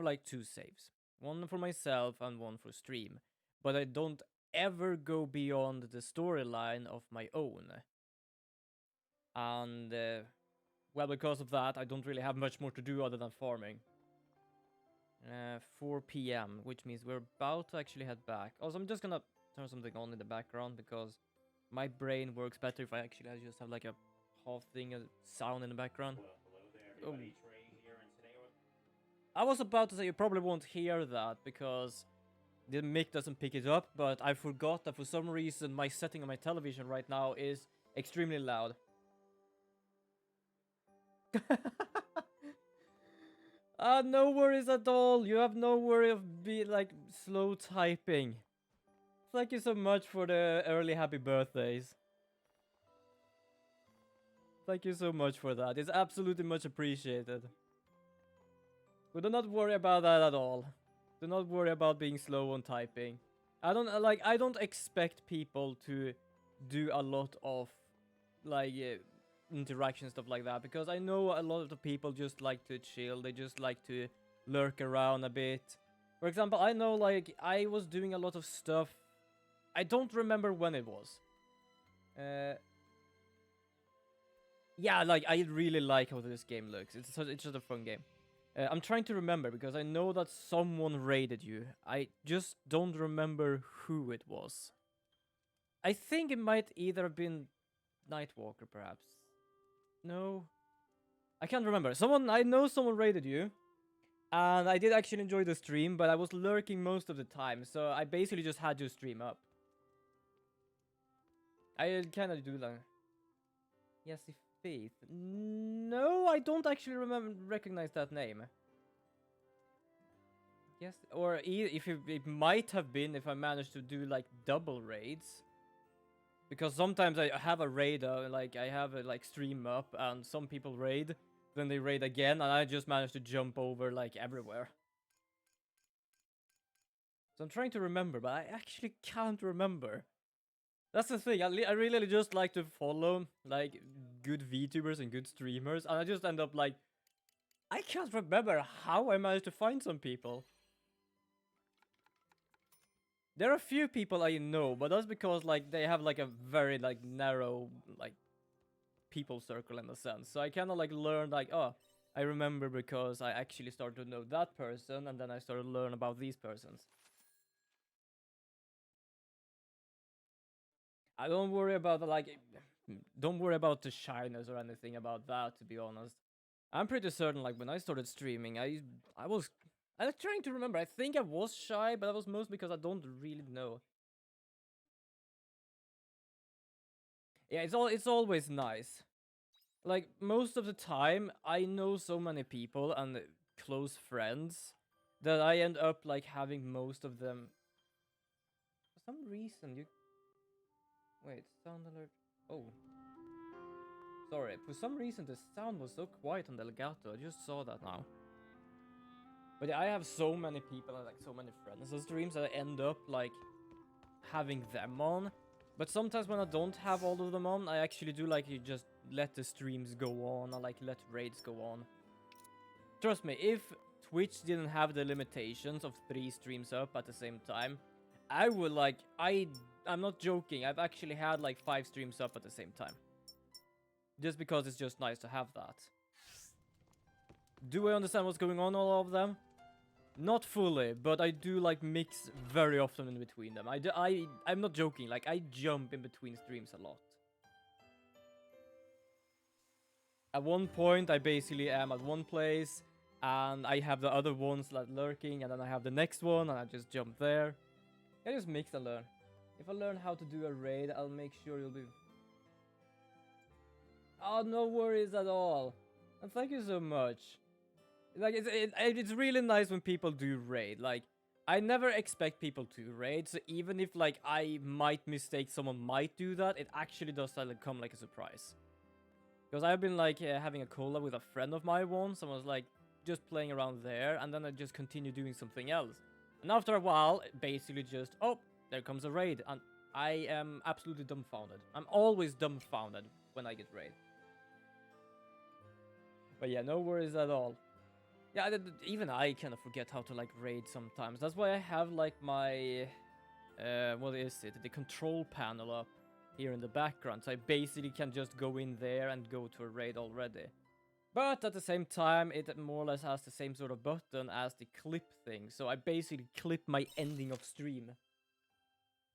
have like 2 saves. One for myself and one for stream. But I don't ever go beyond the storyline of my own. And, well, because of that, I don't really have much more to do other than farming. 4 p.m., which means we're about to actually head back. Also, I'm just gonna turn something on in the background because my brain works better if I actually just have like a half thing, a sound in the background. Well, hello there, everybody. Trey here, and today I was about to say you probably won't hear that because the mic doesn't pick it up, but I forgot that for some reason my setting on my television right now is extremely loud. No worries at all. You have no worry of slow typing. Thank you so much for the early happy birthdays. Thank you so much for that. It's absolutely much appreciated. But do not worry about that at all. Do not worry about being slow on typing. I don't expect people to do a lot of interaction stuff like that, because I know a lot of the people just like to chill. They just like to lurk around a bit. For example, I know like I was doing a lot of stuff. I don't remember when it was. Yeah, like I really like how this game looks. It's just a fun game. I'm trying to remember because I know that someone raided you. I just don't remember who it was. I think it might either have been Nightwalker, perhaps. No, I can't remember. I know someone raided you, and I did actually enjoy the stream, but I was lurking most of the time, so I basically just had to stream up. I kind of do that. Yes, if Faith. No, I don't actually recognize that name. Yes, or if it might have been if I managed to do like double raids. Because sometimes I have a raid, like I have a stream up and some people raid, then they raid again, and I just managed to jump over like everywhere. So I'm trying to remember, but I actually can't remember. That's the thing, I really just like to follow like good VTubers and good streamers, and I just end up like, I can't remember how I managed to find some people. There are a few people I know, but that's because like they have like a very like narrow like people circle in a sense. So I kind of like learned like, oh, I remember because I actually started to know that person, and then I started to learn about these persons. I don't worry about don't worry about the shyness or anything about that, to be honest. I'm pretty certain like when I started streaming, I was trying to remember. I think I was shy, but that was mostly because I don't really know. Yeah, it's always nice. Like most of the time, I know so many people and close friends that I end up like having most of them. For some reason, you wait, sound alert. Oh, sorry. For some reason, the sound was so quiet on the legato. I just saw that now. But yeah, I have so many people and like so many friends on streams that I end up like having them on. But sometimes when I don't have all of them on, I actually do like you just let the streams go on. I like let raids go on. Trust me, if Twitch didn't have the limitations of 3 streams up at the same time, I would like, I'm not joking, I've actually had like 5 streams up at the same time. Just because it's just nice to have that. Do I understand what's going on, all of them? Not fully, but I do like mix very often in between them. I'm not joking, like I jump in between streams a lot. At one point, I basically am at one place, and I have the other ones like lurking, and then I have the next one, and I just jump there. I just mix and learn. If I learn how to do a raid, I'll make sure you'll be... Oh, no worries at all. And thank you so much. Like, it's really nice when people do raid. Like, I never expect people to raid, so even if, like, I might mistake someone might do that, it actually does like, come like a surprise. Because I've been, like, having a collab with a friend of mine once, and was, like, just playing around there, and then I just continue doing something else. And after a while, basically just, oh, there comes a raid, and I am absolutely dumbfounded. I'm always dumbfounded when I get raid. But yeah, no worries at all. Yeah, even I kind of forget how to like raid sometimes. That's why I have like my what is it? The control panel up here in the background. So I basically can just go in there and go to a raid already. But at the same time, it more or less has the same sort of button as the clip thing. So I basically clip my ending of stream.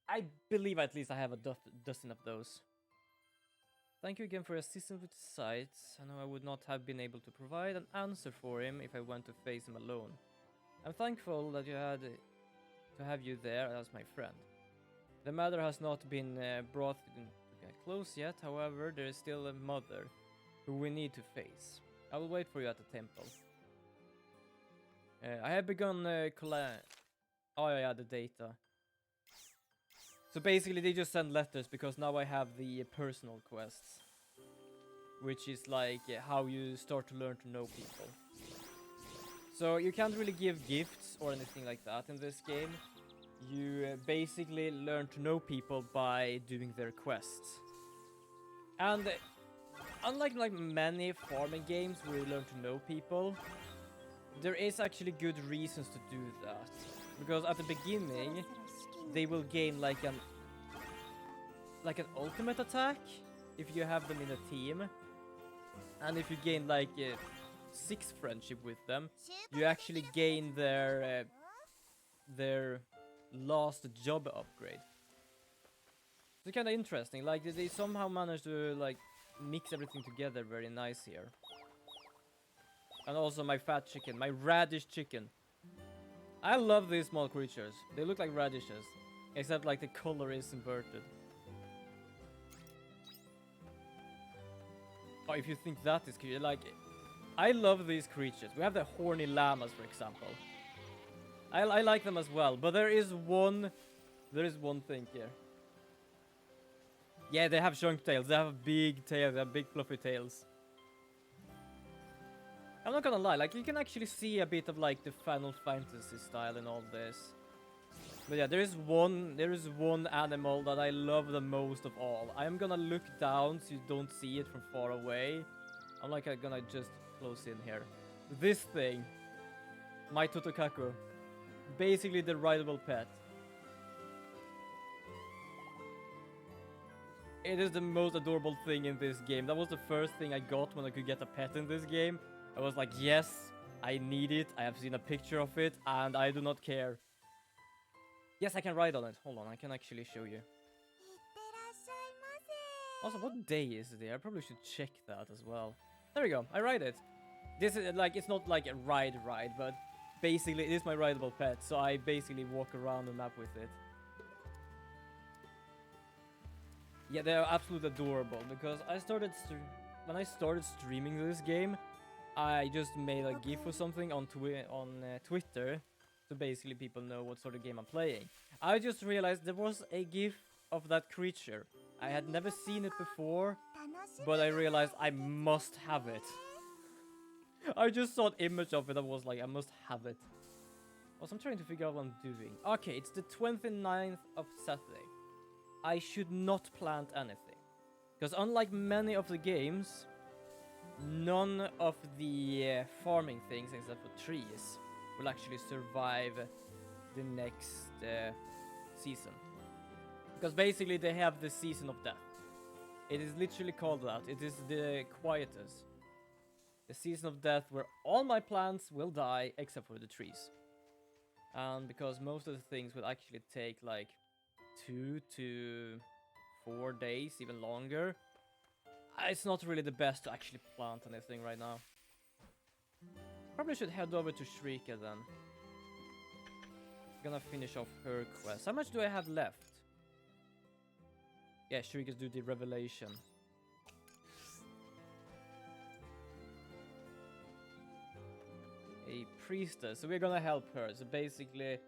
I believe at least I have a dozen of those. Thank you again for your assistance with the sites. I know I would not have been able to provide an answer for him if I went to face him alone. I'm thankful that you had to have you there as my friend. The matter has not been brought to get close yet, however, there is still a mother who we need to face. I will wait for you at the temple. I have begun oh yeah, the data. So basically they just send letters because now I have the personal quests. Which is like how you start to learn to know people. So you can't really give gifts or anything like that in this game. You basically learn to know people by doing their quests. And unlike like many farming games where you learn to know people, there is actually good reasons to do that. Because at the beginning, they will gain like an ultimate attack if you have them in a team. And if you gain like 6 friendship with them, you actually gain their last job upgrade. It's kind of interesting. Like they somehow managed to like mix everything together very nice here. And also my fat chicken, my radish chicken. I love these small creatures. They look like radishes, except like the color is inverted. Oh, if you think that is cute, like, I love these creatures. We have the horny llamas, for example. I like them as well, but there is one thing here. Yeah, they have chunk tails. They have big tails. They have big fluffy tails. I'm not gonna lie, like, you can actually see a bit of like the Final Fantasy style in all this. But yeah, there is one animal that I love the most of all. I'm gonna look down so you don't see it from far away. I'm like gonna just close in here. This thing, my Totokaku, basically the rideable pet. It is the most adorable thing in this game. That was the first thing I got when I could get a pet in this game. I was like, yes, I need it. I have seen a picture of it, and I do not care. Yes, I can ride on it. Hold on, I can actually show you. Also, what day is it? I probably should check that as well. There we go, I ride it. This is like, it's not like a ride, but basically it is my rideable pet, so I basically walk around the map with it. Yeah, they are absolutely adorable because when I started streaming this game, I just made a GIF or something on Twitter, so basically people know what sort of game I'm playing. I just realized there was a GIF of that creature. I had never seen it before, but I realized I must have it. I just saw an image of it. I was like, I must have it. Also, I'm trying to figure out what I'm doing. Okay, it's the 29th of Saturday. I should not plant anything. Because unlike many of the games, none of the farming things except for trees will actually survive the next season. Because basically they have the season of death. It is literally called that. It is the quietus. The season of death where all my plants will die except for the trees. And because most of the things will actually take like 2 to 4 days, even longer, it's not really the best to actually plant anything right now. Probably should head over to Shrika then. Gonna finish off her quest. How much do I have left? Yeah, Shrika's do the revelation. A priestess, so we're gonna help her. So basically,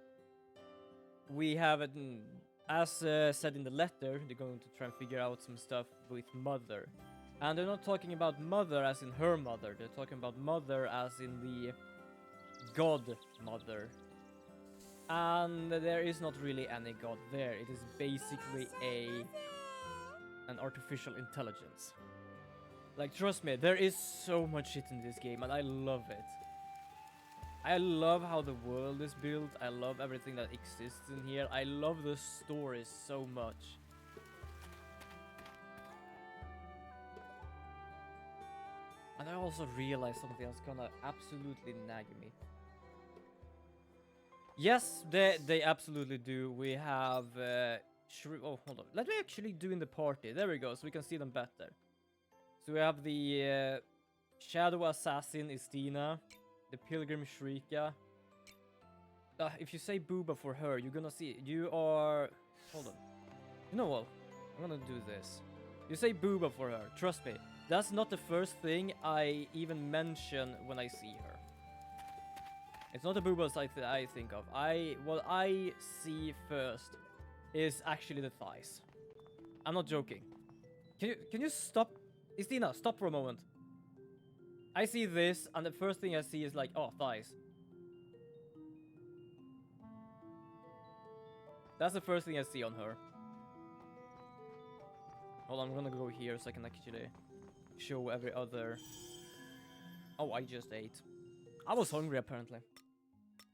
we have it, as said in the letter, they're going to try and figure out some stuff with Mother. And they're not talking about Mother as in her mother, they're talking about Mother as in the God Mother. And there is not really any god there, it is basically an artificial intelligence. Like, trust me, there is so much shit in this game and I love it. I love how the world is built. I love everything that exists in here. I love the story so much. And I also realized something that's gonna absolutely nag me. Yes, they absolutely do. We have oh, hold on. Let me actually do in the party. There we go, so we can see them better. So we have the Shadow Assassin Istina, the Pilgrim Shrika. If you say Booba for her, you're gonna see. You are. Hold on. You know what? I'm gonna do this. You say Booba for her. Trust me. That's not the first thing I even mention when I see her. It's not the boobas I think of. What I see first is actually the thighs. I'm not joking. Can you stop? Istina, stop for a moment. I see this, and the first thing I see is like, oh, thighs. That's the first thing I see on her. Hold on, I'm gonna go here so I can actually show every other. Oh, I just ate. I was hungry apparently.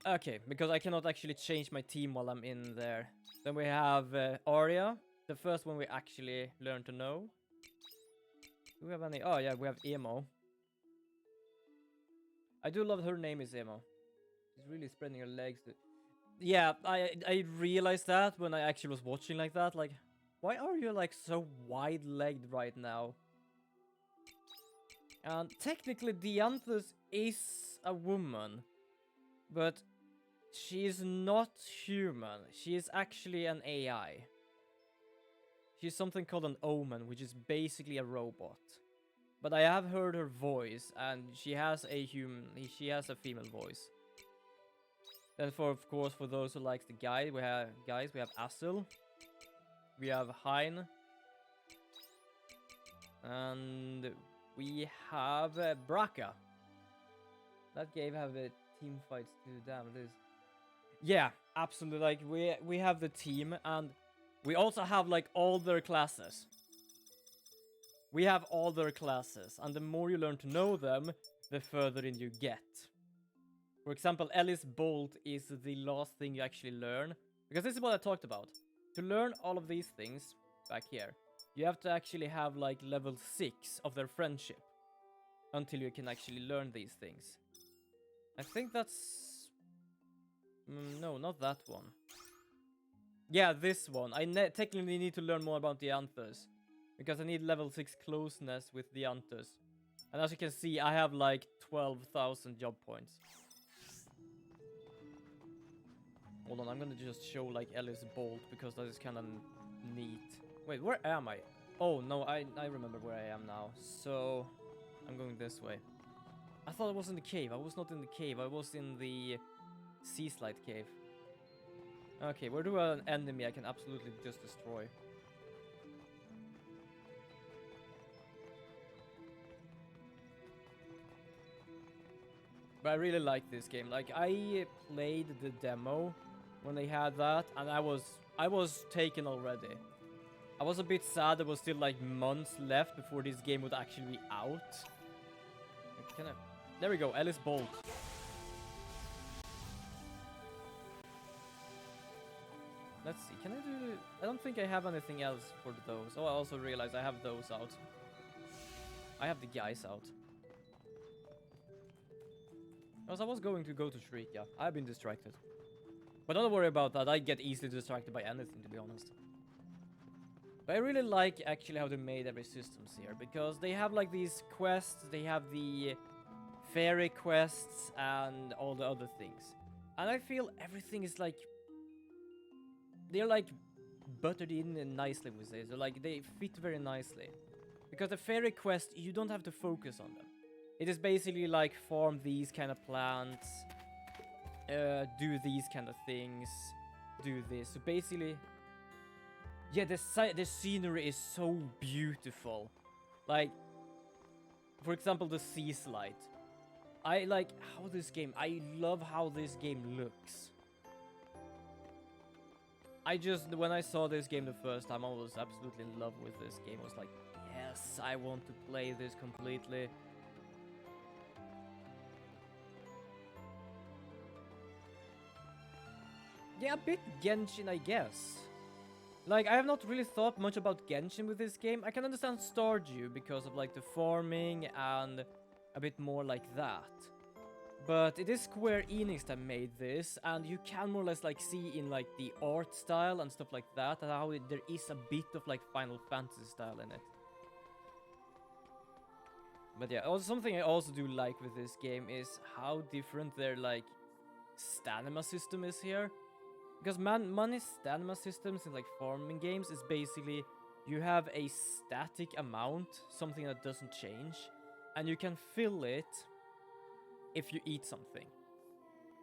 Okay, because I cannot actually change my team while I'm in there. Then we have Arya, the first one we actually learn to know. Do we have any? Oh yeah, we have Emo. I do love her name is Emo. She's really spreading her legs. Yeah, I realized that when I actually was watching like that. Like, why are you like so wide-legged right now? And technically, Dianthus is a woman, but she is not human. She is actually an AI. She's something called an omen, which is basically a robot. But I have heard her voice, and she has a female voice. Then of course, for those who like the guy, we have Aswell. We have Hein. And we have Braca. That game have team fights too. Damn, it is. Yeah, absolutely. Like we have the team, and we also have like all their classes. We have all their classes, and the more you learn to know them, the further in you get. For example, Ellis Bolt is the last thing you actually learn, because this is what I talked about. To learn all of these things back here, you have to actually have like level 6 of their friendship until you can actually learn these things. I think that's... no, not that one. Yeah, this one. I technically need to learn more about the Anthers, because I need level 6 closeness with the Anthers. And as you can see, I have like 12,000 job points. Hold on, I'm gonna just show like Ellis Bolt, because that is kind of neat. Wait, where am I? Oh, no, I remember where I am now. So, I'm going this way. I thought I was in the cave. I was not in the cave. I was in the sea slide cave. Okay, where do an enemy I can absolutely just destroy? But I really like this game. Like, I played the demo when they had that, and I was taken already. I was a bit sad there was still like months left before this game would actually be out. There we go, Ellis Bolt. Let's see, can I do... I don't think I have anything else for those. Oh, I also realized I have those out. I have the guys out. Because I was going to go to Shrika. I've been distracted. But don't worry about that, I get easily distracted by anything, to be honest. But I really like actually how they made every systems here, because they have like these quests, they have the fairy quests and all the other things. And I feel everything is like... they're like buttered in nicely with this, so like they fit very nicely. Because the fairy quest, you don't have to focus on them. It is basically like farm these kind of plants, do these kind of things, do this. So basically, yeah, the scenery is so beautiful. Like, for example, the sea slide. I like how this game, I love how this game looks. When I saw this game the first time, I was absolutely in love with this game. I was like, yes, I want to play this completely. Yeah, a bit Genshin, I guess. Like, I have not really thought much about Genshin with this game. I can understand Stardew because of, like, the farming and a bit more like that. But it is Square Enix that made this, and you can more or less, like, see in, like, the art style and stuff like that, and how there is a bit of, like, Final Fantasy style in it. But yeah, also something I also do like with this game is how different their, like, stamina system is here. Because money's stamina systems in like farming games is basically you have a static amount, something that doesn't change, and you can fill it if you eat something.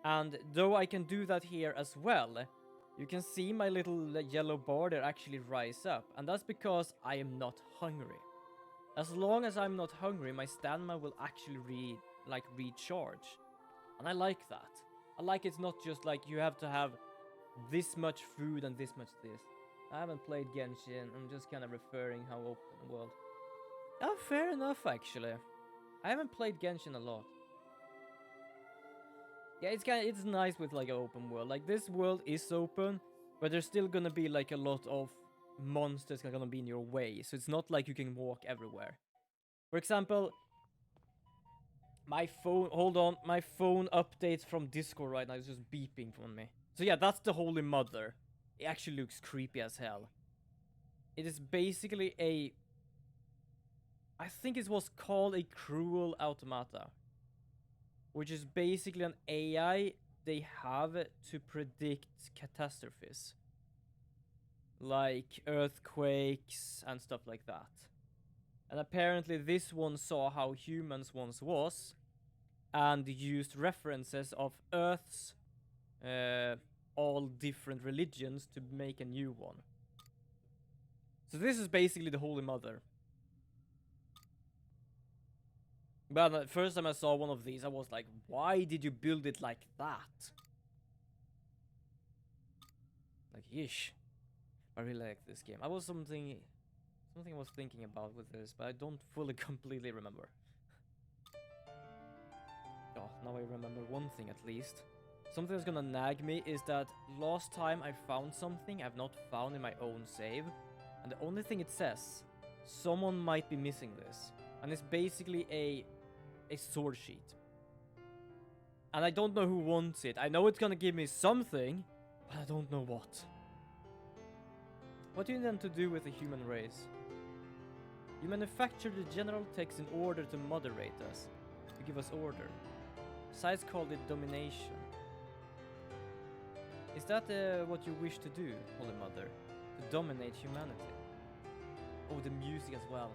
And though I can do that here as well, you can see my little yellow border actually rise up, and that's because I am not hungry. As long as I'm not hungry, my stamina will actually recharge. And I like that. I like it's not just like you have to have this much food and this much this. I haven't played Genshin, I'm just kind of referring how open the world. Oh, fair enough actually. I haven't played Genshin a lot. Yeah, it's nice with like an open world. Like this world is open, but there's still gonna be like a lot of monsters that are gonna be in your way. So it's not like you can walk everywhere. For example, my phone, hold on, my phone updates from Discord right now. It's just beeping from me. So yeah, that's the Holy Mother. It actually looks creepy as hell. It is basically a... I think it was called a cruel automata. Which is basically an AI they have to predict catastrophes. Like earthquakes and stuff like that. And apparently this one saw how humans once was and used references of Earth's all different religions to make a new one. So this is basically the Holy Mother. But the first time I saw one of these, I was like, why did you build it like that? Like, yeesh. I really like this game. I was something I was thinking about with this, but I don't fully completely remember. Oh, now I remember one thing at least. Something that's gonna nag me is that last time I found something I've not found in my own save, and the only thing it says, someone might be missing this. And it's basically a sword sheet. And I don't know who wants it. I know it's gonna give me something, but I don't know what. What do you intend to do with the human race? You manufacture the general text in order to moderate us, to give us order. Besides called it domination. Is that what you wish to do, Holy Mother? To dominate humanity? Oh, the music as well.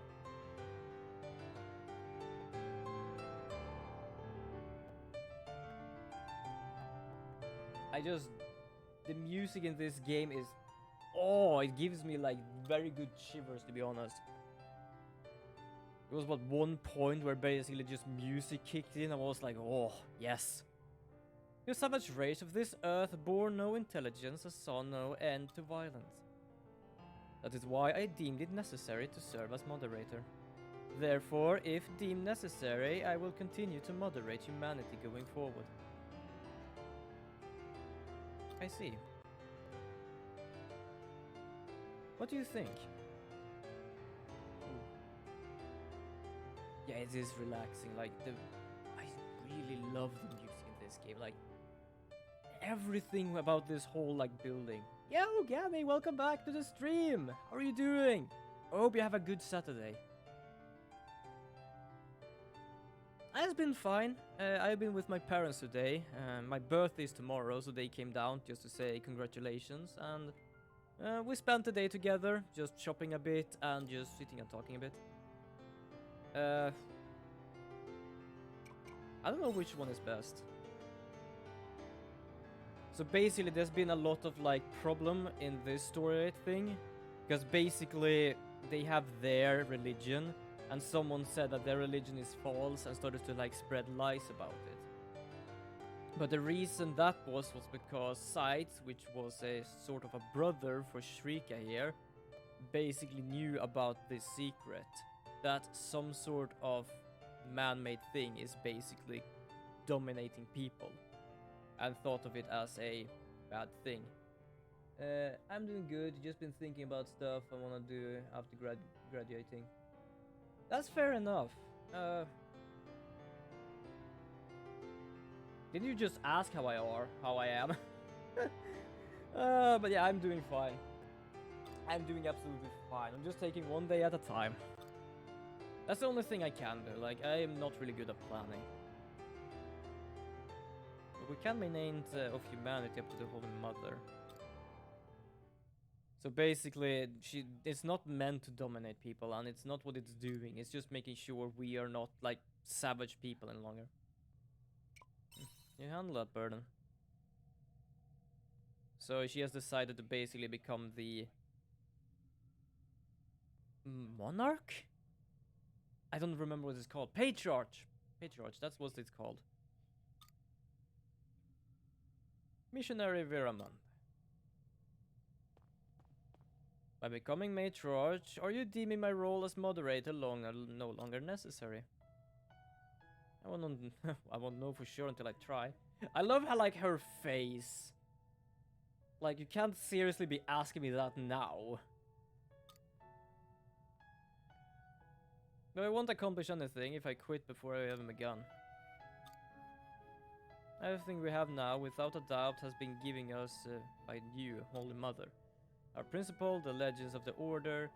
The music in this game is... Oh, it gives me like very good shivers, to be honest. There was one point where basically just music kicked in. I was like, oh, yes. Your savage race of this earth bore no intelligence and saw no end to violence. That is why I deemed it necessary to serve as moderator. Therefore, if deemed necessary, I will continue to moderate humanity going forward. I see. What do you think? Ooh. Yeah, it is relaxing. Like, I really love the music in this game. Like, everything about this whole, like, building. Yo, Gabby, welcome back to the stream. How are you doing? I hope you have a good Saturday. It's been fine. I've been with my parents today. My birthday is tomorrow, so they came down just to say congratulations. And we spent the day together, just shopping a bit and just sitting and talking a bit. I don't know which one is best. So basically there's been a lot of like problem in this story thing. Because basically they have their religion and someone said that their religion is false and started to like spread lies about it. But the reason that was because Sides, which was a sort of a brother for Shrika here, basically knew about this secret. That some sort of man-made thing is basically dominating people. And thought of it as a bad thing. I'm doing good. Just been thinking about stuff I wanna do after graduating. That's fair enough. Didn't you just ask how I am? But yeah, I'm doing fine. I'm doing absolutely fine. I'm just taking one day at a time. That's the only thing I can do. Like, I am not really good at planning. But we can maintain of humanity up to the Holy Mother. So basically, it's not meant to dominate people, and it's not what it's doing. It's just making sure we are not, like, savage people any longer. You handle that burden. So she has decided to basically become the monarch? I don't remember what it's called. Patriarch! Patriarch, that's what it's called. Missionary Viramand. By becoming matriarch, are you deeming my role as moderator no longer necessary? I won't know for sure until I try. I love how, like, her face. Like, you can't seriously be asking me that now. But I won't accomplish anything if I quit before I have begun. Everything we have now, without a doubt, has been given us by you, Holy Mother. Our principle, the legends of the Order.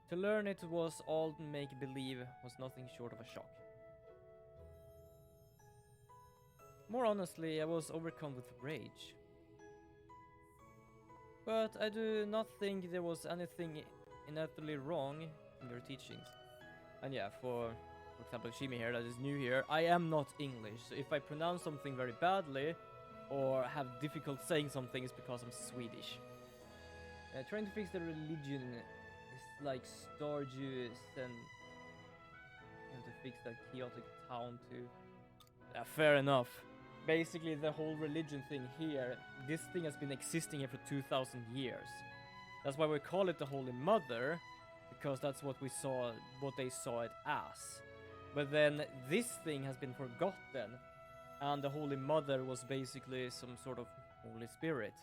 To learn it was all make-believe, was nothing short of a shock. More honestly, I was overcome with rage. But I do not think there was anything inevitably wrong in your teachings. And yeah, for example, Shimi here, that is new here, I am not English, so if I pronounce something very badly, or have difficult saying something, it's because I'm Swedish. Trying to fix the religion is like Stardew and you have to fix that chaotic town too. Fair enough. Basically, the whole religion thing here, this thing has been existing here for 2,000 years. That's why we call it the Holy Mother, because that's what they saw it as. But then this thing has been forgotten, and the Holy Mother was basically some sort of Holy Spirit.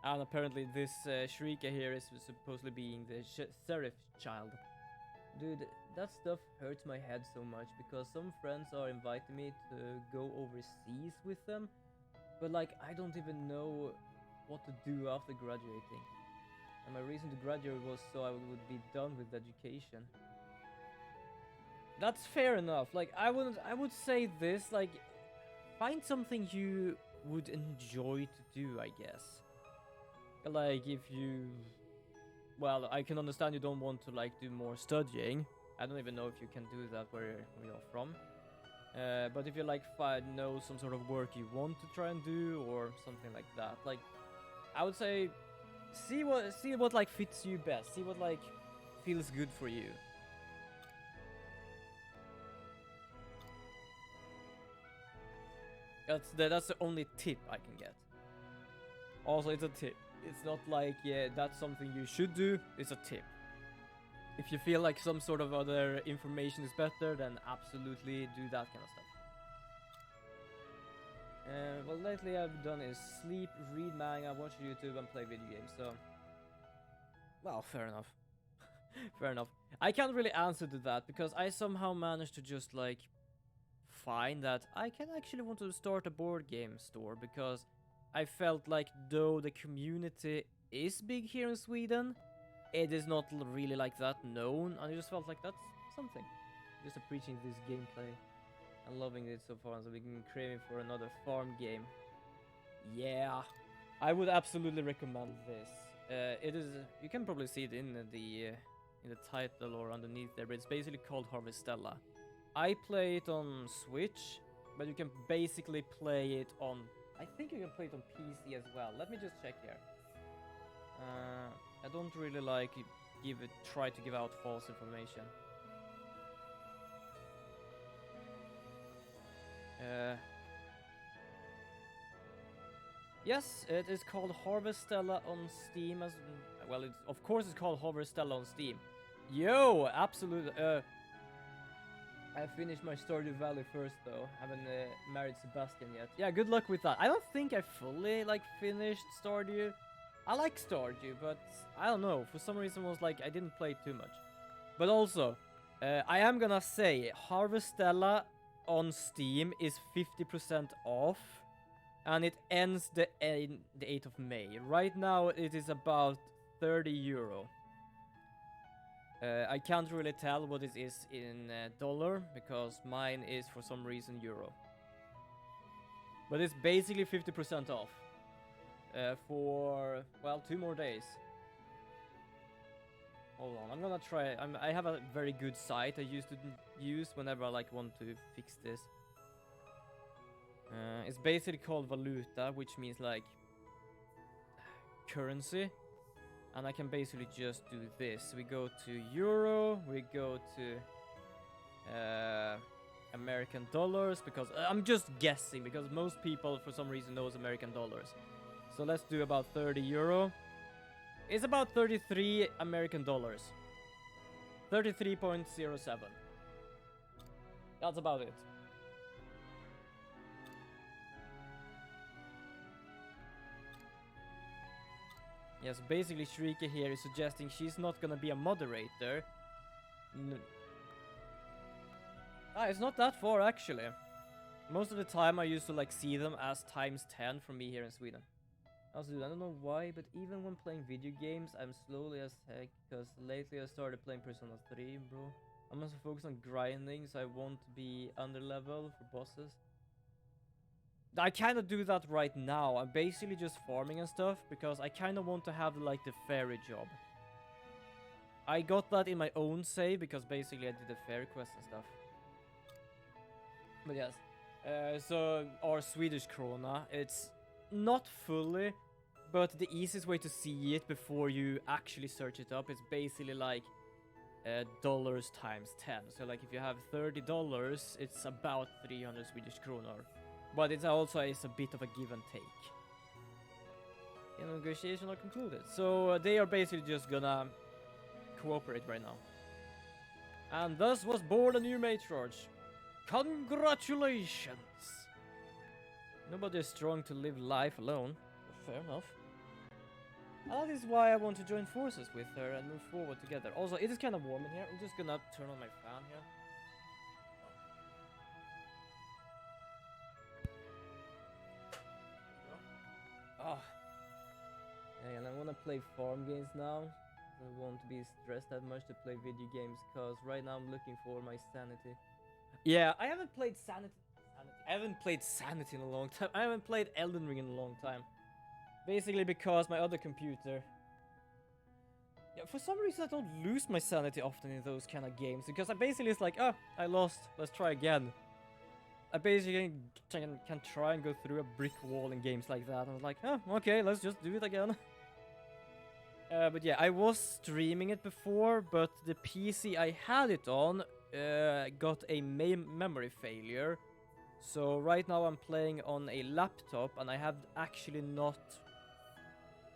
And apparently this Shrika here is supposedly being the Seraph child. Dude, that stuff hurts my head so much, because some friends are inviting me to go overseas with them, but like, I don't even know what to do after graduating. And my reason to graduate was so I would be done with education. That's fair enough. Like, I would say this, like, find something you would enjoy to do, I guess. Like, if you... Well, I can understand you don't want to, like, do more studying. I don't even know if you can do that where you're from. But if you, like, know some sort of work you want to try and do, or something like that, like, I would say, see what like fits you best. See what, like, feels good for you. That's the only tip I can get. Also, it's a tip. It's not like, yeah, that's something you should do. It's a tip. If you feel like some sort of other information is better, then absolutely do that kind of stuff. Well, lately I've done is sleep, read manga, watch YouTube, and play video games, so... Well, fair enough. Fair enough. I can't really answer to that, because I somehow managed to just, like, find that I can actually want to start a board game store, because I felt like though the community is big here in Sweden, it is not really like that known, and I just felt like that's something. Just appreciating this gameplay and loving it so far, so we can craving for another farm game. Yeah, I would absolutely recommend this. It is, you can probably see it in the title or underneath there, but it's basically called Harvestella. I play it on Switch, but you can basically play it on, I think you can play it on PC as well. Let me just check here. I don't really like try to give out false information. Yes, it is called Harvestella on Steam as well. Of course, it's called Harvestella on Steam. Yo, absolutely. I finished my Stardew Valley first though. Haven't married Sebastian yet. Yeah, good luck with that. I don't think I fully like finished Stardew. I like Stardew, but I don't know. For some reason, it was like I didn't play too much. But also, I am gonna say Harvestella on Steam is 50% off, and it ends the 8th of May. Right now, it is about 30 euro. I can't really tell what it is in dollar because mine is for some reason euro. But it's basically 50% off for, well, 2 more days. Hold on, I'm gonna try. I have a very good site I used to use whenever I like want to fix this. It's basically called valuta, which means like currency. And I can basically just do this. We go to euro, we go to American dollars, because I'm just guessing, because most people for some reason knows American dollars. So let's do about 30 euro. It's about 33 American dollars. 33.07. That's about it. Yes, basically Shrika here is suggesting she's not gonna be a moderator. It's not that far actually. Most of the time I used to like see them as times 10 from me here in Sweden. Also, I don't know why, but even when playing video games, I'm slowly as heck, because lately I started playing Persona 3, bro. I'm also focused on grinding, so I won't be under level for bosses. I kind of do that right now. I'm basically just farming and stuff, because I kind of want to have like the fairy job. I got that in my own save, because basically I did the fairy quest and stuff. But yes, so our Swedish krona, it's not fully, but the easiest way to see it before you actually search it up is basically like dollars times 10. So like if you have $30, it's about 300 Swedish kronor. But it's also a bit of a give and take. Negotiations are concluded. So they are basically just gonna cooperate right now. And thus was born a new matriarch. Congratulations! Nobody is strong to live life alone. Fair enough. And that is why I want to join forces with her and move forward together. Also, it is kind of warm in here. I'm just gonna turn on my fan here. Ah. And I want to play farm games now. I won't be stressed that much to play video games, because right now I'm looking for my sanity. Yeah, I haven't played Sanity. I haven't played Sanity in a long time. I haven't played Elden Ring in a long time. Basically because my other computer... Yeah, for some reason I don't lose my sanity often in those kind of games. Because I basically it's like, oh, I lost. Let's try again. I basically can try and go through a brick wall in games like that. And I was like, oh, okay, let's just do it again. But yeah, I was streaming it before, but the PC I had it on got a memory failure. So right now I'm playing on a laptop, and I have actually not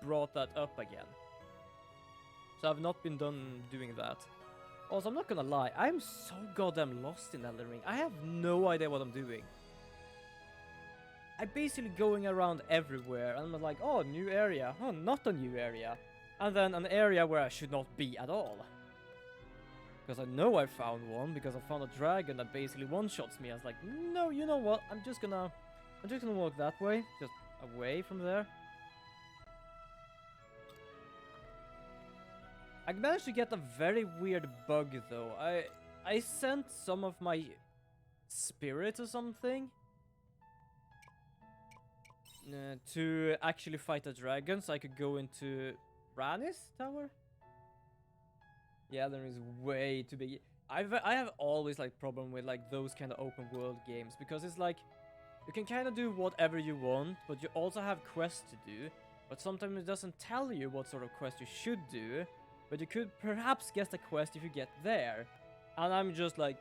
brought that up again. So I've not been done doing that. Also, I'm not gonna lie, I'm so goddamn lost in Elden Ring. I have no idea what I'm doing. I'm basically going around everywhere, and I'm like, oh, new area. Oh, not a new area. And then an area where I should not be at all. Because I know I found one, because I found a dragon that basically one-shots me. I was like, no, you know what? I'm just gonna walk that way, just away from there. I managed to get a very weird bug though. I sent some of my spirit or something to actually fight a dragon, so I could go into Rani's tower. Yeah, there is way too big. I have always like problem with like those kind of open world games, because it's like you can kind of do whatever you want, but you also have quests to do. But sometimes it doesn't tell you what sort of quest you should do, but you could perhaps guess the quest if you get there. And I'm just like,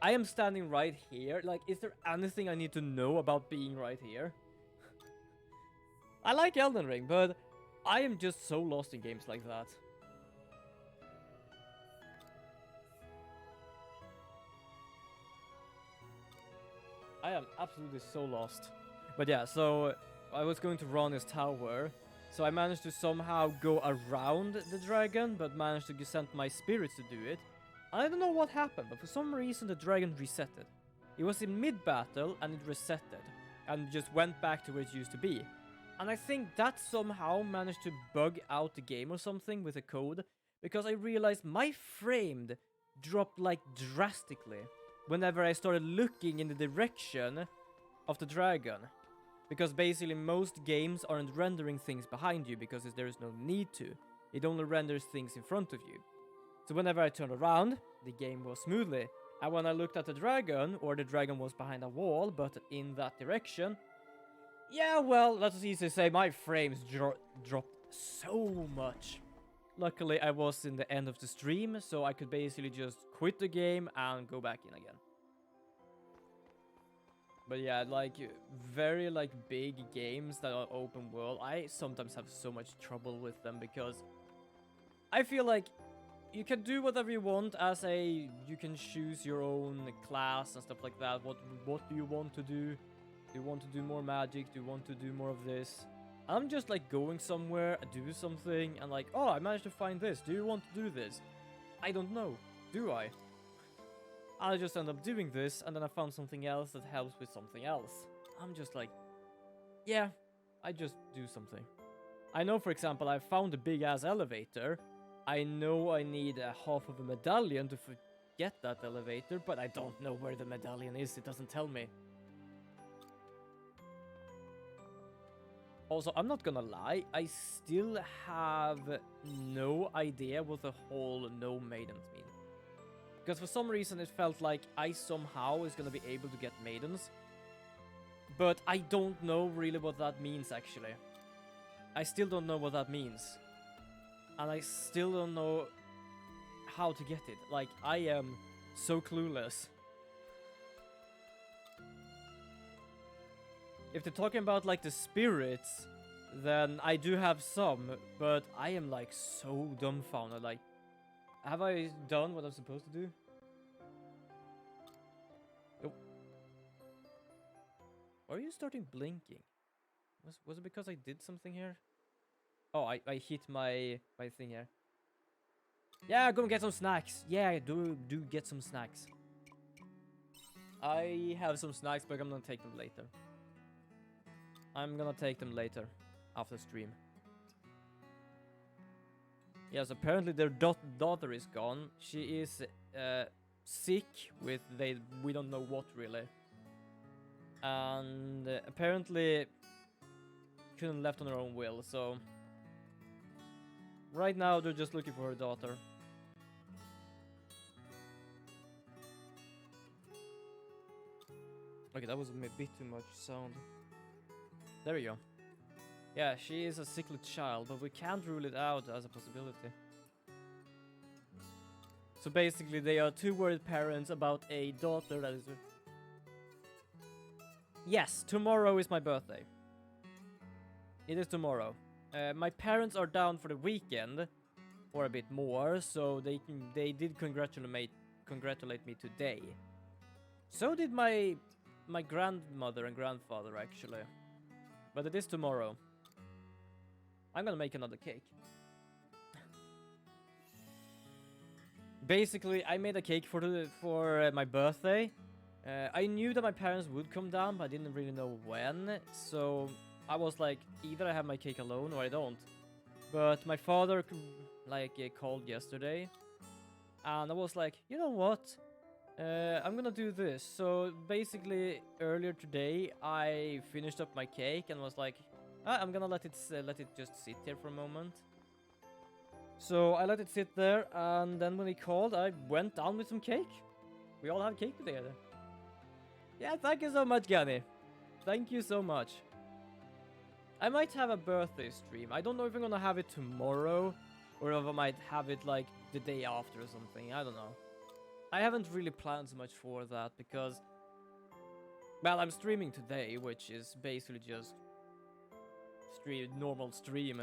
I am standing right here. Like, is there anything I need to know about being right here? I like Elden Ring, but I am just so lost in games like that. I am absolutely so lost. But yeah, so I was going to run his tower. So I managed to somehow go around the dragon, but managed to send my spirits to do it. I don't know what happened, but for some reason the dragon resetted. It was in mid-battle and it resetted. And just went back to where it used to be. And I think that somehow managed to bug out the game or something with a code. Because I realized my frame dropped like drastically whenever I started looking in the direction of the dragon. Because basically most games aren't rendering things behind you because there is no need to. It only renders things in front of you. So whenever I turned around, the game was smoothly. And when I looked at the dragon, or the dragon was behind a wall, but in that direction, yeah, well, let's easily say my frames dropped so much. Luckily, I was in the end of the stream, so I could basically just quit the game and go back in again. But yeah, like, very, like, big games that are open world, I sometimes have so much trouble with them because I feel like you can do whatever you want as you can choose your own class and stuff like that. What do you want to do? Do you want to do more magic? Do you want to do more of this? I'm just like going somewhere, do something, and like, oh, I managed to find this. Do you want to do this? I don't know. Do I? I just end up doing this, and then I found something else that helps with something else. I'm just like, yeah, I just do something. I know, for example, I found a big-ass elevator. I know I need a half of a medallion to get that elevator, but I don't know where the medallion is. It doesn't tell me. Also, I'm not gonna lie, I still have no idea what the whole no maidens mean. Because for some reason it felt like I somehow is gonna be able to get maidens. But I don't know really what that means actually. I still don't know what that means. And I still don't know how to get it. Like, I am so clueless. If they're talking about like the spirits, then I do have some, but I am like so dumbfounded. Like, have I done what I'm supposed to do? Oh. Why are you starting blinking? Was it because I did something here? Oh, I hit my thing here. Yeah, go and get some snacks. Yeah, do get some snacks. I have some snacks, but I'm gonna take them later. I'm gonna take them later, after stream. Yes, apparently their daughter is gone. She is sick with we don't know what really. And apparently couldn't left on her own will, so right now they're just looking for her daughter. Okay, that was a bit too much sound. There we go. Yeah, she is a sickly child, but we can't rule it out as a possibility. So basically, they are two worried parents about a daughter that is... Yes, tomorrow is my birthday. It is tomorrow. My parents are down for the weekend, or a bit more, so they did congratulate me today. So did my grandmother and grandfather, actually. But it is tomorrow. I'm gonna make another cake. Basically, I made a cake for my birthday. I knew that my parents would come down, but I didn't really know when. So I was like, either I have my cake alone or I don't. But my father called yesterday, and I was like, you know what? I'm gonna do this. So basically, earlier today, I finished up my cake and was like, I'm gonna let it just sit here for a moment. So I let it sit there, and then when he called, I went down with some cake. We all have cake together. Yeah, thank you so much, Gani. Thank you so much. I might have a birthday stream. I don't know if I'm gonna have it tomorrow, or if I might have it like the day after or something. I don't know. I haven't really planned so much for that because, well, I'm streaming today, which is basically just normal stream.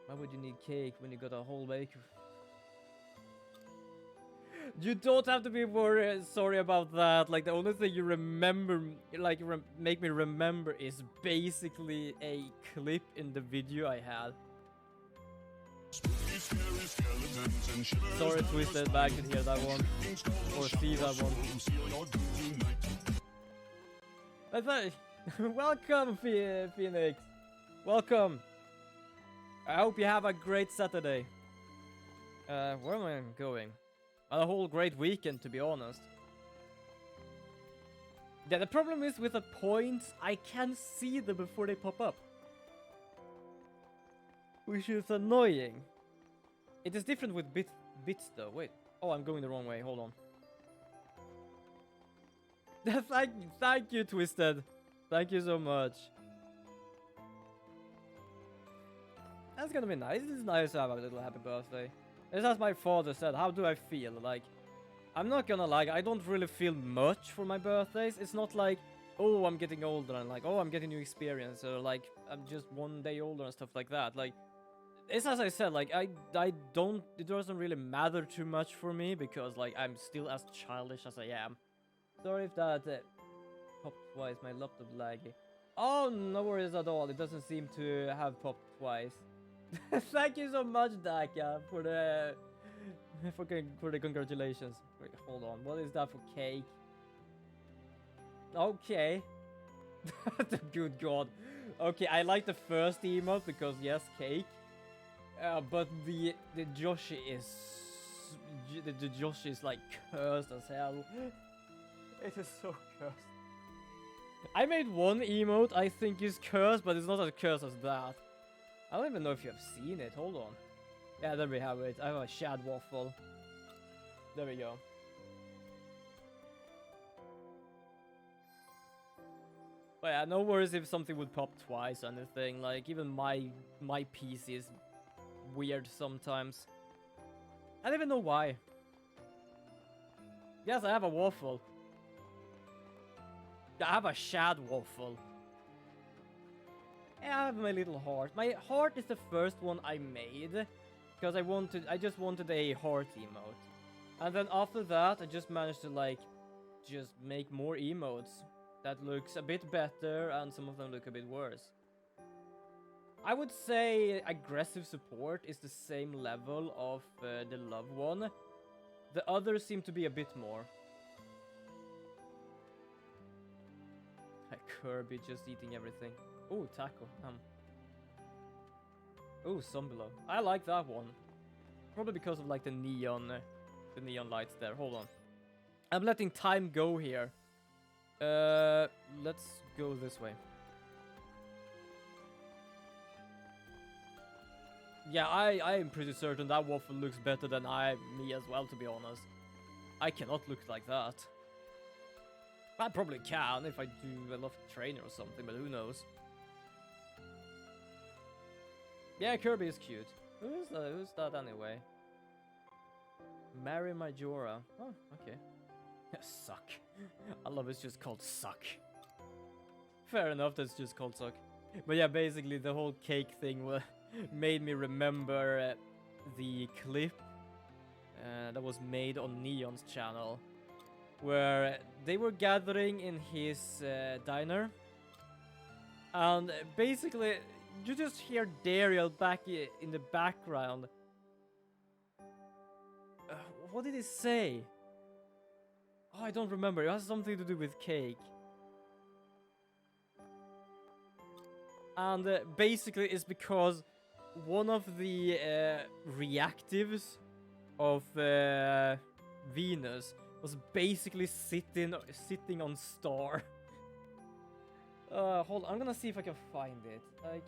Why would you need cake when you got a whole bake? You don't have to be worried, sorry about that. Like, the only thing you remember, like, make me remember is basically a clip in the video I had. Sorry, Twisted, but I could hear that one. Or see that one. But welcome, Phoenix. Welcome. I hope you have a great Saturday. Where am I going? A whole great weekend, to be honest. Yeah, the problem is with the points, I can't see them before they pop up. Which is annoying. It is different with bits though. Wait. Oh, I'm going the wrong way. Hold on. Thank you, Twisted. Thank you so much. That's gonna be nice. It's nice to have a little happy birthday. It's as my father said, how do I feel? Like, I'm not gonna lie, I don't really feel much for my birthdays. It's not like, oh, I'm getting older and like, oh, I'm getting new experience, or like, I'm just one day older and stuff like that. Like, it's as I said, like, I don't, it doesn't really matter too much for me because like, I'm still as childish as I am. Sorry if that popped twice, my laptop laggy. Oh, no worries at all, it doesn't seem to have popped twice. Thank you so much, Daka, for the congratulations. Wait, hold on. What is that for cake? Okay. Good God. Okay, I like the first emote because yes, cake. But the Joshi is the Joshi is like cursed as hell. It is so cursed. I made one emote I think is cursed, but it's not as cursed as that. I don't even know if you have seen it. Hold on. Yeah, there we have it. I have a shad waffle. There we go. But yeah, no worries if something would pop twice or anything. Like, even my PC is weird sometimes. I don't even know why. Yes, I have a waffle. I have a shad waffle. I have my little heart. My heart is the first one I made because I just wanted a heart emote. And then after that, I just managed to like just make more emotes that looks a bit better and some of them look a bit worse. I would say aggressive support is the same level of the love one. The others seem to be a bit more. Kirby just eating everything. Oh, taco. Oh, Zombilo. I like that one. Probably because of like the neon lights there. Hold on. I'm letting time go here. Let's go this way. Yeah, I am pretty certain that waffle looks better than me as well, to be honest. I cannot look like that. I probably can if I do a lot of training or something, but who knows? Yeah, Kirby is cute. Who's that anyway? Mary Majora. Oh, okay. Suck. I love it's just called Suck. Fair enough, that's just called Suck. But yeah, basically the whole cake thing made me remember the clip that was made on Neon's channel, where they were gathering in his diner, and basically you just hear Daryl back in the background. What did he say? Oh, I don't remember. It has something to do with cake. And basically it's because one of the reactives of Venus was basically sitting on Star. Hold on, I'm gonna see if I can find it. I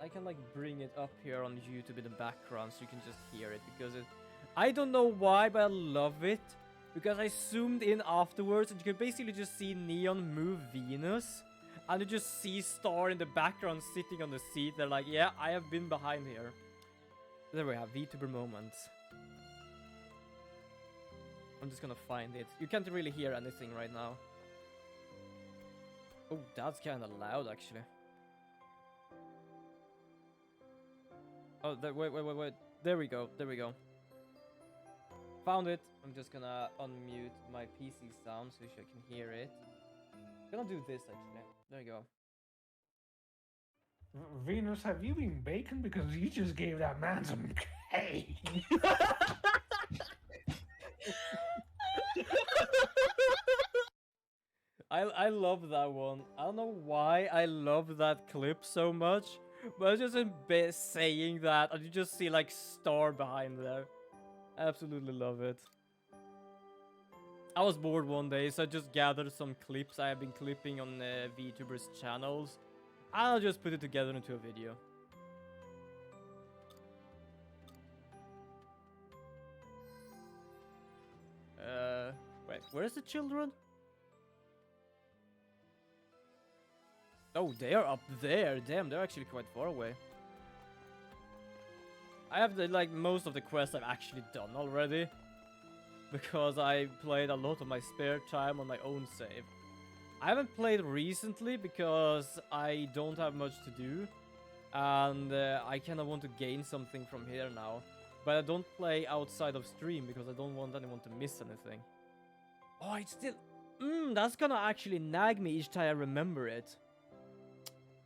can like bring it up here on YouTube in the background so you can just hear it, because I don't know why, but I love it. Because I zoomed in afterwards and you can basically just see Neon move Venus, and you just see Star in the background sitting on the seat. They're like, yeah, I have been behind here. There we have VTuber moments. I'm just gonna find it. You can't really hear anything right now. Oh, that's kind of loud, actually. Oh, wait. There we go. Found it. I'm just gonna unmute my PC sound so I can hear it. I'm gonna do this actually. There you go. Venus, have you been baking? Because you just gave that man some cake. I love that one. I don't know why I love that clip so much, but just in saying that, and you just see like star behind there. I absolutely love it. I was bored one day, so I just gathered some clips I have been clipping on VTubers channels. I'll just put it together into a video. Wait, where's the children? Oh, they are up there. Damn, they're actually quite far away. I have like most of the quests I've actually done already, because I played a lot of my spare time on my own save. I haven't played recently because I don't have much to do, and I kind of want to gain something from here now. But I don't play outside of stream because I don't want anyone to miss anything. Oh, it's still... that's gonna actually nag me each time I remember it.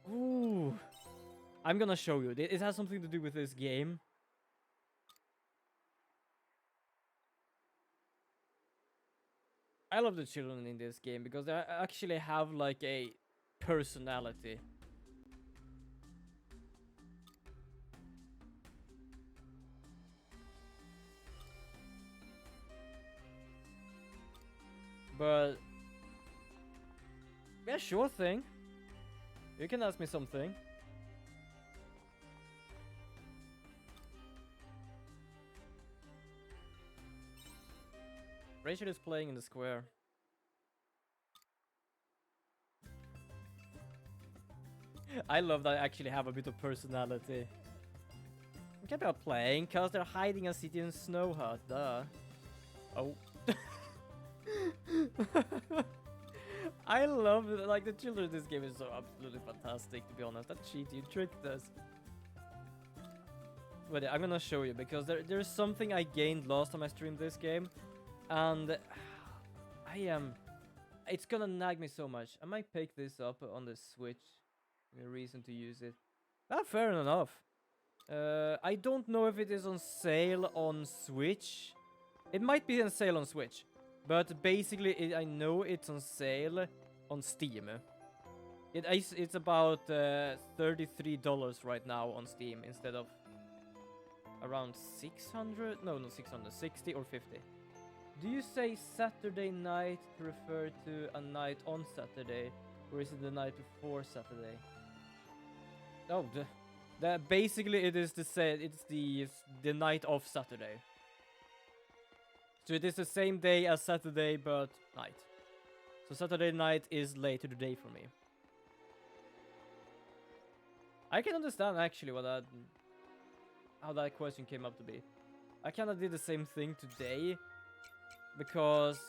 Ooh. I'm gonna show you. It has something to do with this game. I love the children in this game because they actually have like a personality. But yeah, sure thing. You can ask me something. Rachel is playing in the square. I love that I actually have a bit of personality. I'm kept out playing because they're hiding a city in Snow Hut, duh. Oh. I love it. Like, the children in this game is so absolutely fantastic, to be honest. That cheat, you tricked us. But yeah, I'm gonna show you because there's something I gained last time I streamed this game. And it's gonna nag me so much. I might pick this up on the Switch. No reason to use it. Ah, fair enough. I don't know if it is on sale on Switch. It might be on sale on Switch. But basically, I know it's on sale on Steam. It's about $33 right now on Steam instead of around 600? No, not 600. 60 or 50. Do you say Saturday night to refer to a night on Saturday, or is it the night before Saturday? Oh, basically it is it's the night of Saturday. So it is the same day as Saturday, but night. So Saturday night is later today for me. I can understand actually how that question came up to be. I kind of did the same thing today. Because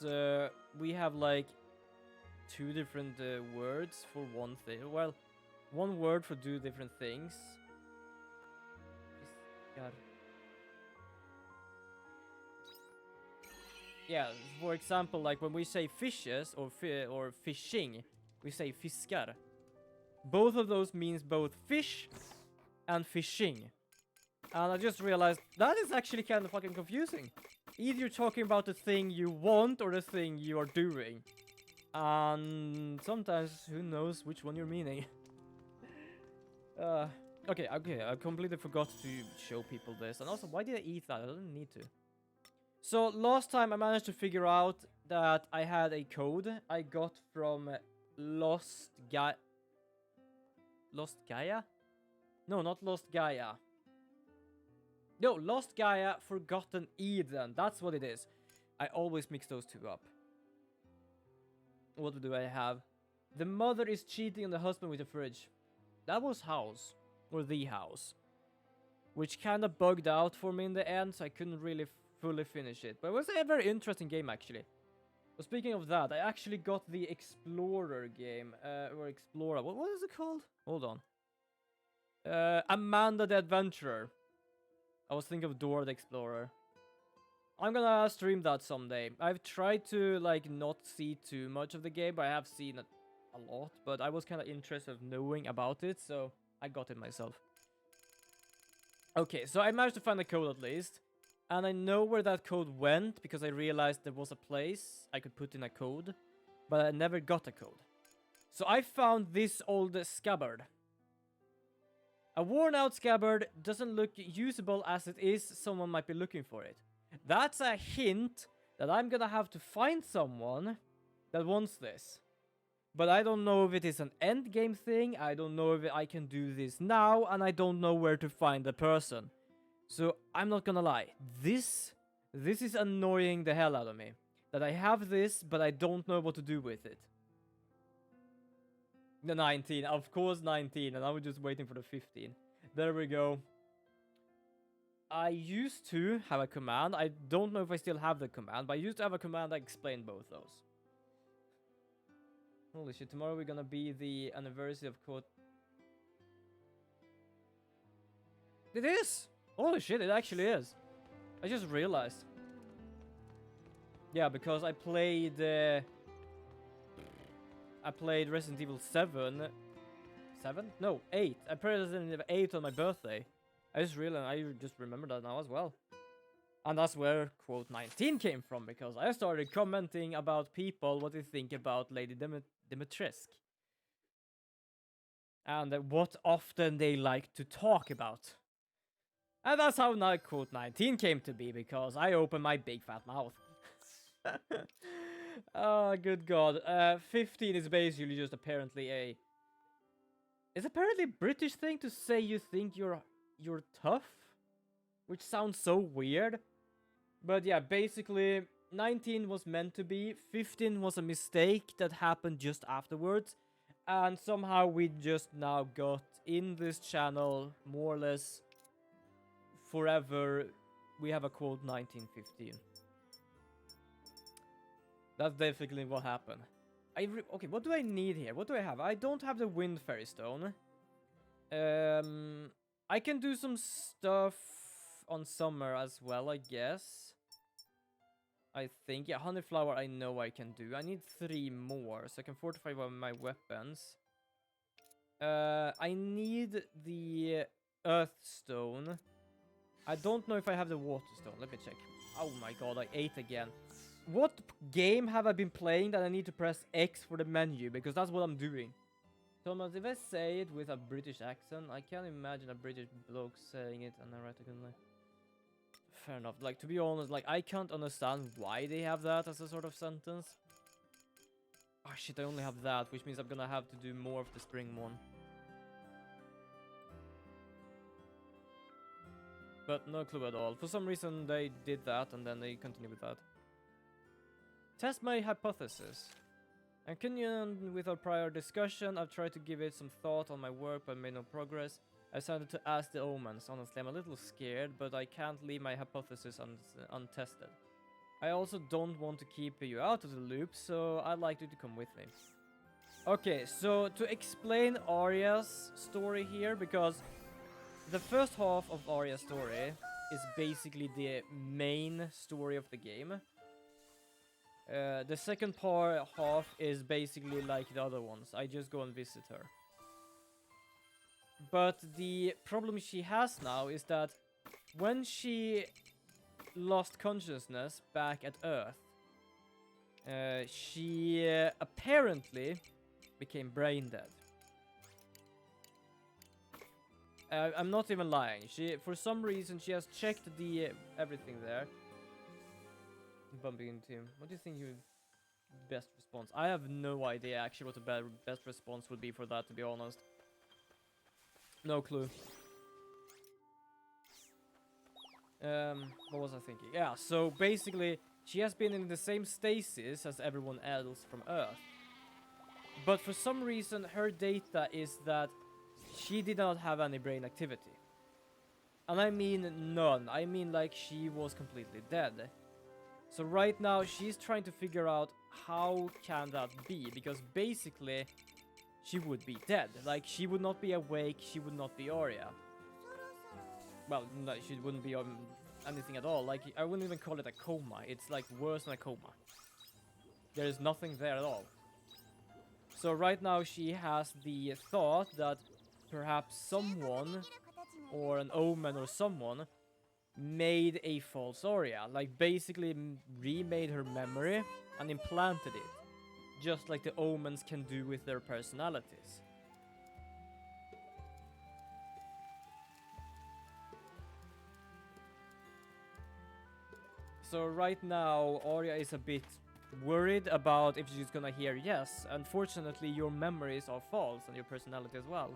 we have like two different words for one thing. Well, one word for two different things. Yeah, for example, like when we say fishes or fishing, we say fiskar. Both of those means both fish and fishing. And I just realized that is actually kind of fucking confusing. Either you're talking about the thing you want or the thing you are doing. And sometimes, who knows which one you're meaning. Okay, I completely forgot to show people this. And also, why did I eat that? I didn't need to. So, last time I managed to figure out that I had a code I got from Lost Gaia? No, not Lost Gaia. No, Lost Gaia, Forgotten Eden. That's what it is. I always mix those two up. What do I have? The mother is cheating on the husband with the fridge. That was house. Or the house. Which kind of bugged out for me in the end, so I couldn't really fully finish it. But it was a very interesting game, actually. But speaking of that, I actually got the Explorer game. Or Explorer. What is it called? Hold on. Amanda the Adventurer. I was thinking of Dora the Explorer. I'm gonna stream that someday. I've tried to like not see too much of the game, but I have seen it a lot. But I was kind of interested of knowing about it, so I got it myself. Okay, so I managed to find the code at least. And I know where that code went because I realized there was a place I could put in a code. But I never got a code. So I found this old scabbard. A worn out scabbard doesn't look usable as it is, someone might be looking for it. That's a hint that I'm gonna have to find someone that wants this. But I don't know if it is an end game thing, I don't know if I can do this now, and I don't know where to find the person. So I'm not gonna lie, this is annoying the hell out of me. That I have this, but I don't know what to do with it. The 19, of course 19, and I was just waiting for the 15. There we go. I used to have a command. I don't know if I still have the command, but I used to have a command that explained both those. Holy shit, tomorrow we're gonna be the anniversary of quote. It is! Holy shit, it actually is. I just realized. Yeah, because I played Resident Evil 7. 7? No, 8. I played Resident Evil 8 on my birthday. I just remembered that now as well. And that's where quote 19 came from, because I started commenting about people, what they think about Lady Dimitrescu. And what often they like to talk about. And that's how now quote 19 came to be, because I opened my big fat mouth. Oh, good god. 15 is basically just apparently a... It's apparently a British thing to say you think you're tough. Which sounds so weird. But yeah, basically 19 was meant to be. 15 was a mistake that happened just afterwards. And somehow we just now got in this channel, more or less forever, we have a quote 1915. That's definitely what happened. Okay, what do I need here? What do I have? I don't have the wind fairy stone. I can do some stuff on summer as well, I guess. I think, yeah, honey flower I know I can do. I need 3 more, so I can fortify one of my weapons. I need the earth stone. I don't know if I have the water stone. Let me check. Oh my god, I ate again. What game have I been playing that I need to press X for the menu? Because that's what I'm doing. Thomas, if I say it with a British accent, I can't imagine a British bloke saying it analytically. Fair enough. Like, to be honest, like, I can't understand why they have that as a sort of sentence. Oh shit, I only have that, which means I'm gonna have to do more of the spring one. But no clue at all. For some reason they did that and then they continue with that. Test my hypothesis. And continuing with our prior discussion, I've tried to give it some thought on my work but made no progress. I decided to ask the omens. Honestly, I'm a little scared, but I can't leave my hypothesis untested. I also don't want to keep you out of the loop, so I'd like you to come with me. Okay, so to explain Arya's story here, because the first half of Arya's story is basically the main story of the game. The second half is basically like the other ones. I just go and visit her. But the problem she has now is that when she lost consciousness back at Earth, she apparently became brain dead. I'm not even lying. For some reason, she has checked the everything there. Bumping into him. What do you think your best response? I have no idea actually what the best response would be for that, to be honest. No clue. What was I thinking? Yeah, so basically, she has been in the same stasis as everyone else from Earth. But for some reason, her data is that she did not have any brain activity. And I mean none. I mean like she was completely dead. So right now, she's trying to figure out how can that be, because basically, she would be dead. Like, she would not be awake, she would not be Arya. Well, no, she wouldn't be anything at all. Like, I wouldn't even call it a coma. It's like worse than a coma. There is nothing there at all. So right now she has the thought that perhaps someone, or an omen or someone, made a false Aurea. Like basically remade her memory and implanted it. Just like the omens can do with their personalities. So right now Aurea is a bit worried about if she's gonna hear yes. Unfortunately, your memories are false and your personality as well.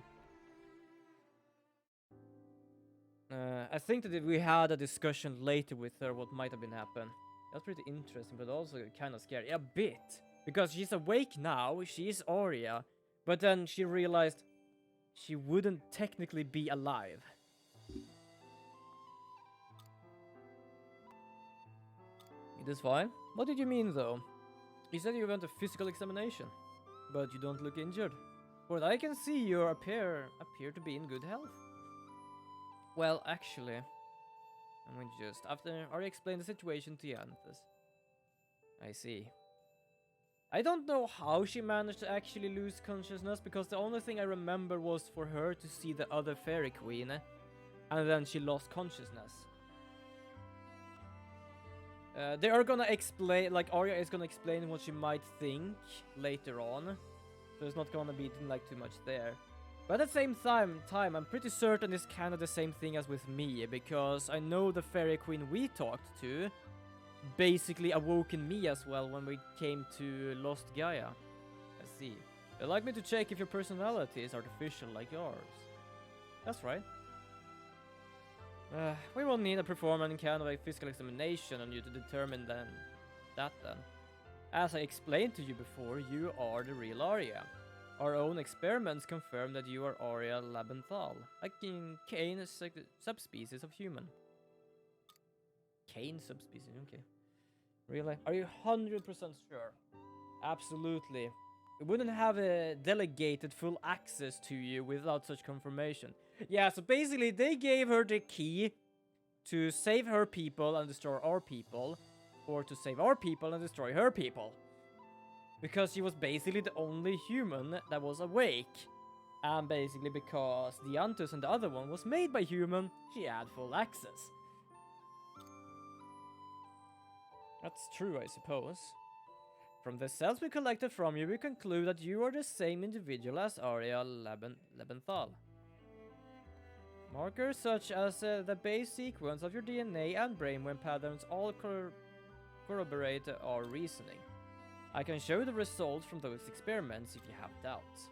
I think that if we had a discussion later with her, what might have been happen. That's pretty interesting, but also kind of scary. A bit. Because she's awake now, she's Aurea, but then she realized she wouldn't technically be alive. It is fine. What did you mean though? You said you went a physical examination, but you don't look injured. For what I can see, you appear to be in good health. Well, actually, I'm going to just after Ari explained the situation to Yanthus. I see. I don't know how she managed to actually lose consciousness, because the only thing I remember was for her to see the other fairy queen, and then she lost consciousness. They are gonna explain, like Arya is gonna explain what she might think later on, so it's not gonna be like too much there. But at the same time, I'm pretty certain it's kind of the same thing as with me, because I know the fairy queen we talked to basically awoken me as well when we came to Lost Gaia. I see. They'd like me to check if your personality is artificial like yours. That's right. We will need to perform an kind of a physical examination on you to determine that then. As I explained to you before, you are the real Arya. Our own experiments confirm that you are Arya Labenthal, a cane subspecies of human. Cane subspecies, okay. Really? Are you 100% sure? Absolutely. We wouldn't have delegated full access to you without such confirmation. Yeah, so basically they gave her the key to save her people and destroy our people, or to save our people and destroy her people. Because she was basically the only human that was awake. And basically because the Antus and the other one was made by human, she had full access. That's true, I suppose. From the cells we collected from you, we conclude that you are the same individual as Arya Labenthal. Markers such as the base sequence of your DNA and brainwave patterns all corroborate our reasoning. I can show the results from those experiments if you have doubts.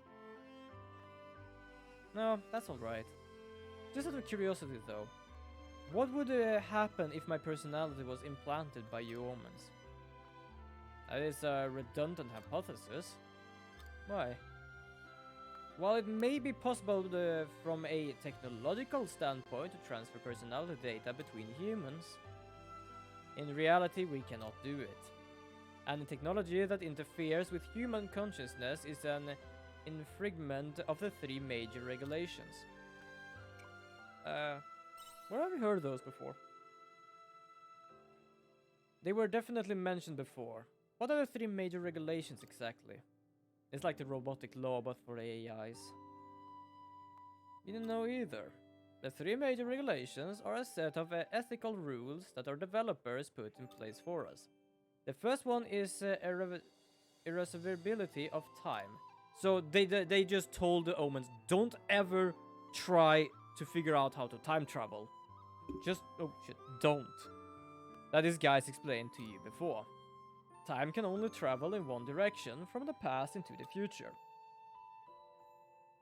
No, that's alright. Just out of curiosity though, what would happen if my personality was implanted by you omens? That is a redundant hypothesis. Why? While it may be possible from a technological standpoint to transfer personality data between humans, in reality we cannot do it. And the technology that interferes with human consciousness is an infringement of the 3 major regulations. Where have you heard those before? They were definitely mentioned before. What are the 3 major regulations exactly? It's like the robotic law, but for AIs. You didn't know either. The 3 major regulations are a set of ethical rules that our developers put in place for us. The first one is irreversibility of time. So they just told the omens, don't ever try to figure out how to time travel. Just, oh shit, don't. That is guys explained to you before. Time can only travel in one direction, from the past into the future.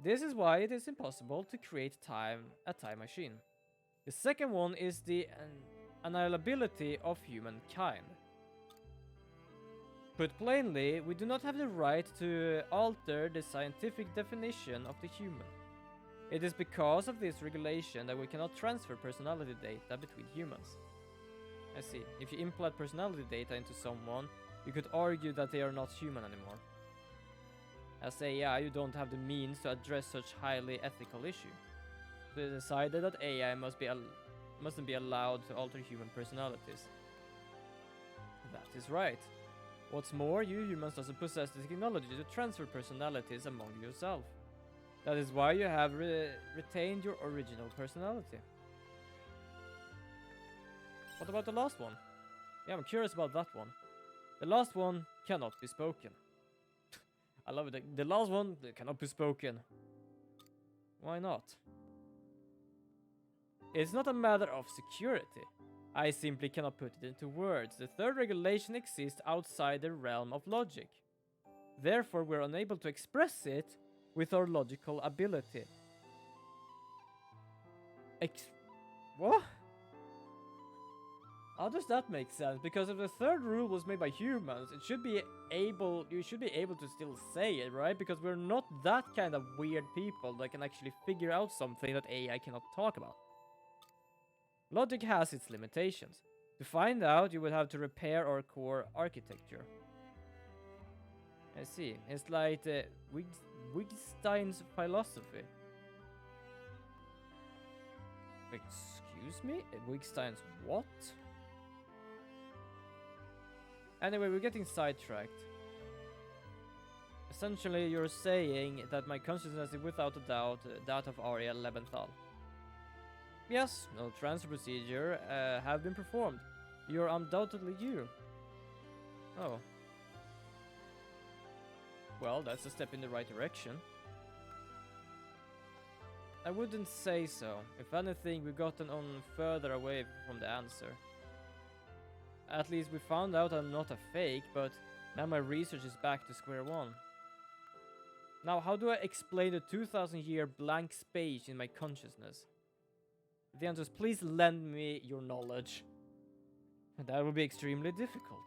This is why it is impossible to create a time machine. The second one is the annihilability of humankind. Put plainly, we do not have the right to alter the scientific definition of the human. It is because of this regulation that we cannot transfer personality data between humans. I see. If you implant personality data into someone, you could argue that they are not human anymore. As AI, you don't have the means to address such highly ethical issue. So they decided that AI must be mustn't be allowed to alter human personalities. That is right. What's more, you humans doesn't possess the technology to transfer personalities among yourself. That is why you have retained your original personality. What about the last one? Yeah, I'm curious about that one. The last one cannot be spoken. I love it. The last one cannot be spoken. Why not? It's not a matter of security. I simply cannot put it into words. The third regulation exists outside the realm of logic. Therefore, we're unable to express it with our logical ability. What? How does that make sense? Because if the third rule was made by humans, you should be able to still say it, right? Because we're not that kind of weird people that can actually figure out something that AI cannot talk about. Logic has its limitations. To find out, you would have to repair our core architecture. I see. It's like Wittgenstein's philosophy. Excuse me? Wittgenstein's what? Anyway, we're getting sidetracked. Essentially, you're saying that my consciousness is without a doubt that of Arya Leventhal. Yes, no transfer procedure have been performed. You're undoubtedly you. Oh. Well, that's a step in the right direction. I wouldn't say so. If anything, we've gotten on further away from the answer. At least we found out I'm not a fake, but now my research is back to square one. Now, how do I explain the 2,000-year blank space in my consciousness? The answer is, please lend me your knowledge. That would be extremely difficult.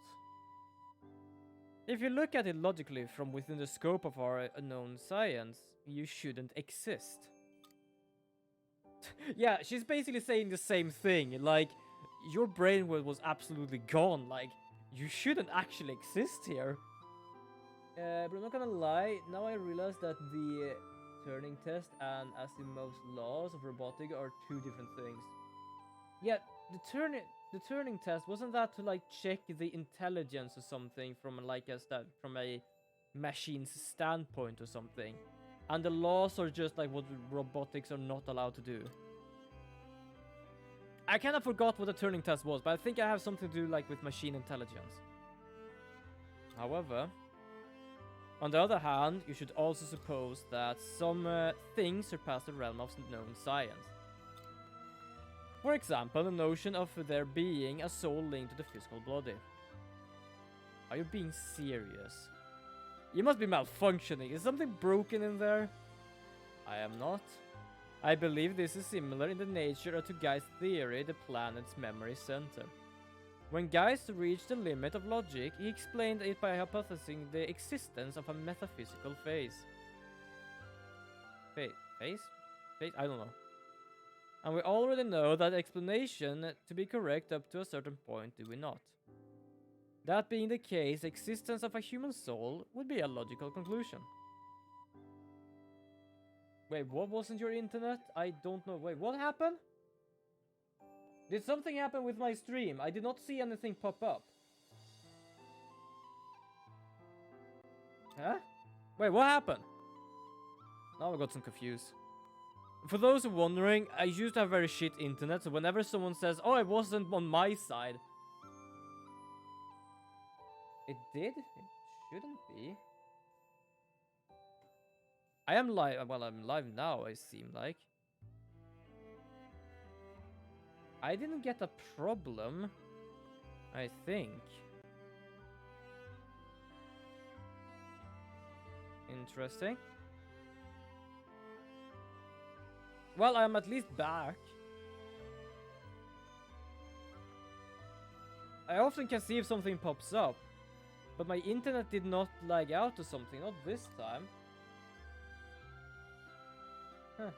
If you look at it logically from within the scope of our known science, you shouldn't exist. Yeah, she's basically saying the same thing. Like, your brain was absolutely gone. Like, you shouldn't actually exist here. But I'm not gonna lie, now I realize that the Turing test and Asimov's laws of robotics are two different things. Yeah, the Turing test, wasn't that to like check the intelligence or something from like from a machine's standpoint or something? And the laws are just like what robotics are not allowed to do. I kind of forgot what the Turing test was, but I think I have something to do like with machine intelligence. However, on the other hand, you should also suppose that some things surpass the realm of known science. For example, the notion of there being a soul linked to the physical body. Are you being serious? You must be malfunctioning. Is something broken in there? I am not. I believe this is similar in the nature to Guy's theory, the planet's memory center. When Geist reached the limit of logic, he explained it by hypothesizing the existence of a metaphysical phase. Phase? I don't know. And we already know that explanation to be correct up to a certain point, do we not? That being the case, the existence of a human soul would be a logical conclusion. Wait, what wasn't your internet? I don't know. Wait, what happened? Did something happen with my stream? I did not see anything pop up. Huh? Wait, what happened? Now I got some confused. For those who are wondering, I used to have very shit internet, so whenever someone says, oh, it wasn't on my side. It did? It shouldn't be. I am live. Well, I'm live now, it seemed like. I didn't get a problem, I think. Interesting. Well, I'm at least back. I often can see if something pops up, but my internet did not lag out or something, not this time. Huh.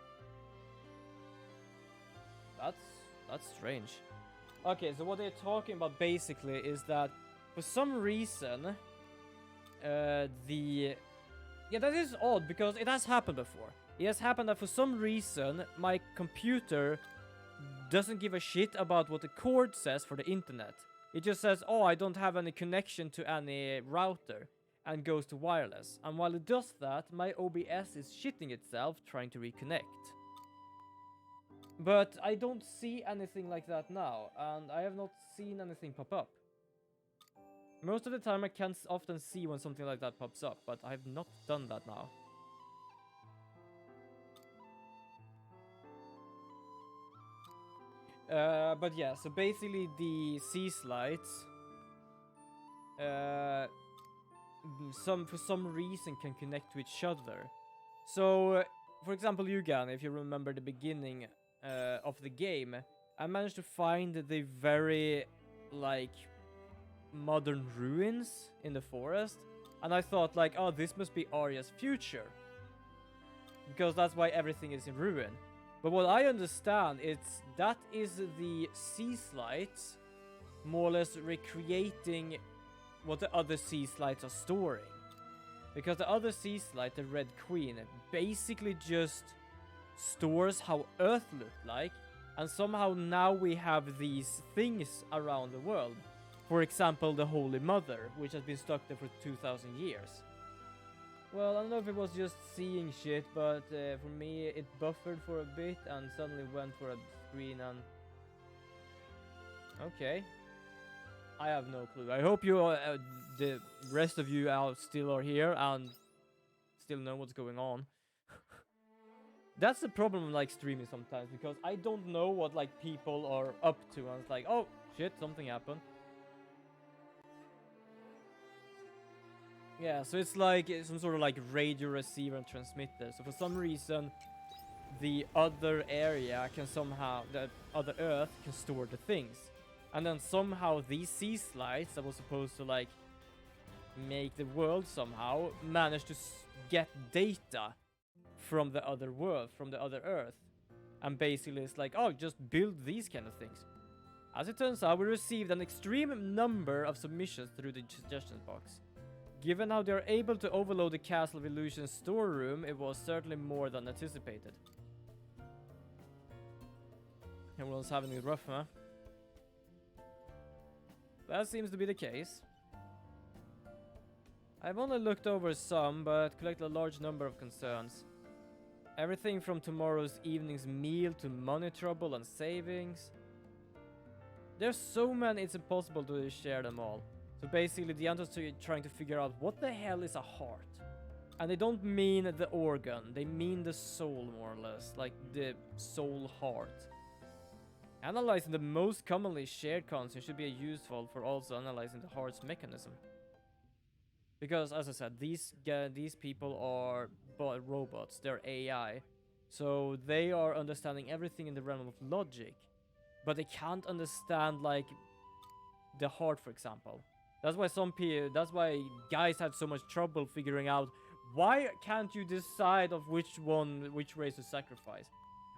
That's strange. Okay, so what they're talking about basically is that for some reason, yeah, that is odd because it has happened before. It has happened that for some reason my computer doesn't give a shit about what the cord says for the internet. It just says, oh, I don't have any connection to any router, and goes to wireless. And while it does that, my OBS is shitting itself trying to reconnect. But I don't see anything like that now, and I have not seen anything pop up. Most of the time I can often see when something like that pops up, but I have not done that now. But yeah, so basically the sea slides for some reason can connect to each other. So, for example, Yugan, if you remember the beginning of the game, I managed to find the very, like, modern ruins in the forest, and I thought, like, oh, this must be Arya's future, because that's why everything is in ruin. But what I understand is that is the sea slides more or less recreating what the other sea slides are storing. Because the other sea slide, the Red Queen, basically just stores how Earth looked like, and somehow now we have these things around the world. For example, the Holy Mother, which has been stuck there for 2,000 years. Well, I don't know if it was just seeing shit, but for me it buffered for a bit and suddenly went for a screen and... Okay. I have no clue. I hope you, the rest of you out still are here and still know what's going on. That's the problem like streaming sometimes, because I don't know what like people are up to, and it's like, oh shit, something happened. Yeah, so it's like some sort of like radio receiver and transmitter. So for some reason, the other area can somehow, the other Earth can store the things. And then somehow these sea slides that was supposed to like make the world somehow managed to get data from the other world, from the other Earth. And basically it's like, oh, just build these kind of things. As it turns out, we received an extreme number of submissions through the suggestions box. Given how they are able to overload the Castle of Illusion storeroom, it was certainly more than anticipated. Everyone's having it rough, huh? That seems to be the case. I've only looked over some, but collected a large number of concerns. Everything from tomorrow's evening's meal to money trouble and savings. There's so many, it's impossible to share them all. So basically the answers to trying to figure out what the hell is a heart. And they don't mean the organ, they mean the soul more or less, like the soul heart. Analyzing the most commonly shared concepts should be useful for also analyzing the heart's mechanism. Because as I said, these people are robots, they're AI. So they are understanding everything in the realm of logic. But they can't understand like the heart, for example. That's why guys had so much trouble figuring out why can't you decide of which race to sacrifice.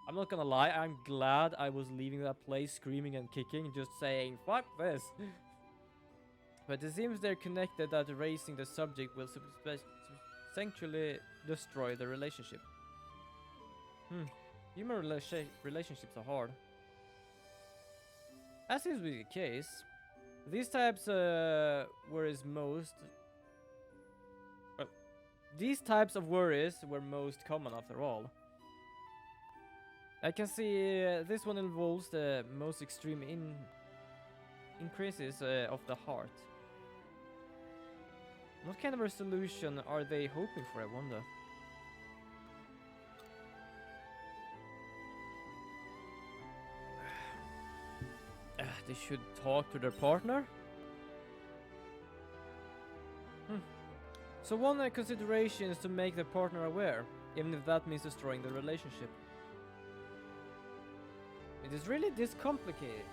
I'm not gonna lie, I'm glad I was leaving that place screaming and kicking, just saying fuck this. But it seems they're connected that erasing the subject will substantially destroy the relationship. Human relationships are hard. As seems to be the case. These types worries most. These types of worries were most common after all. I can see this one involves the most extreme increases of the heart. What kind of a solution are they hoping for, I wonder? They should talk to their partner? So one consideration is to make their partner aware, even if that means destroying the relationship. It is really this complicated,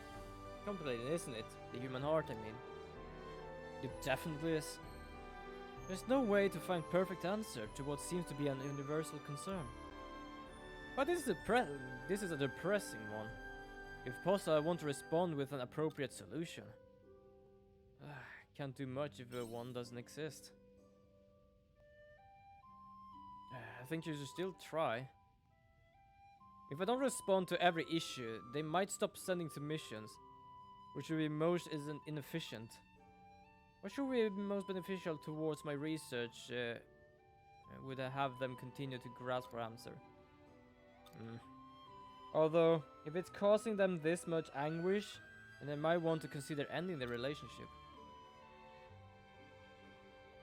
isn't it? The human heart, I mean. It definitely is. There's no way to find perfect answer to what seems to be an universal concern. But this is a depressing one. If possible, I want to respond with an appropriate solution. Can't do much if one doesn't exist. I think you should still try. If I don't respond to every issue, they might stop sending submissions, which would be most inefficient. What should be most beneficial towards my research? Would I have them continue to grasp for answer? Although, if it's causing them this much anguish, then they might want to consider ending the relationship.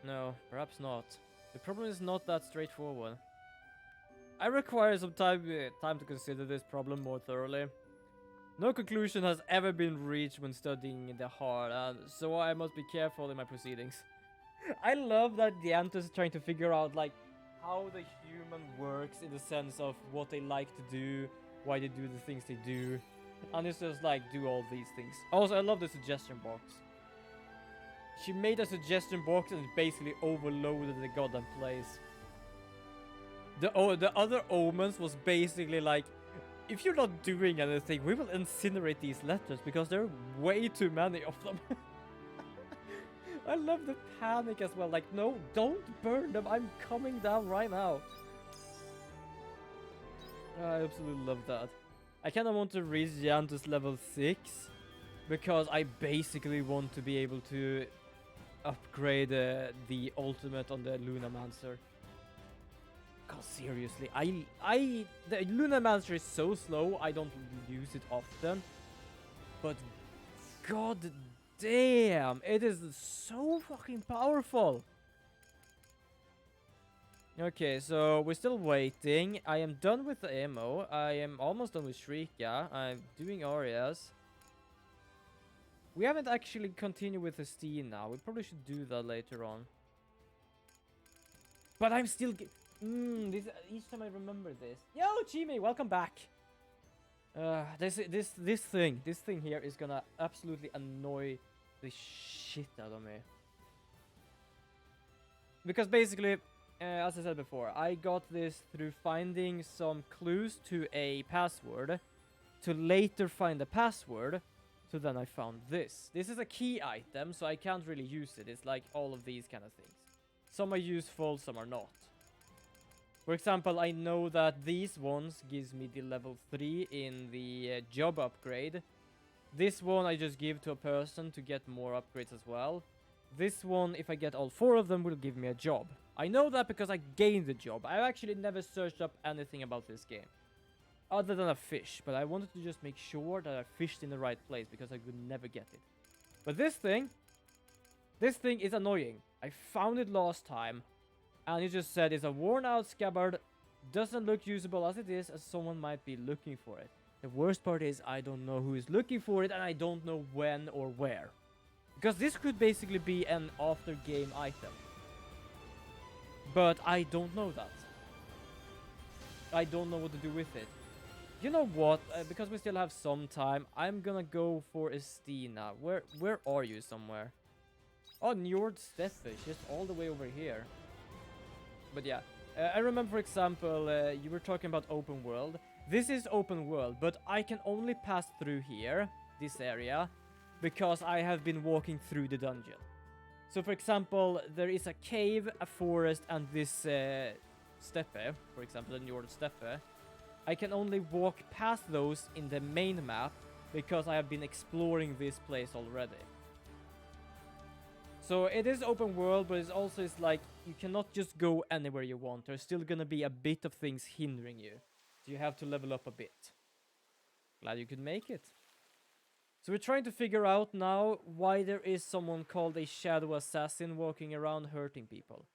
No, perhaps not. The problem is not that straightforward. I require some time to consider this problem more thoroughly. No conclusion has ever been reached when studying the heart, so I must be careful in my proceedings. I love that the Antus is trying to figure out like how the human works in the sense of what they like to do, why they do the things they do, and it's just like do all these things. Also, I love the suggestion box. She made a suggestion box and basically overloaded the goddamn place. The other omens was basically like, if you're not doing anything, we will incinerate these letters because there are way too many of them. I love the panic as well. Like, no, don't burn them. I'm coming down right now. I absolutely love that. I kind of want to reach Jantus level 6 because I basically want to be able to upgrade the ultimate on the Lunamancer. God, seriously, the Lunamancer is so slow, I don't use it often. But god damn, it is so fucking powerful. Okay, so we're still waiting. I am done with the ammo. I am almost done with Shrika. I'm doing Arias. We haven't actually continued with the Steam now. We probably should do that later on. But I'm still... each time I remember this. Yo, Chime, welcome back. This thing here is gonna absolutely annoy the shit out of me. Because basically, as I said before, I got this through finding some clues to a password, to later find the password, so then I found this. This is a key item, so I can't really use it. It's like all of these kind of things. Some are useful, some are not. For example, I know that these ones gives me the level 3 in the job upgrade. This one I just give to a person to get more upgrades as well. This one, if I get all 4 of them, will give me a job. I know that because I gained the job. I've actually never searched up anything about this game, other than a fish. But I wanted to just make sure that I fished in the right place because I could never get it. But this thing is annoying. I found it last time. And it just said it's a worn out scabbard, doesn't look usable as it is, as someone might be looking for it. The worst part is I don't know who is looking for it and I don't know when or where. Because this could basically be an after game item. But I don't know that. I don't know what to do with it. You know what? Because we still have some time, I'm gonna go for Estina. Where are you somewhere? Oh, Njord Steppe, just all the way over here. But yeah, I remember, for example, you were talking about open world. This is open world, but I can only pass through here, this area, because I have been walking through the dungeon. So, for example, there is a cave, a forest, and this steppe, for example, the Njord Steppe. I can only walk past those in the main map, because I have been exploring this place already. So it is open world, but it's like you cannot just go anywhere you want. There's still gonna be a bit of things hindering you. So you have to level up a bit. Glad you could make it. So we're trying to figure out now why there is someone called a shadow assassin walking around hurting people.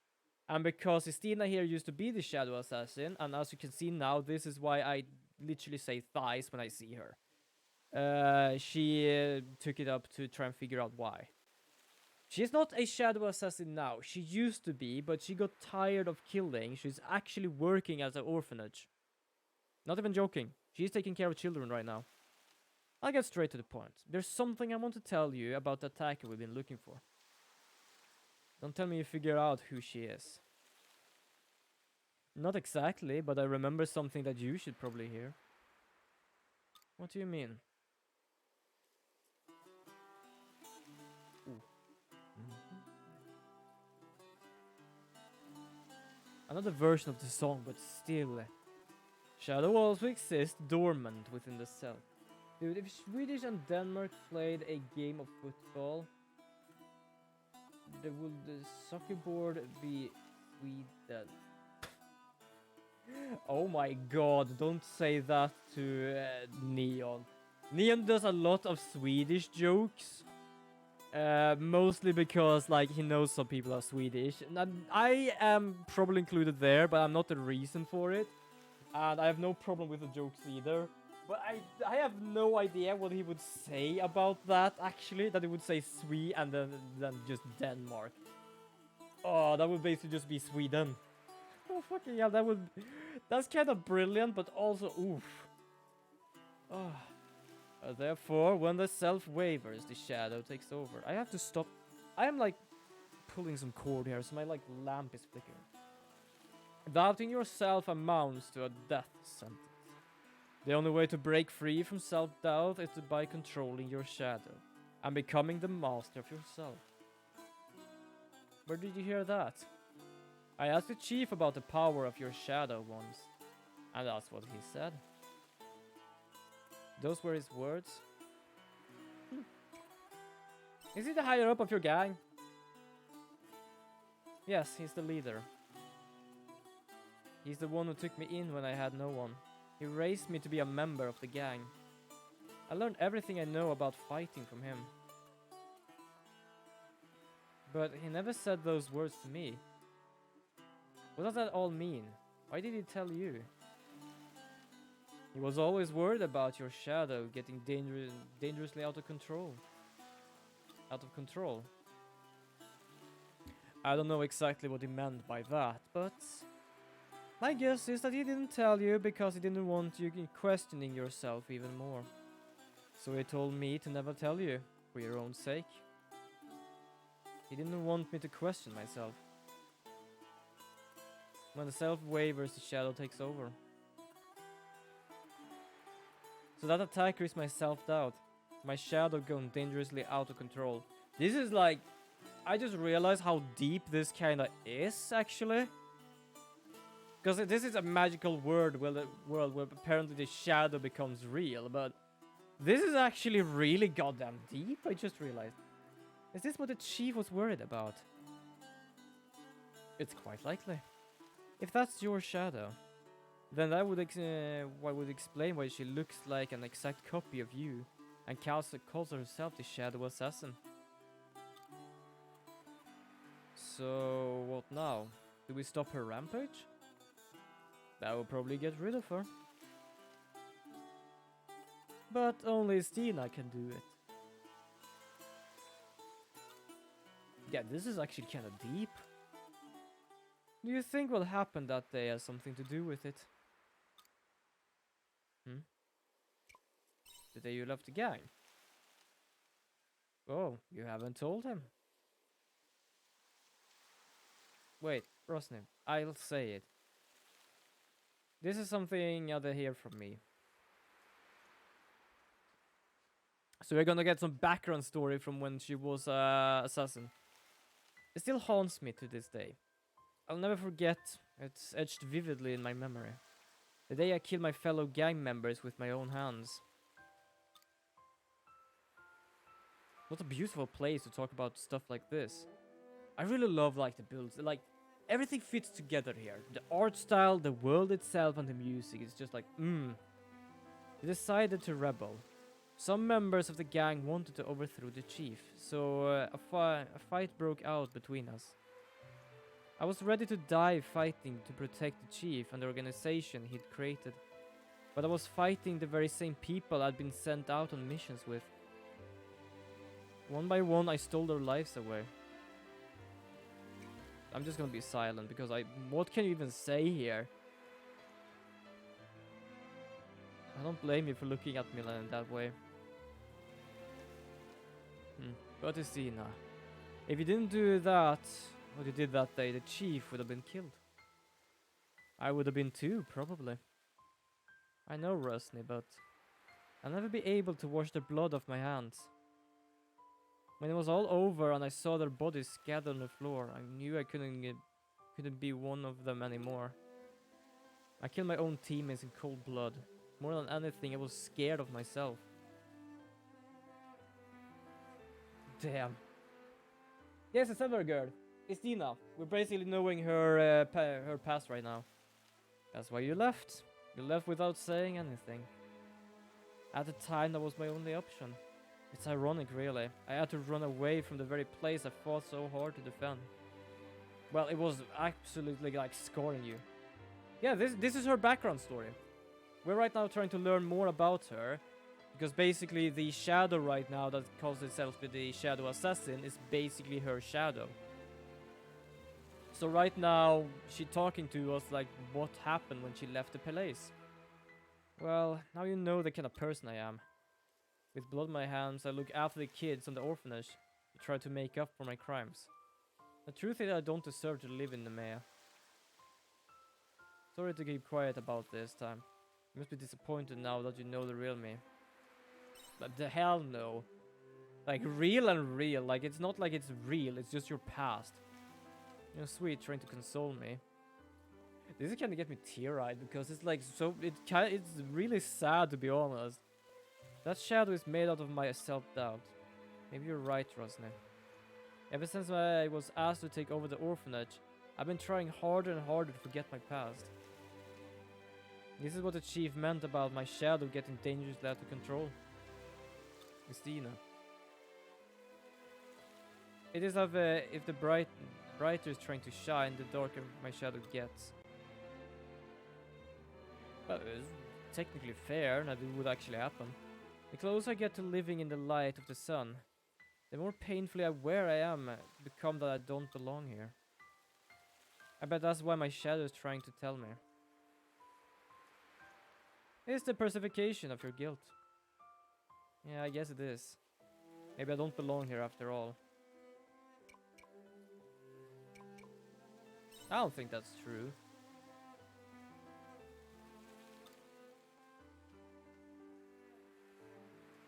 And because Estina here used to be the shadow assassin, and as you can see now, this is why I literally say thighs when I see her. She took it up to try and figure out why. She's not a shadow assassin now. She used to be, but she got tired of killing. She's actually working as an orphanage. Not even joking. She's taking care of children right now. I'll get straight to the point. There's something I want to tell you about the attacker we've been looking for. Don't tell me you figure out who she is. Not exactly, but I remember something that you should probably hear. What do you mean? Another version of the song, but still. Shadow also exists dormant within the self. Dude, if Swedish and Denmark played a game of football, would the soccer board be Sweden? Oh my god, don't say that to Neon. Neon does a lot of Swedish jokes. Mostly because, like, he knows some people are Swedish. And I am probably included there, but I'm not the reason for it. And I have no problem with the jokes either. But I have no idea what he would say about that, actually. That he would say Sweden and then just Denmark. Oh, that would basically just be Sweden. Oh, fucking hell, that's kind of brilliant, but also, oof. Oh. Therefore, when the self wavers, the shadow takes over. I have to stop. I am, like, pulling some cord here, so my, like, lamp is flickering. Doubting yourself amounts to a death sentence. The only way to break free from self-doubt is by controlling your shadow and becoming the master of yourself. Where did you hear that? I asked the chief about the power of your shadow once, and that's what he said. Those were his words. Is he the higher up of your gang? Yes, he's the leader. He's the one who took me in when I had no one. He raised me to be a member of the gang. I learned everything I know about fighting from him. But he never said those words to me. What does that all mean? Why did he tell you? He was always worried about your shadow getting dangerously out of control. I don't know exactly what he meant by that, but my guess is that he didn't tell you because he didn't want you questioning yourself even more. So he told me to never tell you, for your own sake. He didn't want me to question myself. When the self wavers, the shadow takes over. So that attacker is my self-doubt. My shadow going dangerously out of control. This is like... I just realized how deep this kinda is, actually. Because this is a magical world where apparently the shadow becomes real, but... This is actually really goddamn deep, I just realized. Is this what the chief was worried about? It's quite likely. If that's your shadow, then that would explain why she looks like an exact copy of you and calls herself the Shadow Assassin. So, what now? Do we stop her rampage? That will probably get rid of her. But only Stina can do it. Yeah, this is actually kind of deep. Do you think what happened that day has something to do with it? The day you left the gang? Oh, you haven't told him. Wait, Rosny, I'll say it. This is something other hear from me. So we're gonna get some background story from when she was assassin. It still haunts me to this day. I'll never forget, it's etched vividly in my memory. The day I killed my fellow gang members with my own hands. What a beautiful place to talk about stuff like this. I really love, like, the builds, like, everything fits together here. The art style, the world itself, and the music is just like, They decided to rebel. Some members of the gang wanted to overthrow the chief, so a fight broke out between us. I was ready to die fighting to protect the chief and the organization he'd created, but I was fighting the very same people I'd been sent out on missions with. One by one, I stole their lives away. I'm just gonna be silent because what can you even say here? I don't blame you for looking at me in that way. But Istina, if you didn't do that, what you did that day, the chief would have been killed. I would have been too, probably. I know, Rusney, but I'll never be able to wash the blood off my hands. When it was all over and I saw their bodies scattered on the floor, I knew I couldn't be one of them anymore. I killed my own teammates in cold blood. More than anything, I was scared of myself. Damn. Yes, it's another girl. It's Dina. We're basically knowing her her past right now. That's why you left. You left without saying anything. At the time, that was my only option. It's ironic, really. I had to run away from the very place I fought so hard to defend. Well, it was absolutely like scoring you. Yeah, this is her background story. We're right now trying to learn more about her. Because basically the shadow right now that calls itself the Shadow Assassin is basically her shadow. So right now, she's talking to us like what happened when she left the palace. Well, now you know the kind of person I am. With blood in my hands, I look after the kids on the orphanage to try to make up for my crimes. The truth is I don't deserve to live in the Maya. Sorry to keep quiet about this time. You must be disappointed now that you know the real me. But the hell no. Like real and real, like it's not like it's real, it's just your past. You're sweet trying to console me. This is kinda get me tear-eyed because it's like so it's really sad to be honest. That shadow is made out of my self-doubt. Maybe you're right, Rosny. Ever since I was asked to take over the orphanage, I've been trying harder and harder to forget my past. This is what the chief meant about my shadow getting dangerously out of control. Christina. It is of if the brighter is trying to shine, the darker my shadow gets. Well, it's technically fair, and that it would actually happen. The closer I get to living in the light of the sun, the more painfully aware I am become that I don't belong here. I bet that's why my shadow is trying to tell me. It's the personification of your guilt. Yeah, I guess it is. Maybe I don't belong here after all. I don't think that's true.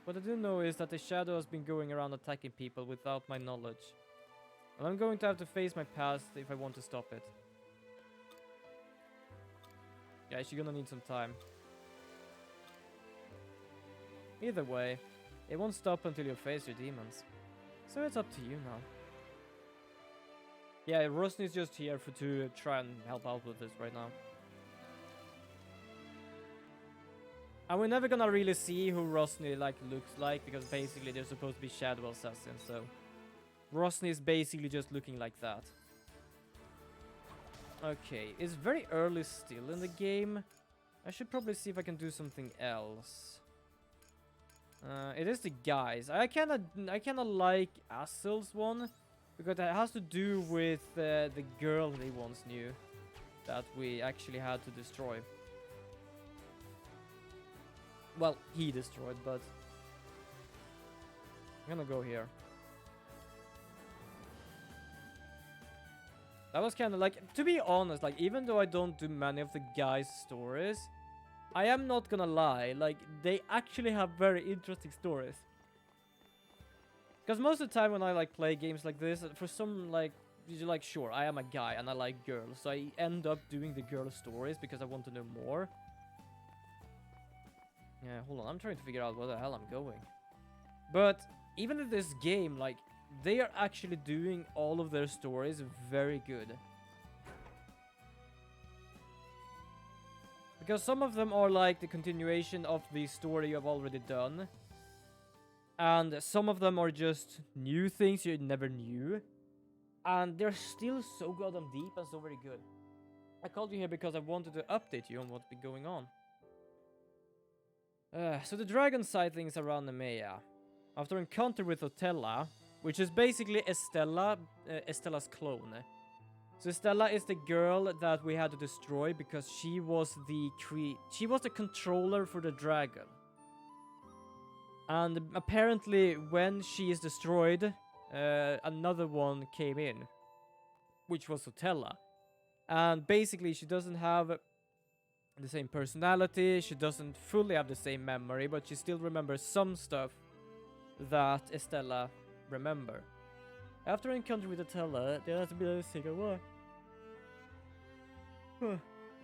What I do know is that the shadow has been going around attacking people without my knowledge. And I'm going to have to face my past if I want to stop it. Yeah, she's gonna need some time. Either way, it won't stop until you face your demons. So it's up to you now. Yeah, Rosny's just here to try and help out with this right now. And we're never gonna really see who Rosny looks like because basically they're supposed to be shadow assassins, so Rosny is basically just looking like that. Okay, it's very early still in the game. I should probably see if I can do something else. It is the guys. I kinda like Aswell's one because it has to do with the girl they once knew that we actually had to destroy. Well, he destroyed, but I'm gonna go here. That was kind of like, to be honest, like even though I don't do many of the guys' stories, I am not gonna lie, like they actually have very interesting stories. Because most of the time when I like play games like this, for some you're like, sure, I am a guy and I like girls, so I end up doing the girl stories because I want to know more. Yeah, hold on, I'm trying to figure out where the hell I'm going. But even in this game, like, they are actually doing all of their stories very good. Because some of them are like the continuation of the story you have already done. And some of them are just new things you never knew. And they're still so goddamn deep and so very good. I called you here because I wanted to update you on what's been going on. So the dragon sightings around Nemea. After encounter with Otella, which is basically Estella's clone. So Estella is the girl that we had to destroy because she was the controller for the dragon. And apparently when she is destroyed, another one came in, which was Otella. And basically she doesn't have the same personality, she doesn't fully have the same memory, but she still remembers some stuff that Estella remember. After encounter with Estella, there has been a secret war.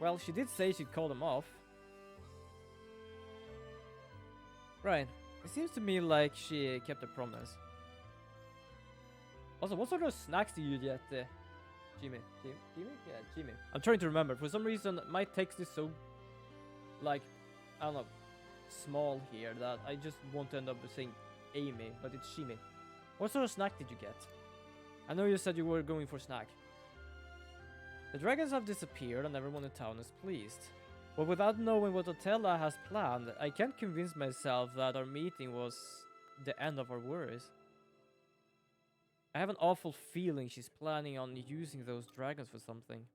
Well, she did say she'd call them off. Right. It seems to me like she kept a promise. Also, what sort of snacks do you get, Jimmy? Jimmy? Yeah, Jimmy. I'm trying to remember. For some reason, my text is so, like, I don't know, small here that I just want to end up saying Amy, but it's Jimmy. What sort of snack did you get? I know you said you were going for snack. The dragons have disappeared and everyone in town is pleased. But without knowing what Otella has planned, I can't convince myself that our meeting was the end of our worries. I have an awful feeling she's planning on using those dragons for something.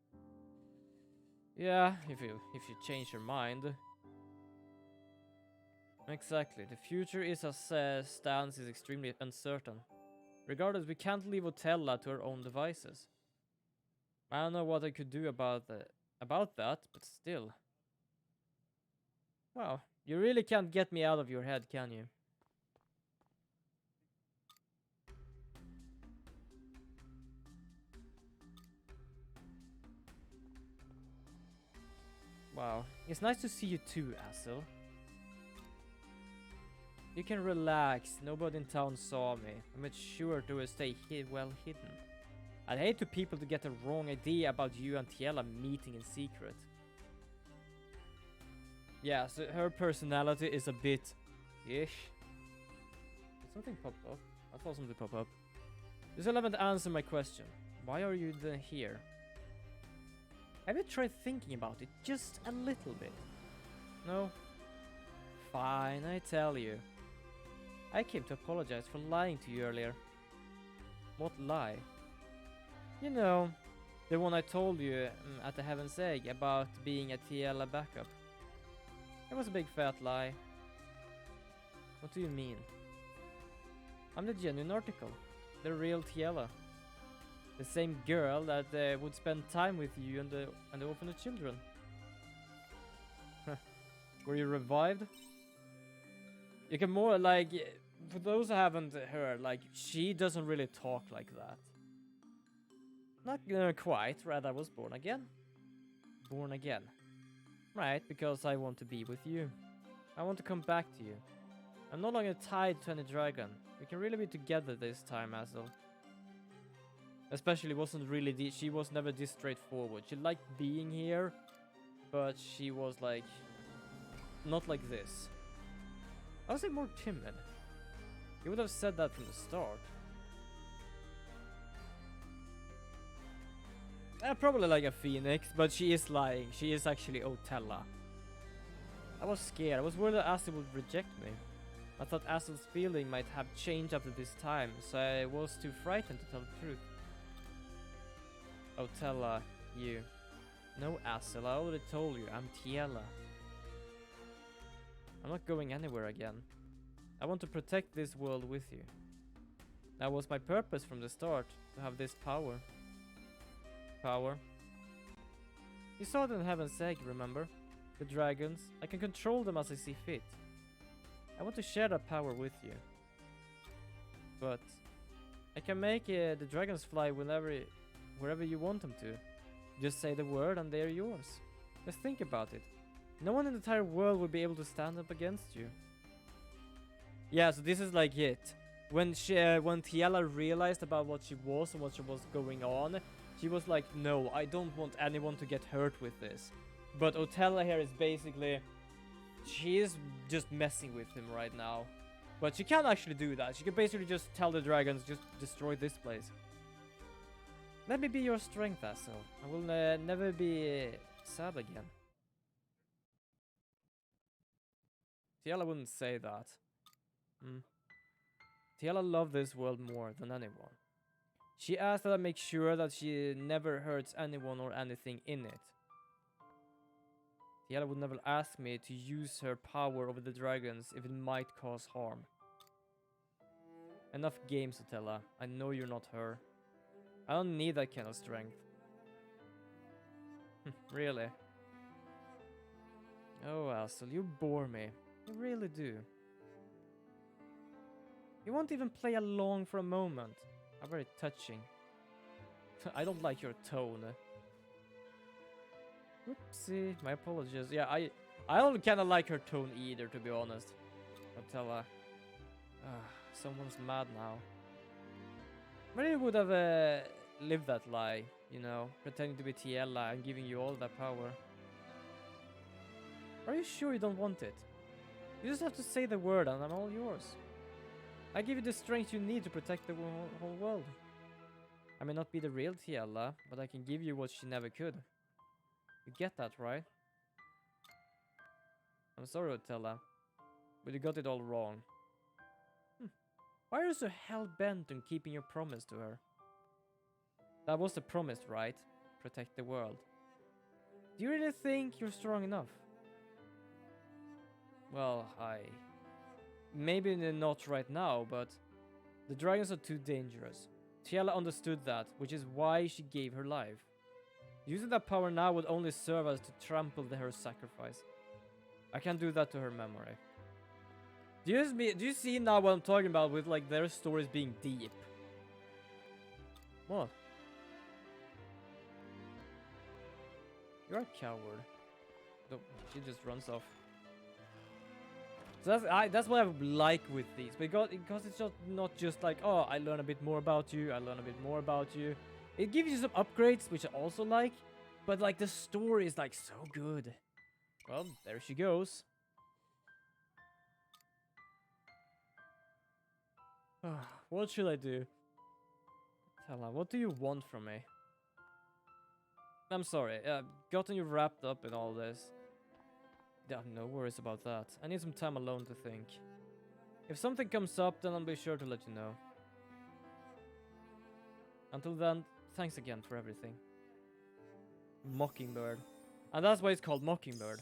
Yeah, if you change your mind. Exactly, the future is as stands is extremely uncertain. Regardless, we can't leave Otella to her own devices. I don't know what I could do about that, but still. Wow, you really can't get me out of your head, can you? Wow, it's nice to see you too, Aswell. You can relax, nobody in town saw me. I made sure to stay well hidden. I'd hate for people to get the wrong idea about you and Tiela meeting in secret. Yeah, so her personality is a bit ish. Did something pop up? I thought something pop up. You still haven't answered my question. Why are you then here? Have you tried thinking about it just a little bit? No? Fine, I tell you. I came to apologize for lying to you earlier. What lie? You know, the one I told you at the Heaven's Egg about being a Tiela backup. It was a big fat lie. What do you mean? I'm the genuine article. The real Tiela. The same girl that would spend time with you and the orphaned children. Were you revived? You can more like, for those who haven't heard, like she doesn't really talk like that. Not quite, rather I was born again. Born again. Right, because I want to be with you. I want to come back to you. I'm no longer tied to any dragon. We can really be together this time, Aswell. Especially wasn't really she was never this straightforward. She liked being here, but she was like not like this. I would say more timid. You would have said that from the start. Probably like a phoenix, but she is lying. She is actually Otella. I was scared. I was worried that Aswell would reject me. I thought Aswell's feeling might have changed after this time, so I was too frightened to tell the truth. Otella, you. No, Aswell, I already told you, I'm Tiela. I'm not going anywhere again. I want to protect this world with you. That was my purpose from the start, to have this power. Power. You saw it in Heaven's Egg, remember? The dragons. I can control them as I see fit. I want to share that power with you. But I can make the dragons fly wherever you want them to. Just say the word and they're yours. Just think about it. No one in the entire world will be able to stand up against you. Yeah, so this is like it. When Tiela realized about what she was and what was going on, she was like, no, I don't want anyone to get hurt with this. But Otella here is basically, she is just messing with him right now. But she can't actually do that. She can basically just tell the dragons, just destroy this place. Let me be your strength, Aswell. I will never be sad again. Tiela wouldn't say that. Tiela loved this world more than anyone. She asked that I make sure that she never hurts anyone or anything in it. Tiela would never ask me to use her power over the dragons if it might cause harm. Enough games, Otella. I know you're not her. I don't need that kind of strength. Really? Oh, Aswell, you bore me. You really do. You won't even play along for a moment. How very touching. I don't like your tone. Whoopsie, my apologies. Yeah, I don't kind of like her tone either, to be honest. Harvestella. Someone's mad now. Maybe would have lived that lie, you know, pretending to be Tiella and giving you all that power. Are you sure you don't want it? You just have to say the word and I'm all yours. I give you the strength you need to protect the whole world. I may not be the real Tiella, but I can give you what she never could. You get that, right? I'm sorry, Harvestella, but you got it all wrong. Why are you so hell-bent on keeping your promise to her? That was the promise, right? Protect the world. Do you really think you're strong enough? Well, maybe not right now, but the dragons are too dangerous. Tiella understood that, which is why she gave her life. Using that power now would only serve us to trample her sacrifice. I can't do that to her memory. Do you see now what I'm talking about with like their stories being deep? What? You're a coward. No, she just runs off. So that's what I like with these, because it's just not just like, oh, I learn a bit more about you, I learn a bit more about you. It gives you some upgrades, which I also like, but like the story is like so good. Well, there she goes. What should I do? Tell her, what do you want from me? I'm sorry, gotten you wrapped up in all this. Yeah, no worries about that. I need some time alone to think. If something comes up, then I'll be sure to let you know. Until then, thanks again for everything. Mockingbird. And that's why it's called Mockingbird.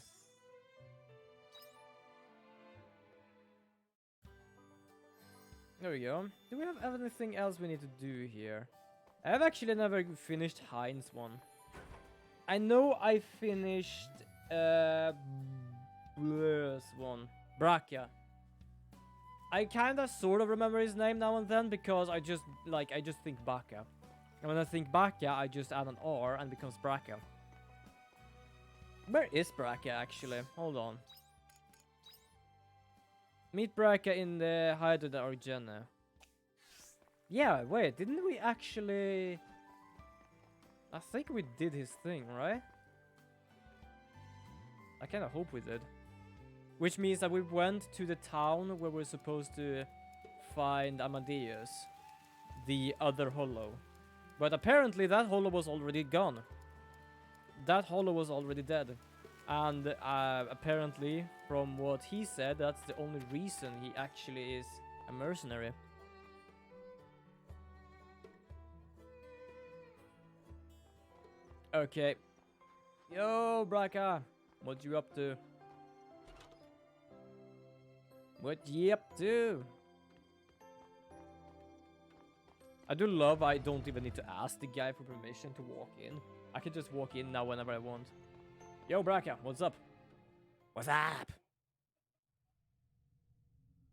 There we go. Do we have anything else we need to do here? I have actually never finished Heinz one. I know I finished this one. Braca. I kinda sort of remember his name now and then because I just think Baka. And when I think Baka, I just add an R and it becomes Braca. Where is Braca actually? Hold on. Meet Braca in the Hide of the Orgene. Yeah, wait, didn't we actually... I think we did his thing, right? I kinda hope we did. Which means that we went to the town where we're supposed to find Amadeus, the other hollow. But apparently that hollow was already gone. That hollow was already dead. And apparently, from what he said, that's the only reason he actually is a mercenary. Okay. Yo, Braca. What you up to? What you up to? I do love I don't even need to ask the guy for permission to walk in. I can just walk in now whenever I want. Yo, Braca, what's up? What's up?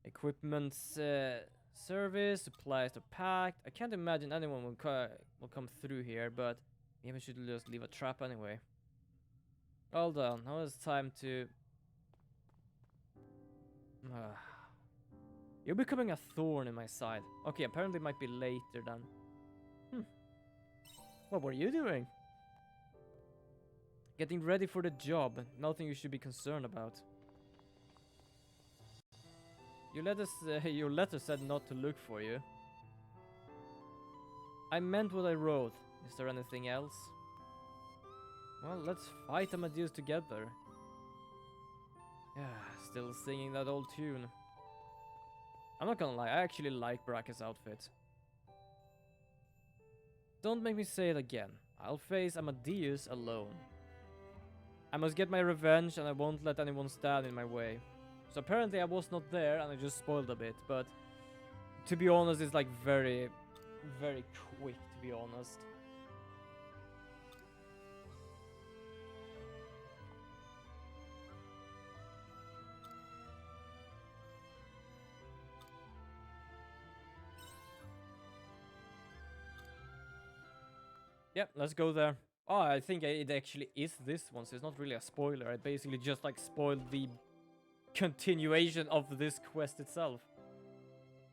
Equipment service, supplies are packed. I can't imagine anyone will come through here, but maybe I should just leave a trap anyway. Hold on, now it's time to... You're becoming a thorn in my side. Okay, apparently it might be later then. What were you doing? Getting ready for the job. Nothing you should be concerned about. Your letter said not to look for you. I meant what I wrote. Is there anything else? Well, let's fight Amadeus together. Yeah, still singing that old tune. I'm not gonna lie, I actually like Braca's outfit. Don't make me say it again. I'll face Amadeus alone. I must get my revenge and I won't let anyone stand in my way. So apparently I was not there and I just spoiled a bit, but to be honest, it's like very, very quick to be honest. Yep, let's go there. Oh, I think it actually is this one, so it's not really a spoiler. I basically just like spoiled the continuation of this quest itself.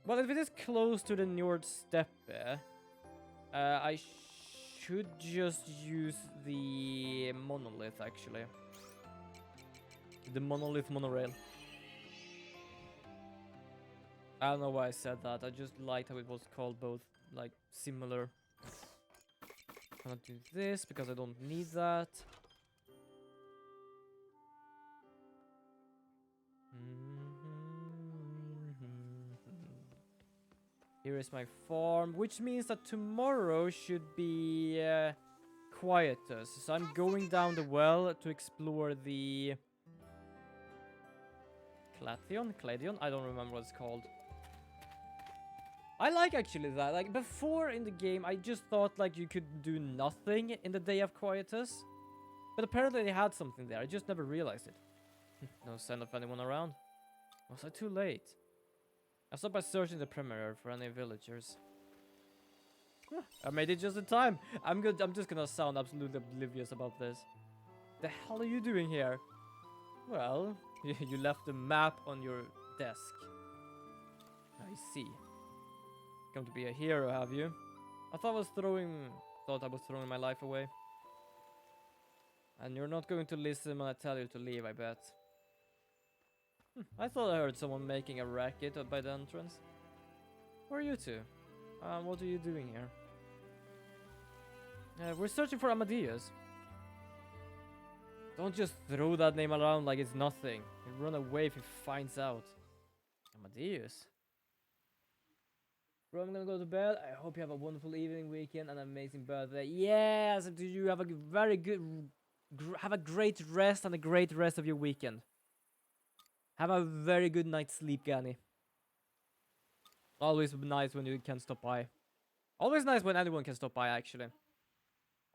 Well, if it is close to the Njord Steppe, I should just use the monolith, actually. The monolith monorail. I don't know why I said that. I just liked how it was called both, like, similar. Cannot do this because I don't need that. Here is my farm, which means that tomorrow should be quietus. So I'm going down the well to explore the Cladion? I don't remember what it's called. I like actually that. Like before in the game, I just thought like you could do nothing in the day of quietus. But apparently they had something there. I just never realized it. No sign of anyone around. Was I too late? I stopped by searching the perimeter for any villagers. I made it just in time. I'm just gonna sound absolutely oblivious about this. The hell are you doing here? Well, you left a map on your desk. I see. Come to be a hero, have you? I thought I was throwing my life away. And you're not going to listen when I tell you to leave, I bet. I thought I heard someone making a racket by the entrance. Where are you two? What are you doing here? We're searching for Amadeus. Don't just throw that name around like it's nothing. He'll run away if he finds out. Amadeus? Bro, I'm gonna go to bed. I hope you have a wonderful evening, weekend, and an amazing birthday. Yes, do you have a very good... have a great rest and a great rest of your weekend. Have a very good night's sleep, Gani. Always nice when you can stop by. Always nice when anyone can stop by, actually.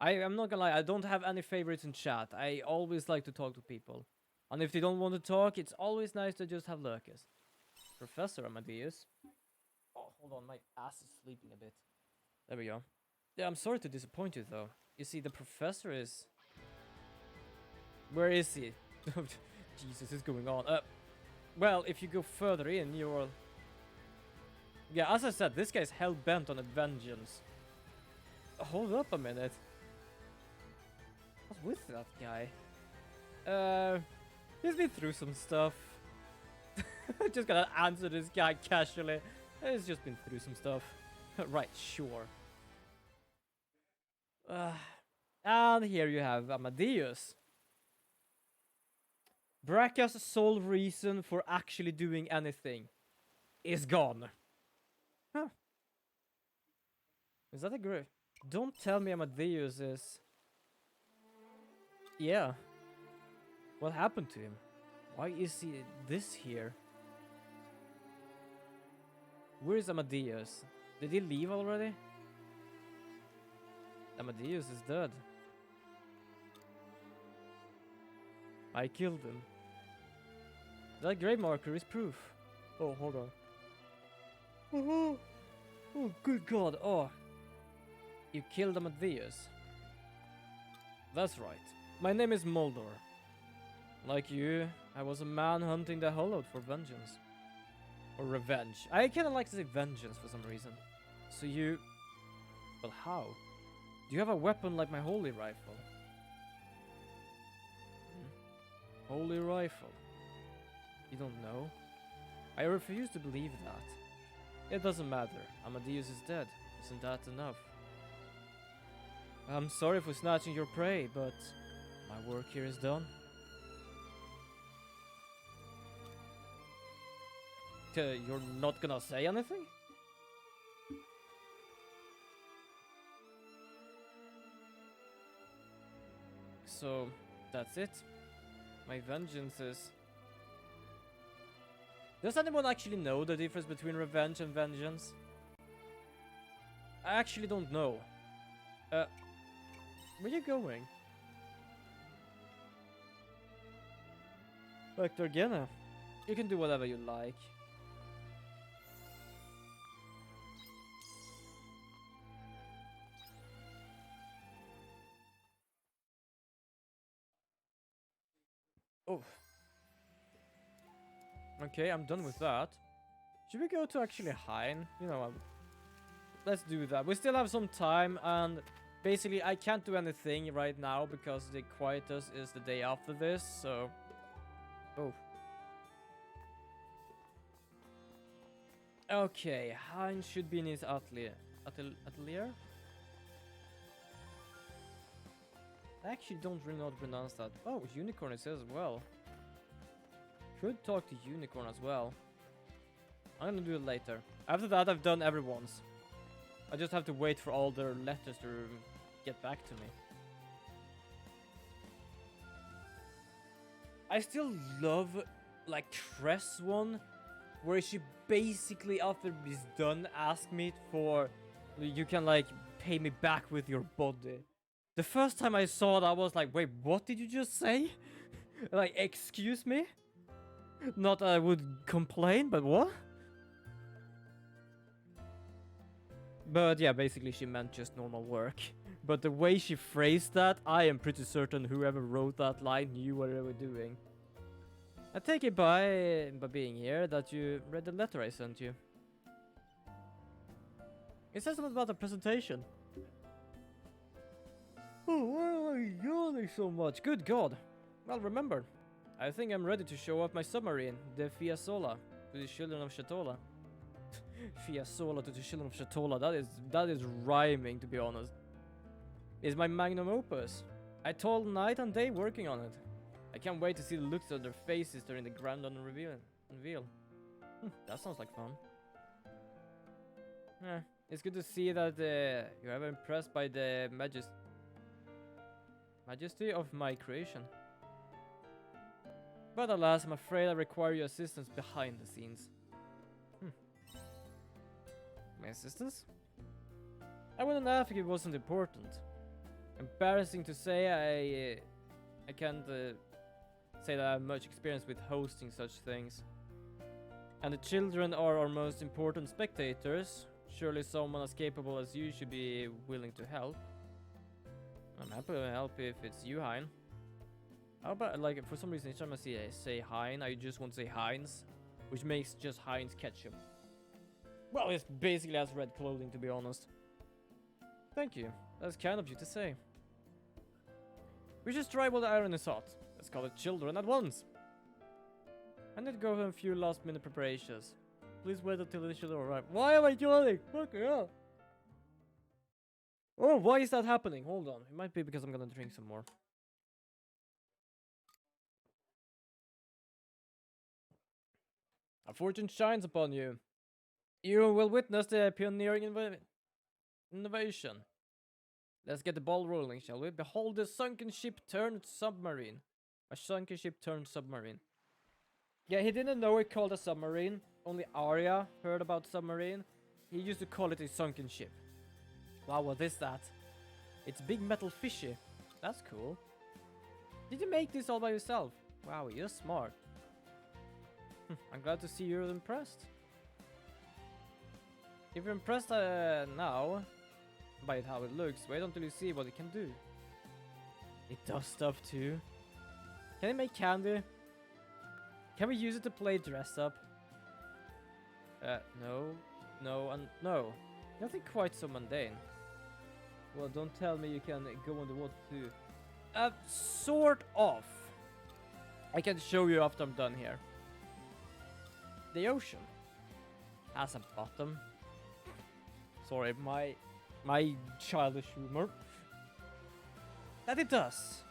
I'm not gonna lie, I don't have any favorites in chat. I always like to talk to people. And if they don't want to talk, it's always nice to just have lurkers. Professor Amadeus. Oh, hold on, my ass is sleeping a bit. There we go. Yeah, I'm sorry to disappoint you, though. You see, the professor is... Where is he? Jesus, is going on? Well, if you go further in, you're... Yeah, as I said, this guy's hell-bent on a vengeance. Hold up a minute. What's with that guy? He's been through some stuff. Just gonna answer this guy casually. He's just been through some stuff. Right, sure. And here you have Amadeus. Bracca's sole reason for actually doing anything is gone. Huh. Is that a great... Don't tell me Amadeus is... Yeah. What happened to him? Why is he this here? Where is Amadeus? Did he leave already? Amadeus is dead. I killed him. That grave marker is proof. Oh, hold on. Oh, good God. Oh. You killed Amadeus. That's right. My name is Moldor. Like you, I was a man hunting the Hollowed for vengeance. Or revenge. I kinda like to say vengeance for some reason. So you... Well, how? Do you have a weapon like my holy rifle? Holy rifle? You don't know? I refuse to believe that. It doesn't matter. Amadeus is dead. Isn't that enough? I'm sorry for snatching your prey, but my work here is done. You're not gonna say anything? So, that's it. My vengeance is... Does anyone actually know the difference between revenge and vengeance? I actually don't know. Where are you going? Look, Dorgena, you can do whatever you like. Oh. Okay, I'm done with that. Should we go to actually Hein? You know what? Let's do that. We still have some time, and basically I can't do anything right now because the quietest is the day after this, so... Oh. Okay, Hein should be in his atelier. Atelier? I actually don't really know how to pronounce that. Oh, unicorn it says as well. Could talk to unicorn as well. I'm gonna do it later. After that, I've done everyone's. I just have to wait for all their letters to get back to me. I still love, like, Tress one, where she basically, after it's done, asked me for, you can, like, pay me back with your body. The first time I saw that, I was like, wait, what did you just say? Like, excuse me? Not that I would complain, but what? But yeah, basically she meant just normal work. But the way she phrased that, I am pretty certain whoever wrote that line knew what they were doing. I take it by being here that you read the letter I sent you. It says something about the presentation. Oh, why am I yawning so much? Good God. Well, remember, I think I'm ready to show off my submarine, the Fiasola, to the children of Shatola. Fiasola to the children of Shatola. That is rhyming, to be honest. It's my magnum opus. I told night and day working on it. I can't wait to see the looks on their faces during the grand unveil. That sounds like fun. Yeah, it's good to see that you are impressed by the majesty of my creation. But alas, I'm afraid I require your assistance behind the scenes. My assistance? I wouldn't laugh if it wasn't important. Embarrassing to say, I can't say that I have much experience with hosting such things. And the children are our most important spectators. Surely someone as capable as you should be willing to help. I'm happy to help if it's you, Hein. How about, like, for some reason each time I say Hein, I just want to say Heinz, which makes just Heinz ketchup. Well, it's basically as red clothing, to be honest. Thank you. That's kind of you to say. We should try while the iron is hot. Let's call it children at once. I need to go over a few last minute preparations. Please wait until the children arrive. Why am I yawning? Fucking hell. Oh, why is that happening? Hold on. It might be because I'm gonna drink some more. A fortune shines upon you. You will witness the pioneering innovation. Let's get the ball rolling, shall we? Behold the sunken ship turned submarine. A sunken ship turned submarine. Yeah, he didn't know it called a submarine. Only Arya heard about submarine. He used to call it a sunken ship. Wow, what is that? It's big metal fishy. That's cool. Did you make this all by yourself? Wow, you're smart. I'm glad to see you're impressed. If you're impressed now by how it looks, wait until you see what it can do. It does stuff too. Can it make candy? Can we use it to play dress up? No, and no. Nothing quite so mundane. Well, don't tell me you can go on the water too. Sort of. I can show you after I'm done here. The ocean has a bottom. Sorry, my childish humor. That it does.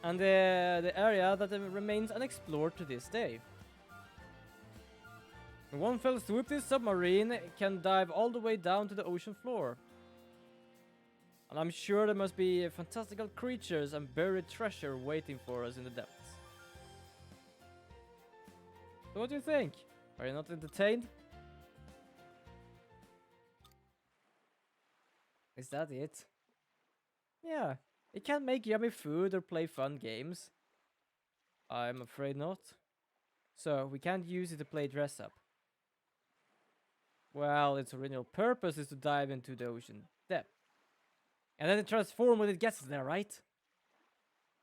And the area that remains unexplored to this day. In one fell swoop, this submarine can dive all the way down to the ocean floor. And I'm sure there must be fantastical creatures and buried treasure waiting for us in the depths. So what do you think? Are you not entertained? Is that it? Yeah, it can make yummy food or play fun games. I'm afraid not. So, we can't use it to play dress up. Well, its original purpose is to dive into the ocean depth. And then it transforms when it gets there, right?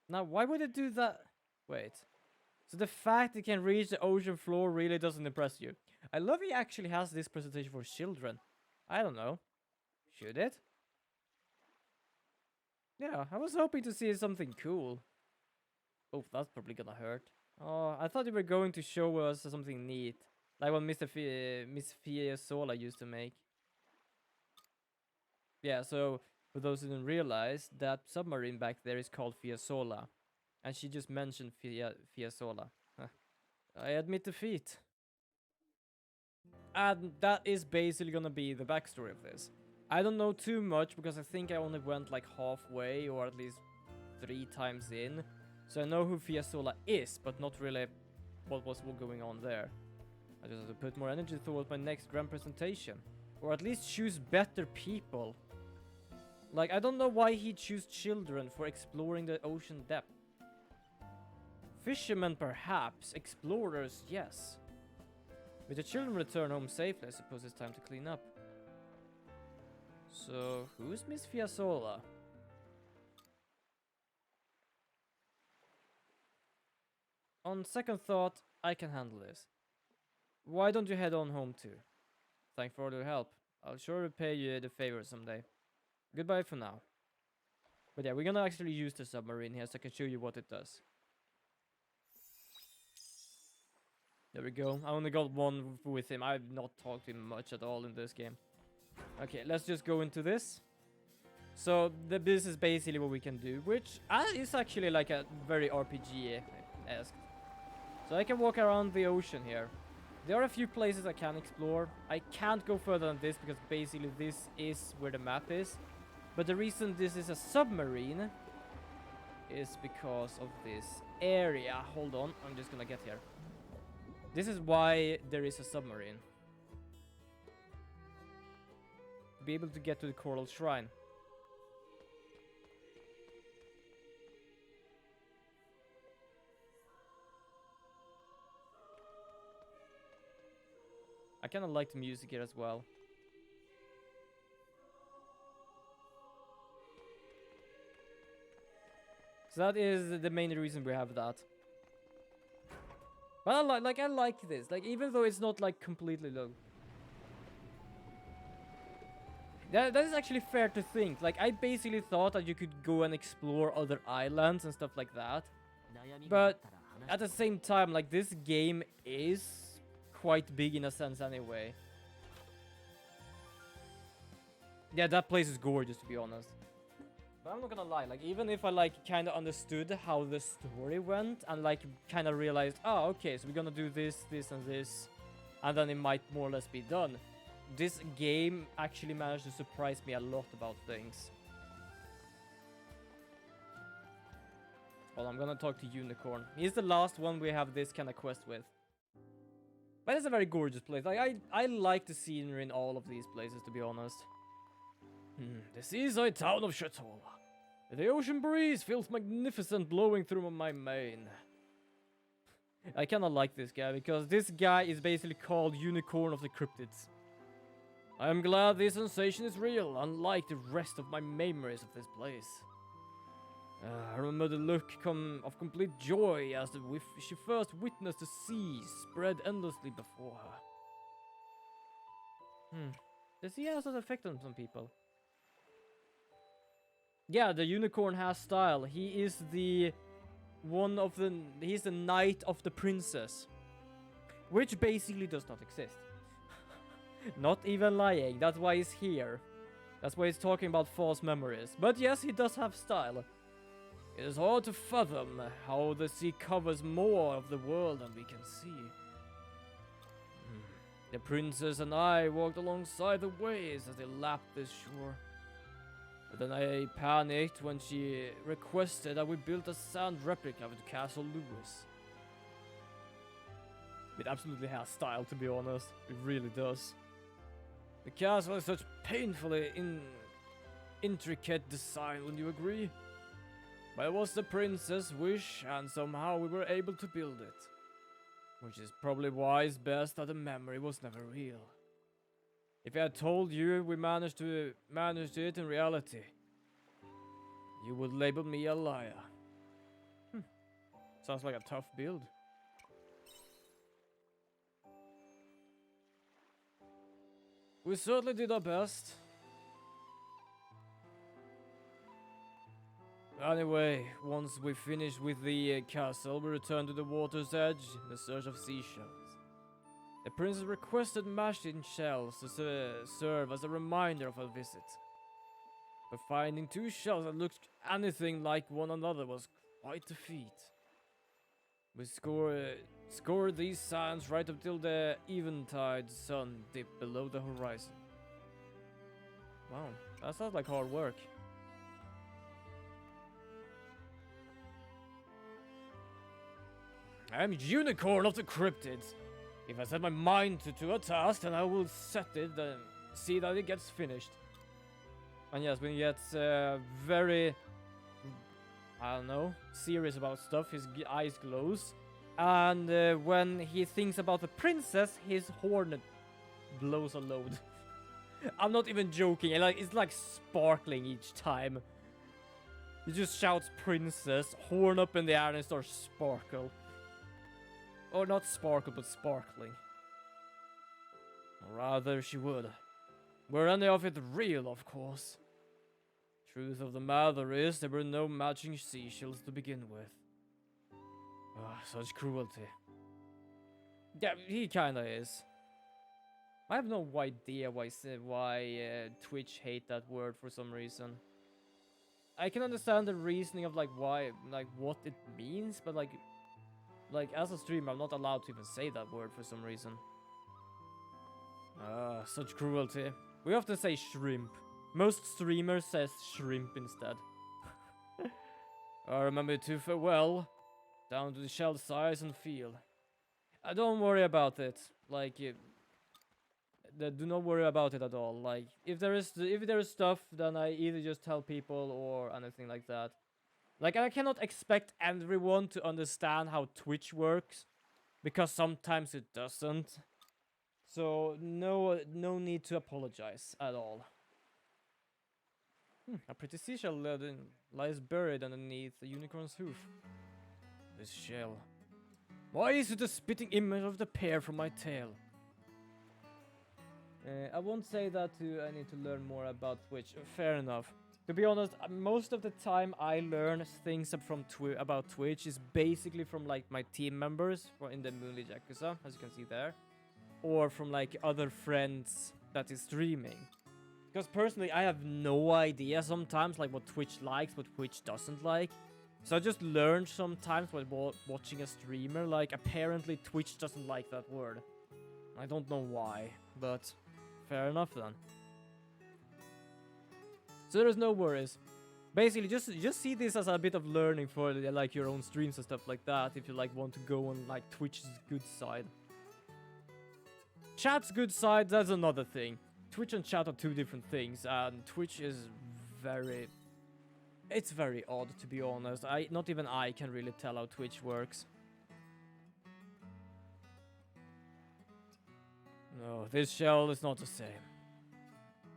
Now, why would it do that? Wait. So the fact it can reach the ocean floor really doesn't impress you. I love he actually has this presentation for children. I don't know. Should it? Yeah, I was hoping to see something cool. Oh, that's probably gonna hurt. Oh, I thought you were going to show us something neat. Like what Miss Fiasola used to make. Yeah, so for those who didn't realize, that submarine back there is called Fiasola. And she just mentioned Fiasola. Huh. I admit defeat. And that is basically gonna be the backstory of this. I don't know too much because I think I only went like halfway or at least 3 times in. So I know who Fiasola is, but not really what was going on there. I just have to put more energy towards my next grand presentation. Or at least choose better people. Like, I don't know why he choose children for exploring the ocean depth. Fishermen perhaps, explorers yes. With the children return home safely, I suppose it's time to clean up. So, who's Miss Fiasola? On second thought, I can handle this. Why don't you head on home too? Thanks for all your help. I'll sure repay you the favor someday. Goodbye for now. But yeah, we're gonna actually use the submarine here so I can show you what it does. There we go. I only got one with him. I've not talked to him much at all in this game. Okay, let's just go into this. So this is basically what we can do, which is actually like a very RPG-esque. So I can walk around the ocean here. There are a few places I can explore. I can't go further than this because basically this is where the map is. But the reason this is a submarine is because of this area. Hold on, I'm just gonna get here. This is why there is a submarine. To be able to get to the Coral Shrine. I kind of like the music here as well. So that is the main reason we have that. But I like this. Like, even though it's not like completely low. That is actually fair to think. Like, I basically thought that you could go and explore other islands and stuff like that. But at the same time, like, this game is quite big in a sense anyway. Yeah, that place is gorgeous, to be honest. But I'm not gonna lie, like, even if I, like, kind of understood how the story went and, like, kind of realized, oh, okay, so we're gonna do this, this, and this, and then it might more or less be done. This game actually managed to surprise me a lot about things. Well, I'm gonna talk to Unicorn. He's the last one we have this kind of quest with. But it's a very gorgeous place. Like, I like the scenery in all of these places, to be honest. The seaside town of Chateau. The ocean breeze feels magnificent blowing through my mane. I kinda like this guy, because this guy is basically called Unicorn of the Cryptids. I am glad this sensation is real, unlike the rest of my memories of this place. I remember the look of complete joy as she first witnessed the sea spread endlessly before her. The sea has an effect on some people. Yeah, the unicorn has style. He is he's the knight of the princess. Which basically does not exist. Not even lying, that's why he's here. That's why he's talking about false memories. But yes, he does have style. It is hard to fathom how the sea covers more of the world than we can see. The princess and I walked alongside the waves as they lapped this shore. But then I panicked when she requested that we build a sand replica of the Castle Lewis. It absolutely has style, to be honest. It really does. The castle is such painfully intricate design, wouldn't you agree? But it was the princess' wish, and somehow we were able to build it. Which is probably why it's best that the memory was never real. If I had told you we managed it in reality, you would label me a liar. Sounds like a tough build. We certainly did our best. Anyway, once we finished with the castle, we returned to the water's edge in search of seashells. The princess requested mashed in shells to serve as a reminder of her visit. But finding 2 shells that looked anything like one another was quite a feat. We scored these sands right up till the eventide sun dipped below the horizon. Wow, that sounds like hard work. I am Unicorn of the Cryptids. If I set my mind to a task, then I will set it and see that it gets finished. And yes, when he gets very, I don't know, serious about stuff, his eyes glows. And when he thinks about the princess, his horn blows a load. I'm not even joking, it's like sparkling each time. He just shouts princess, horn up in the air, and it starts sparkle. Or not sparkle, but sparkling. Or rather, she would. Were any of it real, of course. Truth of the matter is, there were no matching seashells to begin with. Ah, such cruelty. Yeah, he kinda is. I have no idea why Twitch hate that word for some reason. I can understand the reasoning of why, what it means, but like as a streamer, I'm not allowed to even say that word for some reason. Ah, such cruelty. We often say shrimp. Most streamers says shrimp instead. I remember it too well. Down to the shell size and feel. Don't worry about it. Do not worry about it at all. If there is stuff, then I either just tell people or anything like that. I cannot expect everyone to understand how Twitch works, because sometimes it doesn't. So no need to apologize at all. A pretty seashell lies buried underneath the unicorn's hoof. This shell. Why is it a spitting image of the pear from my tail? I won't say that I need to learn more about Twitch. Fair enough. To be honest, most of the time I learn things from about Twitch is basically from my team members in the Moonlit Yakuza, as you can see there, or from other friends that is streaming. Because personally, I have no idea sometimes what Twitch likes, what Twitch doesn't like. So I just learned sometimes while watching a streamer, apparently Twitch doesn't like that word. I don't know why, but fair enough then. So there's no worries. Basically, just see this as a bit of learning for your own streams and stuff like that. If you want to go on Twitch's good side. Chat's good side, that's another thing. Twitch and chat are 2 different things, and Twitch is very... It's very odd, to be honest. Not even I can really tell how Twitch works. No, this shell is not the same.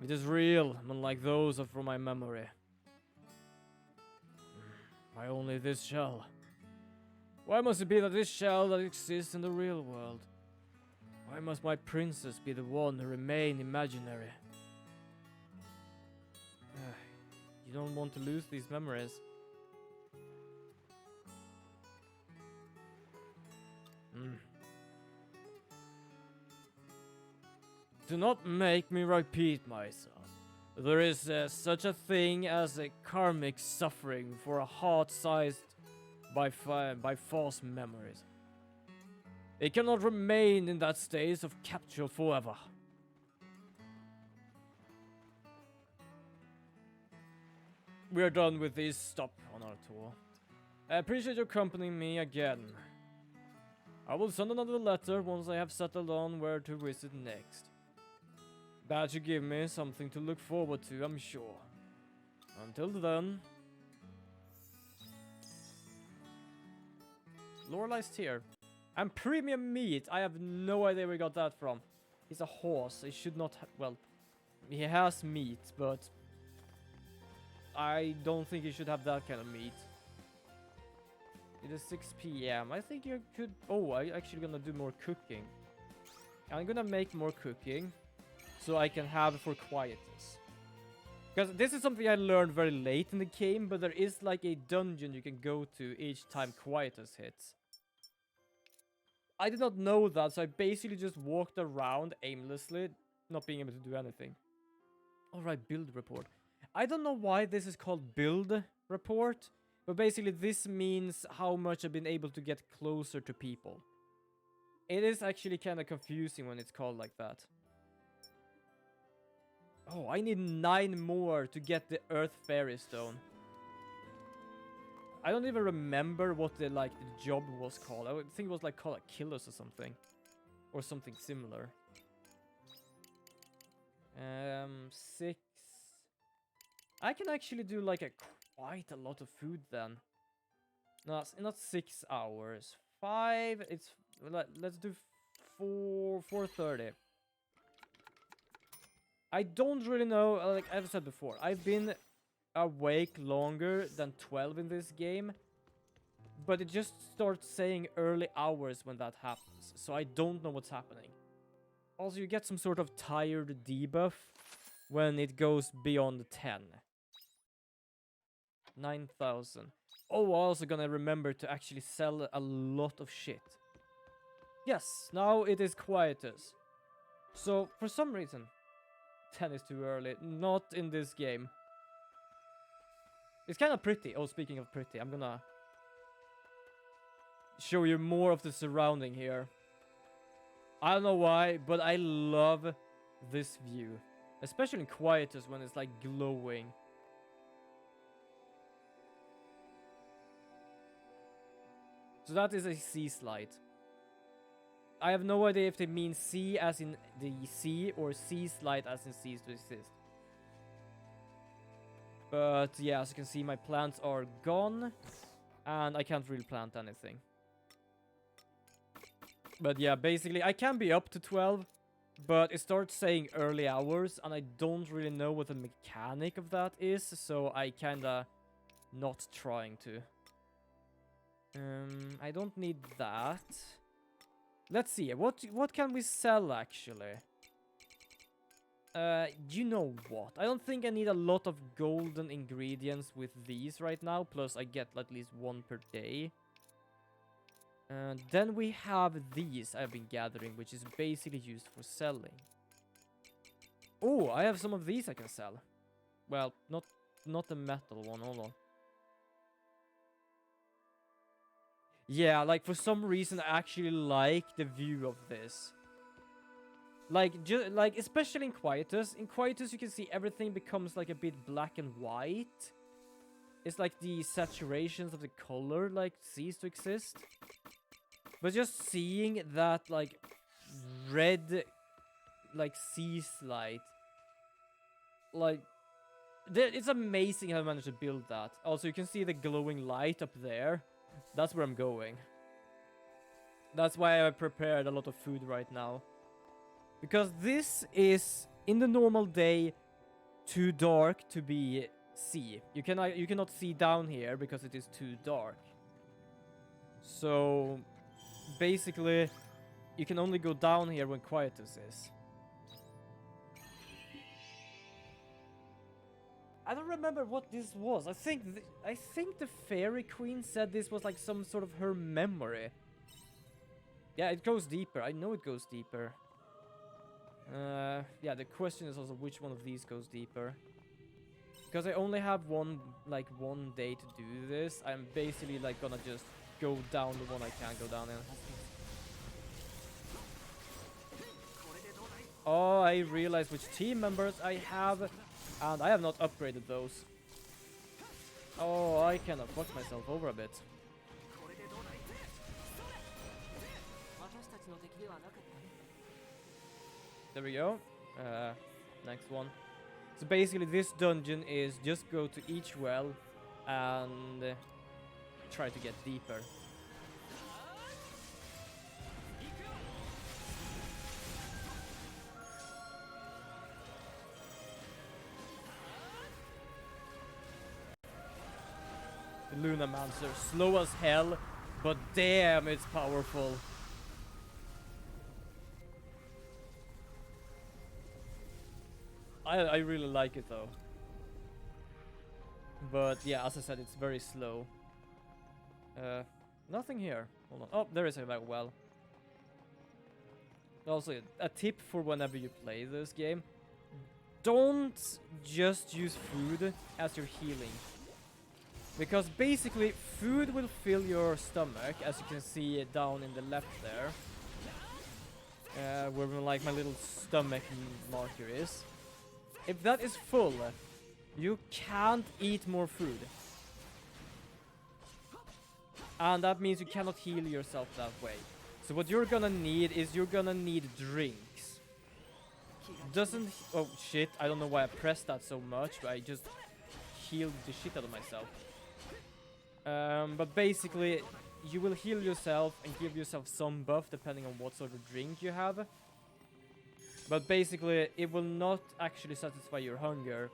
It is real, unlike those from my memory. Why only this shell? Why must it be that this shell that exists in the real world? Why must my princess be the one who remain imaginary? You don't want to lose these memories. Do not make me repeat myself. There is such a thing as a karmic suffering for a heart sized by false memories. It cannot remain in that state of capture forever. We are done with this stop on our tour. I appreciate you accompanying me again. I will send another letter once I have settled on where to visit next. That should give me something to look forward to, I'm sure. Until then... Lorelai's tear. And premium meat. I have no idea where we got that from. He's a horse. He should not well, he has meat, but I don't think he should have that kind of meat. It is 6 PM. I think you could... Oh, I'm actually gonna do more cooking. I'm gonna make more cooking. so I can have for quietus. Because this is something I learned very late in the game, but there is like a dungeon you can go to each time quietus hits. I did not know that, so I basically just walked around aimlessly, not being able to do anything. Alright, build report. I don't know why this is called build report, but basically this means how much I've been able to get closer to people. It is actually kind of confusing when it's called like that. Oh, I need 9 more to get the Earth Fairy Stone. I don't even remember what the job was called. I would think it was like called a killers or something. Or something similar. 6. I can actually do like quite a lot of food then. No, not 6 hours. 5, let's do 4:30. I don't really know, like I've said before, I've been awake longer than 12 in this game, but it just starts saying early hours when that happens, so I don't know what's happening. Also, you get some sort of tired debuff when it goes beyond 10. 9,000. Oh, I'm also gonna remember to actually sell a lot of shit. Yes, now it is quietus. So, for some reason, 10 is too early. Not in this game. It's kind of pretty. Oh, speaking of pretty, I'm gonna show you more of the surrounding here. I don't know why, but I love this view. Especially in quietus when it's like glowing. So that is a sea slide. I have no idea if they mean sea as in the sea or sea slide as in cease to exist. But yeah, as you can see, my plants are gone. And I can't really plant anything. But yeah, basically, I can be up to 12. But it starts saying early hours. And I don't really know what the mechanic of that is. So I kinda not trying to. I don't need that. Let's see. What can we sell, actually? You know what? I don't think I need a lot of golden ingredients with these right now. Plus, I get at least 1 per day. And then we have these I've been gathering, which is basically used for selling. Oh, I have some of these I can sell. Well, not the metal one. Hold on. Yeah, like for some reason I actually like the view of this. Like especially in quietus. In quietus you can see everything becomes like a bit black and white. It's like the saturations of the color like cease to exist. But just seeing that like red like sea slide, like it's amazing how I managed to build that. Also, you can see the glowing light up there. That's where I'm going. That's why I prepared a lot of food right now. Because this is, in the normal day, too dark to be see. You cannot see down here because it is too dark. So, basically, you can only go down here when quietus is. I don't remember what this was. I think the fairy queen said this was like some sort of her memory. Yeah, it goes deeper. I know it goes deeper. Yeah, the question is also which one of these goes deeper. Because I only have one day to do this. I'm basically like gonna just go down the one I can go down in. Oh, I realized which team members I have. And I have not upgraded those. Oh, I kind of fucked myself over a bit. There we go. Next one. So basically this dungeon is just go to each well and try to get deeper. Lunamancer, slow as hell, but damn, it's powerful. I really like it though. But yeah, as I said, it's very slow. Nothing here. Hold on. Oh, there is a well. Also, a tip for whenever you play this game. Don't just use food as your healing. Because basically, food will fill your stomach, as you can see down in the left there. Where like my little stomach marker is. If that is full, you can't eat more food. And that means you cannot heal yourself that way. So what you're gonna need is you're gonna need drinks. Doesn't... Oh shit, I don't know why I pressed that so much, but I just healed the shit out of myself. But basically, you will heal yourself and give yourself some buff depending on what sort of drink you have. But basically, it will not actually satisfy your hunger.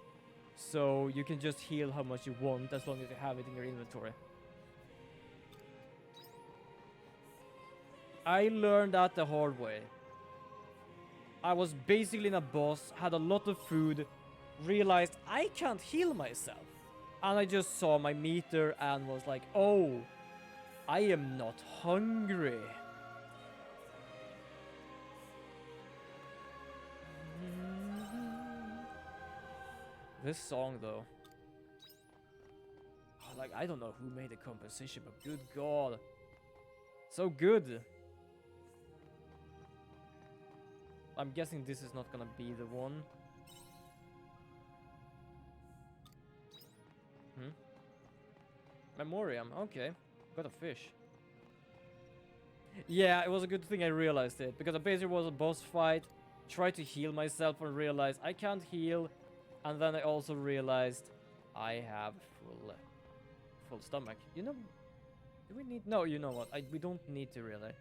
So you can just heal how much you want as long as you have it in your inventory. I learned that the hard way. I was basically in a boss, had a lot of food, realized I can't heal myself. And I just saw my meter and was like, oh, I am not hungry. This song though. Like, I don't know who made the composition, but good god. So good. I'm guessing this is not gonna be the one. Memoriam, okay. Got a fish. Yeah, it was a good thing I realized it, because I basically was a boss fight, tried to heal myself and realized I can't heal, and then I also realized I have full stomach. You know, do we need... No, you know what, we don't need to really.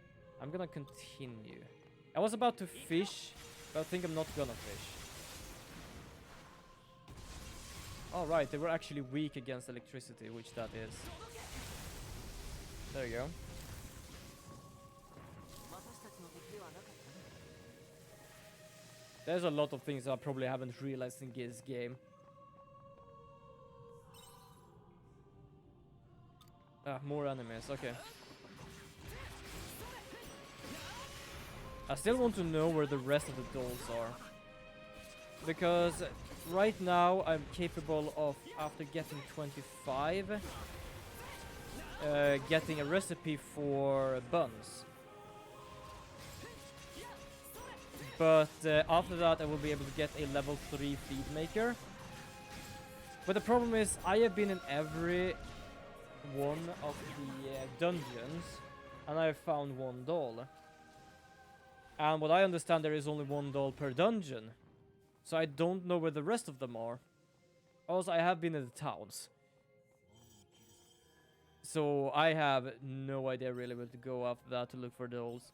I'm gonna continue. I was about to fish, but I think I'm not gonna fish. Alright, they were actually weak against electricity, which that is. There you go. There's a lot of things I probably haven't realized in this game. Ah, more enemies, okay. I still want to know where the rest of the dolls are. Because right now I'm capable of, after getting 25, getting a recipe for buns. But after that I will be able to get a level 3 feed maker. But the problem is I have been in every one of the dungeons and I have found one doll. And what I understand, there is only one doll per dungeon. So I don't know where the rest of them are. Also, I have been in the towns. So I have no idea really where to go after that to look for dolls.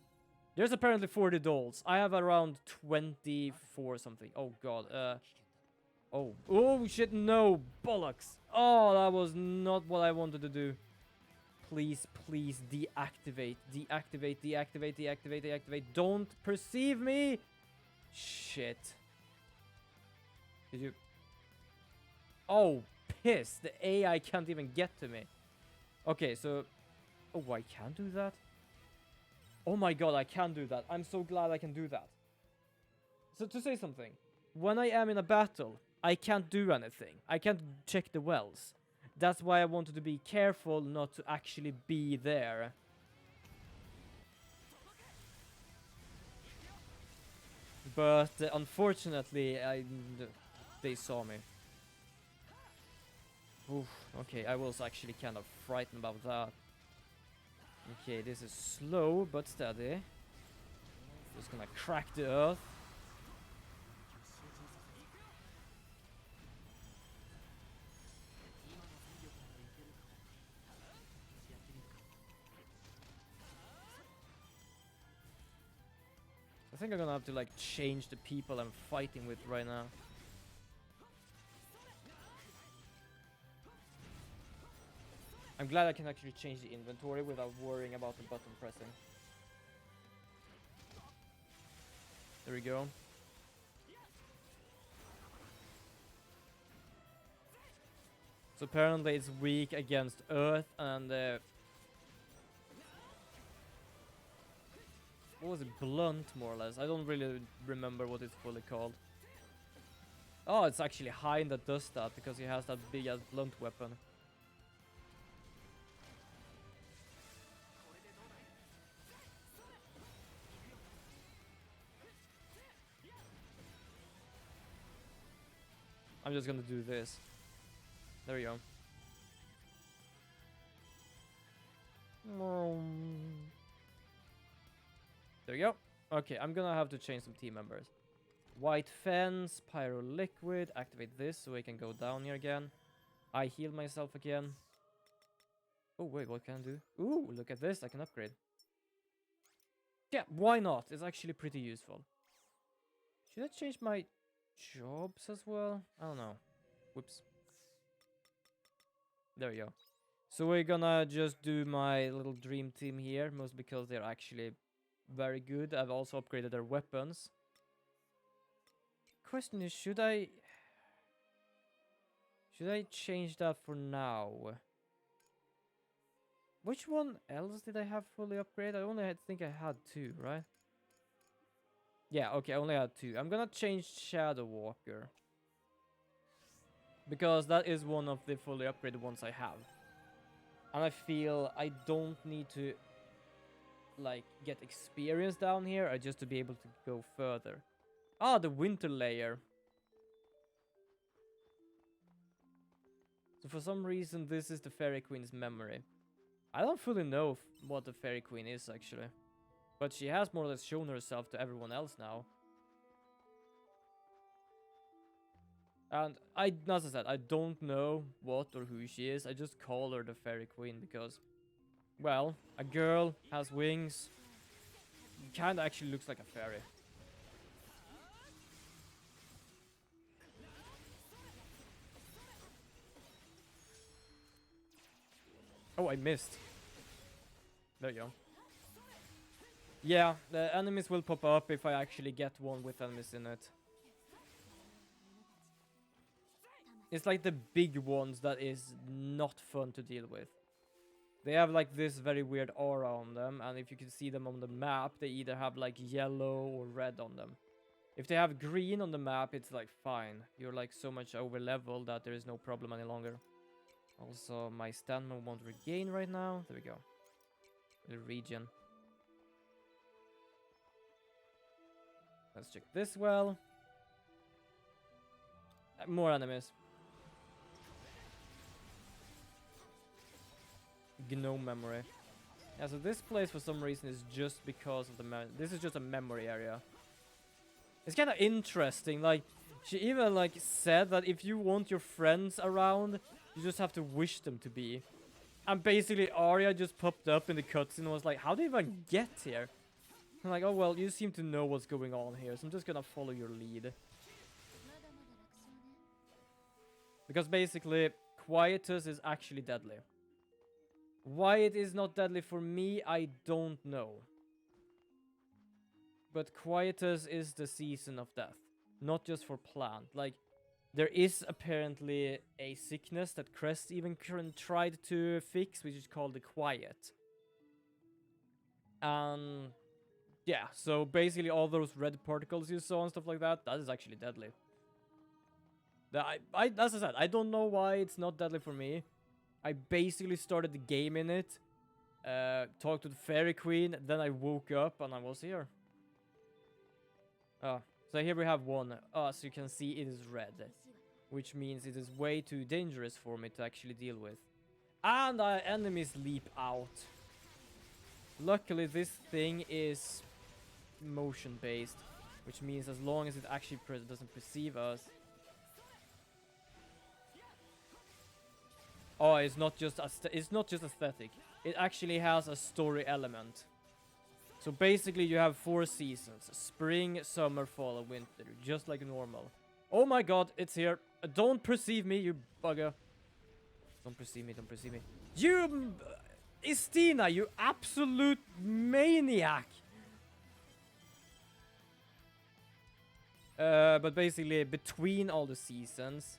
There's apparently 40 dolls. I have around 24 something. Oh god. Oh shit, no. Bollocks. Oh, that was not what I wanted to do. Please, please deactivate. Deactivate, deactivate, deactivate, deactivate. Don't perceive me. Shit. Did you... Oh, piss. The AI can't even get to me. Okay, so... Oh, I can do that? Oh my god, I can do that. I'm so glad I can do that. So, to say something. When I am in a battle, I can't do anything. I can't check the wells. That's why I wanted to be careful not to actually be there. But unfortunately, they saw me. Oof, okay, I was actually kind of frightened about that. Okay, this is slow but steady. Just gonna crack the earth. I think I'm gonna have to like change the people I'm fighting with right now. I'm glad I can actually change the inventory without worrying about the button pressing. There we go. So apparently it's weak against earth and what was it? Blunt, more or less. I don't really remember what it's fully called. Oh, it's actually Hein that does that because he has that big ass blunt weapon. I'm just gonna do this. There we go. There we go. Okay, I'm gonna have to change some team members. White fence, pyro liquid, activate this so I can go down here again. I heal myself again. Oh wait, what can I do? Ooh, look at this, I can upgrade. Yeah, why not? It's actually pretty useful. Should I change my jobs as well? I don't know. Whoops. There we go. So we're gonna just do my little dream team here, most because they're actually very good. I've also upgraded their weapons. Question is, should I change that for now? Which one else did I have fully upgraded? I only think I had 2, right? Yeah, okay, I only had 2. I'm gonna change Shadow Walker. Because that is one of the fully upgraded ones I have. And I feel I don't need to, like, get experience down here. I just to be able to go further. Ah, the Winter Layer. So for some reason, this is the Fairy Queen's memory. I don't fully know what the Fairy Queen is, actually. But she has more or less shown herself to everyone else now. And as I said, I don't know what or who she is. I just call her the Fairy Queen because, well, a girl has wings. Kinda actually looks like a fairy. Oh, I missed. There you go. Yeah, the enemies will pop up if I actually get one with enemies in it. It's like the big ones that is not fun to deal with. They have like this very weird aura on them, and if you can see them on the map, they either have like yellow or red on them. If they have green on the map, it's like fine. You're like so much over level that there is no problem any longer. Also, my stamina won't regain right now. There we go. The region. Let's check this well. More enemies. Gnome memory. Yeah, so this place for some reason is just because of the this is just a memory area. It's kind of interesting, like, she even, like, said that if you want your friends around, you just have to wish them to be. And basically, Arya just popped up in the cutscene and was like, how did you even get here? I'm like, oh, well, you seem to know what's going on here, so I'm just gonna follow your lead. Because basically, Quietus is actually deadly. Why it is not deadly for me, I don't know. But Quietus is the season of death. Not just for plant. Like, there is apparently a sickness that Crest even tried to fix, which is called the Quiet. And yeah, so basically all those red particles you saw and stuff like that, that is actually deadly. As I said, I don't know why it's not deadly for me. I basically started the game in it, talked to the Fairy Queen, then I woke up and I was here. Oh, so here we have one. Oh, so you can see it is red, which means it is way too dangerous for me to actually deal with. And our enemies leap out. Luckily, this thing is motion-based, which means as long as it actually doesn't perceive us. Oh, it's not just aesthetic. It actually has a story element. So basically you have 4 seasons. Spring, summer, fall, and winter. Just like normal. Oh my god, it's here. Don't perceive me, you bugger. Don't perceive me, don't perceive me. You... Istina, you absolute maniac! But basically, between all the seasons,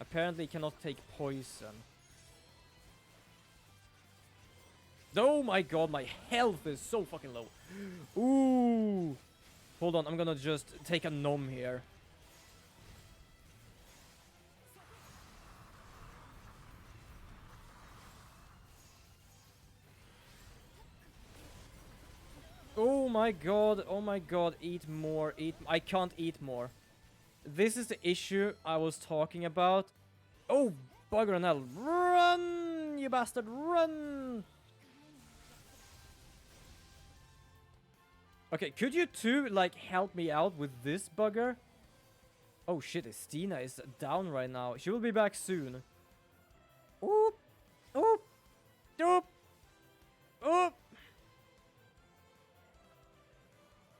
Apparently cannot take poison. Oh my god, my health is so fucking low. Ooh. Hold on, I'm gonna just take a nom here. Oh my god, eat more, I can't eat more. This is the issue I was talking about. Oh, bugger and hell. Run, you bastard, run! Okay, could you two, like, help me out with this bugger? Oh shit, Estina is down right now. She will be back soon. Oop! Oop! Oop! Oop!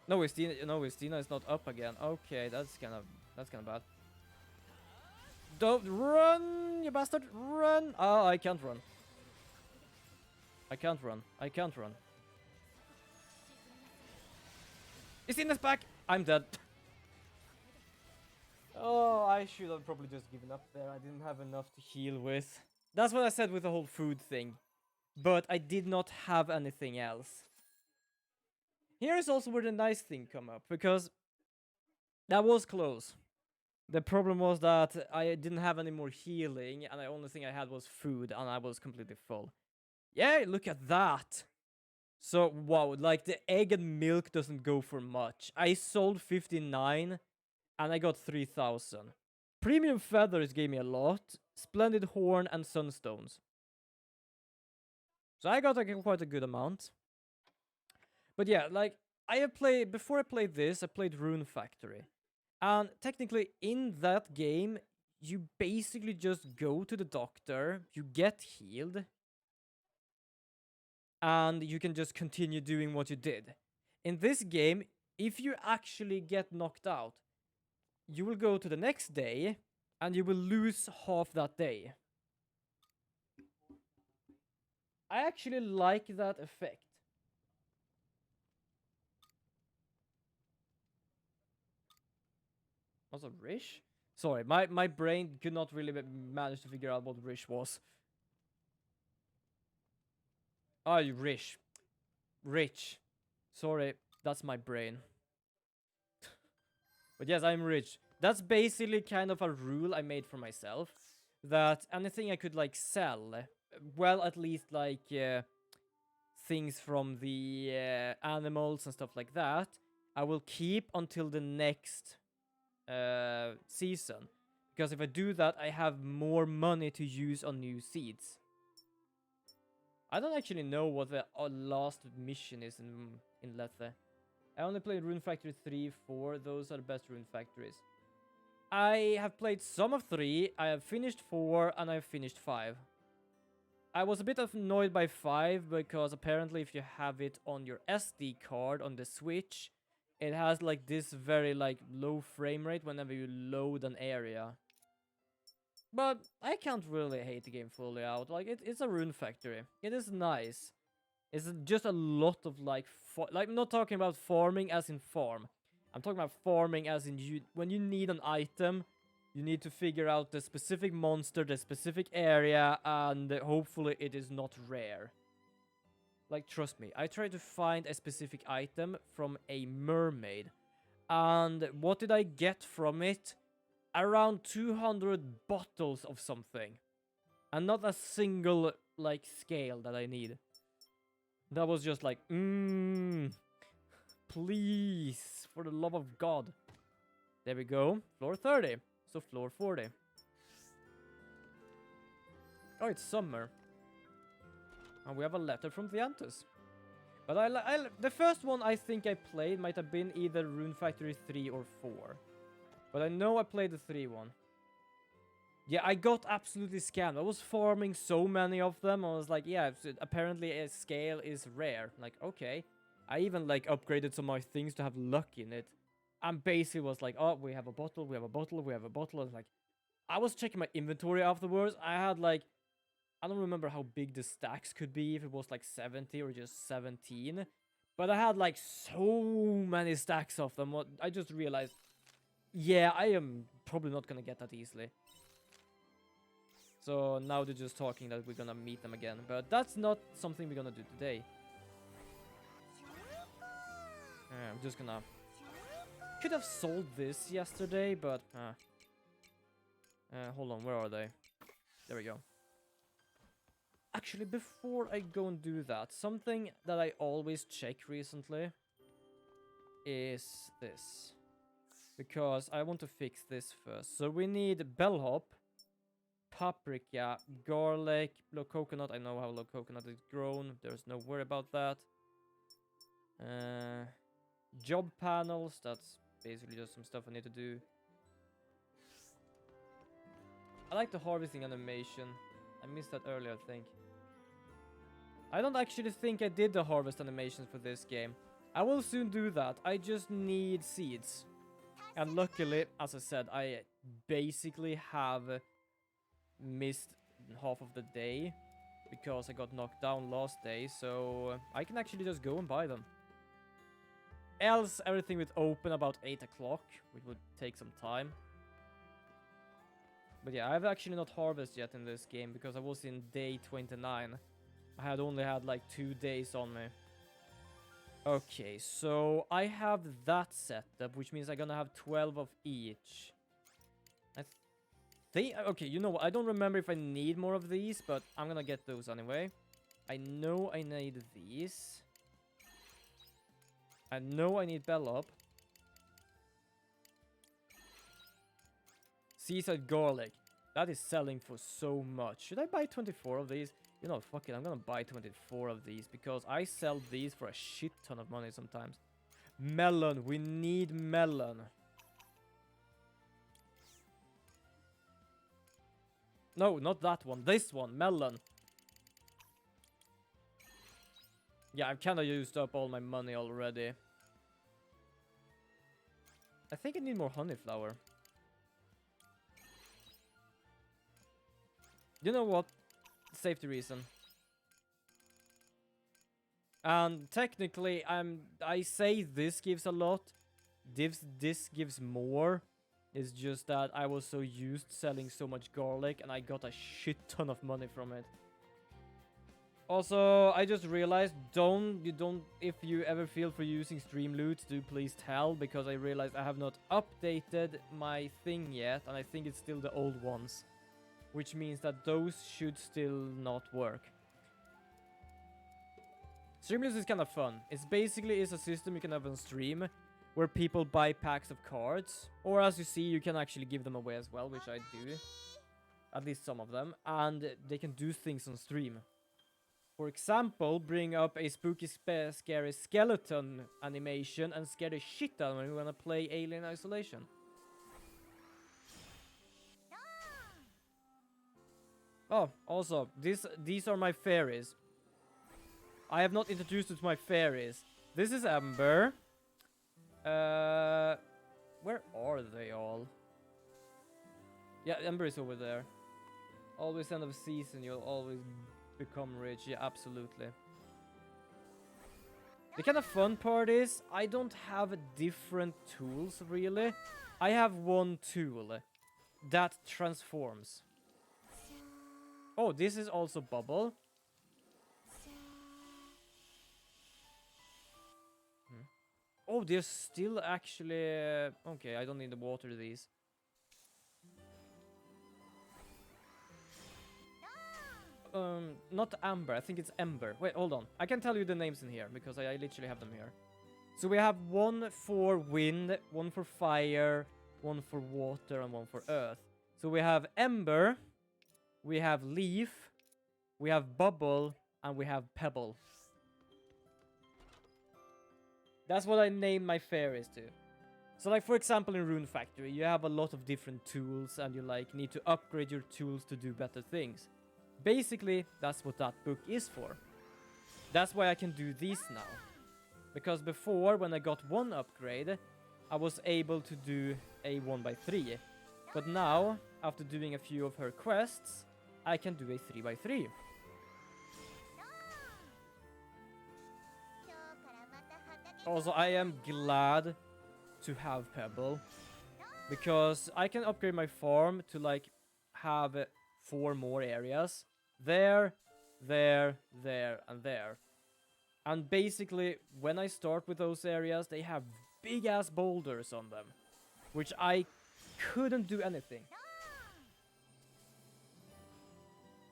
No, Estina is not up again. Okay, that's kind of bad. Don't run, you bastard! Run! Oh, I can't run. I can't run. I can't run. Estina's back! I'm dead. Oh, I should have probably just given up there. I didn't have enough to heal with. That's what I said with the whole food thing. But I did not have anything else. Here is also where the nice thing come up, because that was close. The problem was that I didn't have any more healing, and the only thing I had was food, and I was completely full. Yeah, look at that! So, wow, like, the egg and milk doesn't go for much. I sold 59, and I got 3,000. Premium feathers gave me a lot. Splendid horn and sunstones. So I got like quite a good amount. But yeah, like, before I played this, I played Rune Factory. And technically in that game, you basically just go to the doctor, you get healed, and you can just continue doing what you did. In this game, if you actually get knocked out, you will go to the next day, and you will lose half that day. I actually like that effect. Also, Rish? Sorry, my brain could not really manage to figure out what Rish was. Oh, Rish. Rich. Sorry, that's my brain. But yes, I'm rich. That's basically kind of a rule I made for myself. That anything I could, like, sell, well, at least, like, things from the animals and stuff like that, I will keep until the next season. Because if I do that, I have more money to use on new seeds. I don't actually know what the last mission is in Lethe. I only played Rune Factory 3, 4. Those are the best Rune Factories. I have played some of 3. I have finished 4 and I've finished 5. I was a bit annoyed by 5 because apparently if you have it on your SD card on the Switch, it has like this very like low frame rate whenever you load an area. But I can't really hate the game fully out. Like, it's a Rune Factory. It is nice. It's just a lot of like I'm not talking about farming as in farm. I'm talking about farming as in when you need an item, you need to figure out the specific monster, the specific area, and hopefully it is not rare. Like, trust me, I tried to find a specific item from a mermaid. And what did I get from it? Around 200 bottles of something. And not a single, like, scale that I need. That was just like, please, for the love of God. There we go, floor 30. So floor 40. Oh, it's summer. And we have a letter from Theantus. But the first one I think I played might have been either Rune Factory 3 or 4. But I know I played the 3 one. Yeah, I got absolutely scammed. I was farming so many of them. I was like, yeah, apparently a scale is rare. Like, okay. I even, like, upgraded some of my things to have luck in it. And basically was like, oh, we have a bottle, we have a bottle, we have a bottle. I was like, I was checking my inventory afterwards. I had, like, I don't remember how big the stacks could be, if it was, like, 70 or just 17. But I had, like, so many stacks of them. I just realized, yeah, I am probably not gonna get that easily. So now they're just talking that we're gonna meet them again. But that's not something we're gonna do today. I'm just gonna... Could have sold this yesterday, but... hold on, where are they? There we go. Actually, before I go and do that, something that I always check recently is this. Because I want to fix this first. So we need bellhop, paprika, garlic, low coconut. I know how low coconut is grown. There's no worry about that. Job panels. That's basically just some stuff I need to do. I like the harvesting animation. I missed that earlier, I think. I don't actually think I did the harvest animations for this game. I will soon do that. I just need seeds. And luckily, as I said, I basically have missed half of the day because I got knocked down last day, so I can actually just go and buy them. Else, everything would open about 8 o'clock, which would take some time. But yeah, I've actually not harvested yet in this game because I was in day 29. I had only had like 2 days on me. Okay, so I have that setup, which means I'm gonna have 12 of each. I think... Okay, you know what? I don't remember if I need more of these, but I'm gonna get those anyway. I know I need these. I know I need bellhop. Seaside garlic. That is selling for so much. Should I buy 24 of these? You know, fuck it, I'm gonna buy 24 of these because I sell these for a shit ton of money sometimes. Melon, we need melon. No, not that one, this one, melon. Yeah, I've kind of used up all my money already. I think I need more honey flower. You know what? Safety reason. And technically, I say this gives a lot. This gives more. It's just that I was so used selling so much garlic and I got a shit ton of money from it. Also, I just realized, if you ever feel for using stream loot, do please tell, because I realized I have not updated my thing yet, and I think it's still the old ones. Which means that those should still not work. Streamlabs is kind of fun. It's basically a system you can have on stream where people buy packs of cards. Or as you see, you can actually give them away as well, which I do. At least some of them. And they can do things on stream. For example, bring up a spooky, scary skeleton animation and scare the shit out of me when I play Alien Isolation. Oh, also, these are my fairies. I have not introduced you to my fairies. This is Ember. Where are they all? Yeah, Ember is over there. Always end of season, you'll always become rich. Yeah, absolutely. The kind of fun part is, I don't have different tools, really. I have one tool that transforms. Oh, this is also bubble. Oh, they're still actually... okay, I don't need to water these. Not Amber, I think it's Ember. Wait, hold on. I can tell you the names in here, because I literally have them here. So we have one for wind, one for fire, one for water, and one for earth. So we have Ember, we have Leaf, we have Bubble, and we have Pebble. That's what I named my fairies to. So like, for example, in Rune Factory, you have a lot of different tools, and you like need to upgrade your tools to do better things. Basically, that's what that book is for. That's why I can do these now. Because before, when I got one upgrade, I was able to do a 1x3. But now, after doing a few of her quests, I can do a 3x3. Also, I am glad to have Pebble, because I can upgrade my farm to like have 4 more areas. There, there, there, and there. And basically, when I start with those areas, they have big-ass boulders on them. Which I couldn't do anything.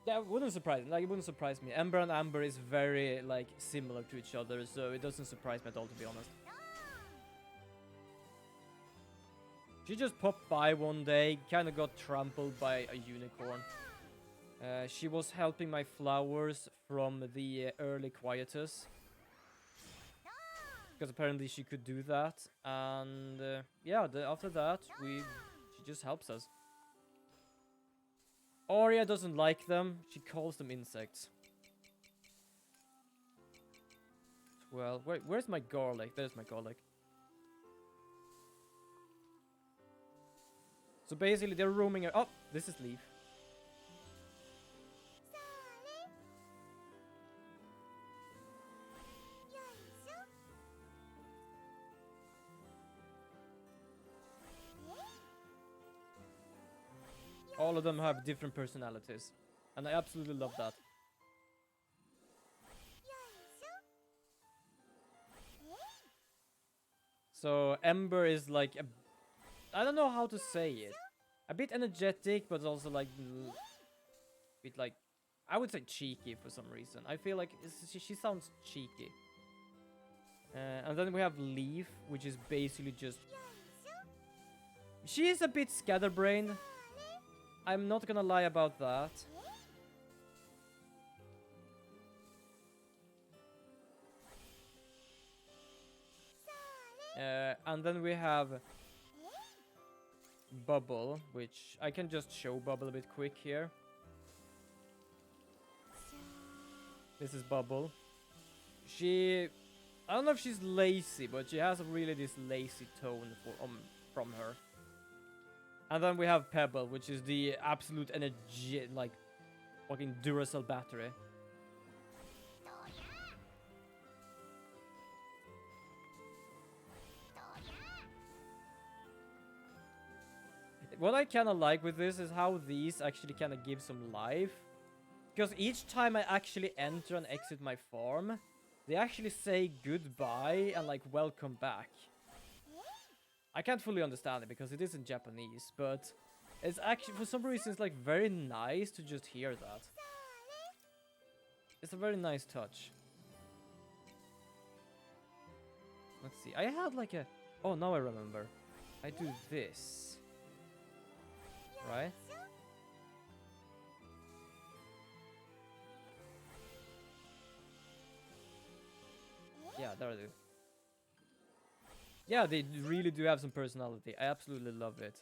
That wouldn't surprise me. Like, it wouldn't surprise me. Ember and Amber is very, like, similar to each other, so it doesn't surprise me at all, to be honest. She just popped by one day, kind of got trampled by a unicorn. She was helping my flowers from the early quietus. Because apparently she could do that. And yeah, after that, she just helps us. Arya doesn't like them. She calls them insects. Well, where's my garlic? There's my garlic. So basically, they're roaming. Oh, this is Leaf. All of them have different personalities, and I absolutely love that. So Ember is like I don't know how to say it. A bit energetic, but also like a bit like, I would say cheeky for some reason. I feel like she sounds cheeky. And then we have Leaf, which is basically just... She is a bit scatterbrained. I'm not gonna lie about that. And then we have Bubble, which I can just show Bubble a bit quick here. This is Bubble. I don't know if she's lazy, but she has really this lazy tone from her. And then we have Pebble, which is the absolute energy, like fucking Duracell battery. What I kind of like with this is how these actually kind of give some life. Because each time I actually enter and exit my farm, they actually say goodbye and like welcome back. I can't fully understand it because it is in Japanese, but it's actually, for some reason, it's like very nice to just hear that. It's a very nice touch. Let's see, I had like a... Oh, now I remember. I do this. Right? Yeah, there I do. Yeah, they really do have some personality. I absolutely love it.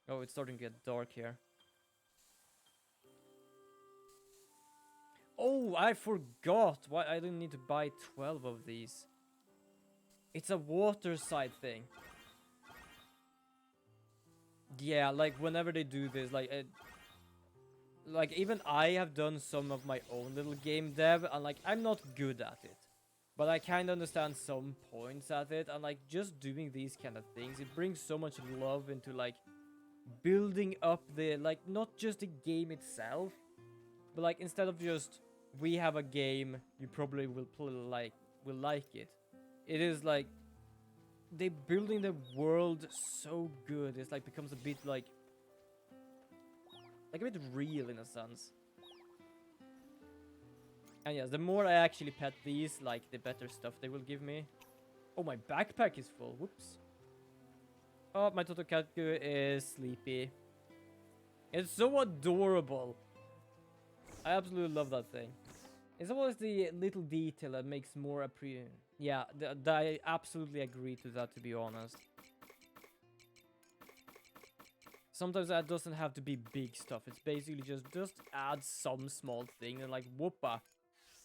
Oh, it's starting to get dark here. Oh, I forgot. Why I didn't need to buy 12 of these. It's a water side thing. Yeah, like whenever they do this, like even I have done some of my own little game dev, and like I'm not good at it, but I kind of understand some points at it, and like just doing these kind of things, it brings so much love into like building up the, like, not just the game itself, but like instead of just we have a game, you probably will like it. It is like they building the world so good. It's like becomes a bit like a bit real in a sense. And yes, the more I actually pet these, like the better stuff they will give me. Oh, my backpack is full. Whoops. Oh, my Totokaku is sleepy. It's so adorable. I absolutely love that thing. It's always the little detail that makes more yeah, I absolutely agree to that, to be honest. Sometimes that doesn't have to be big stuff. It's basically just add some small thing and like whoopa,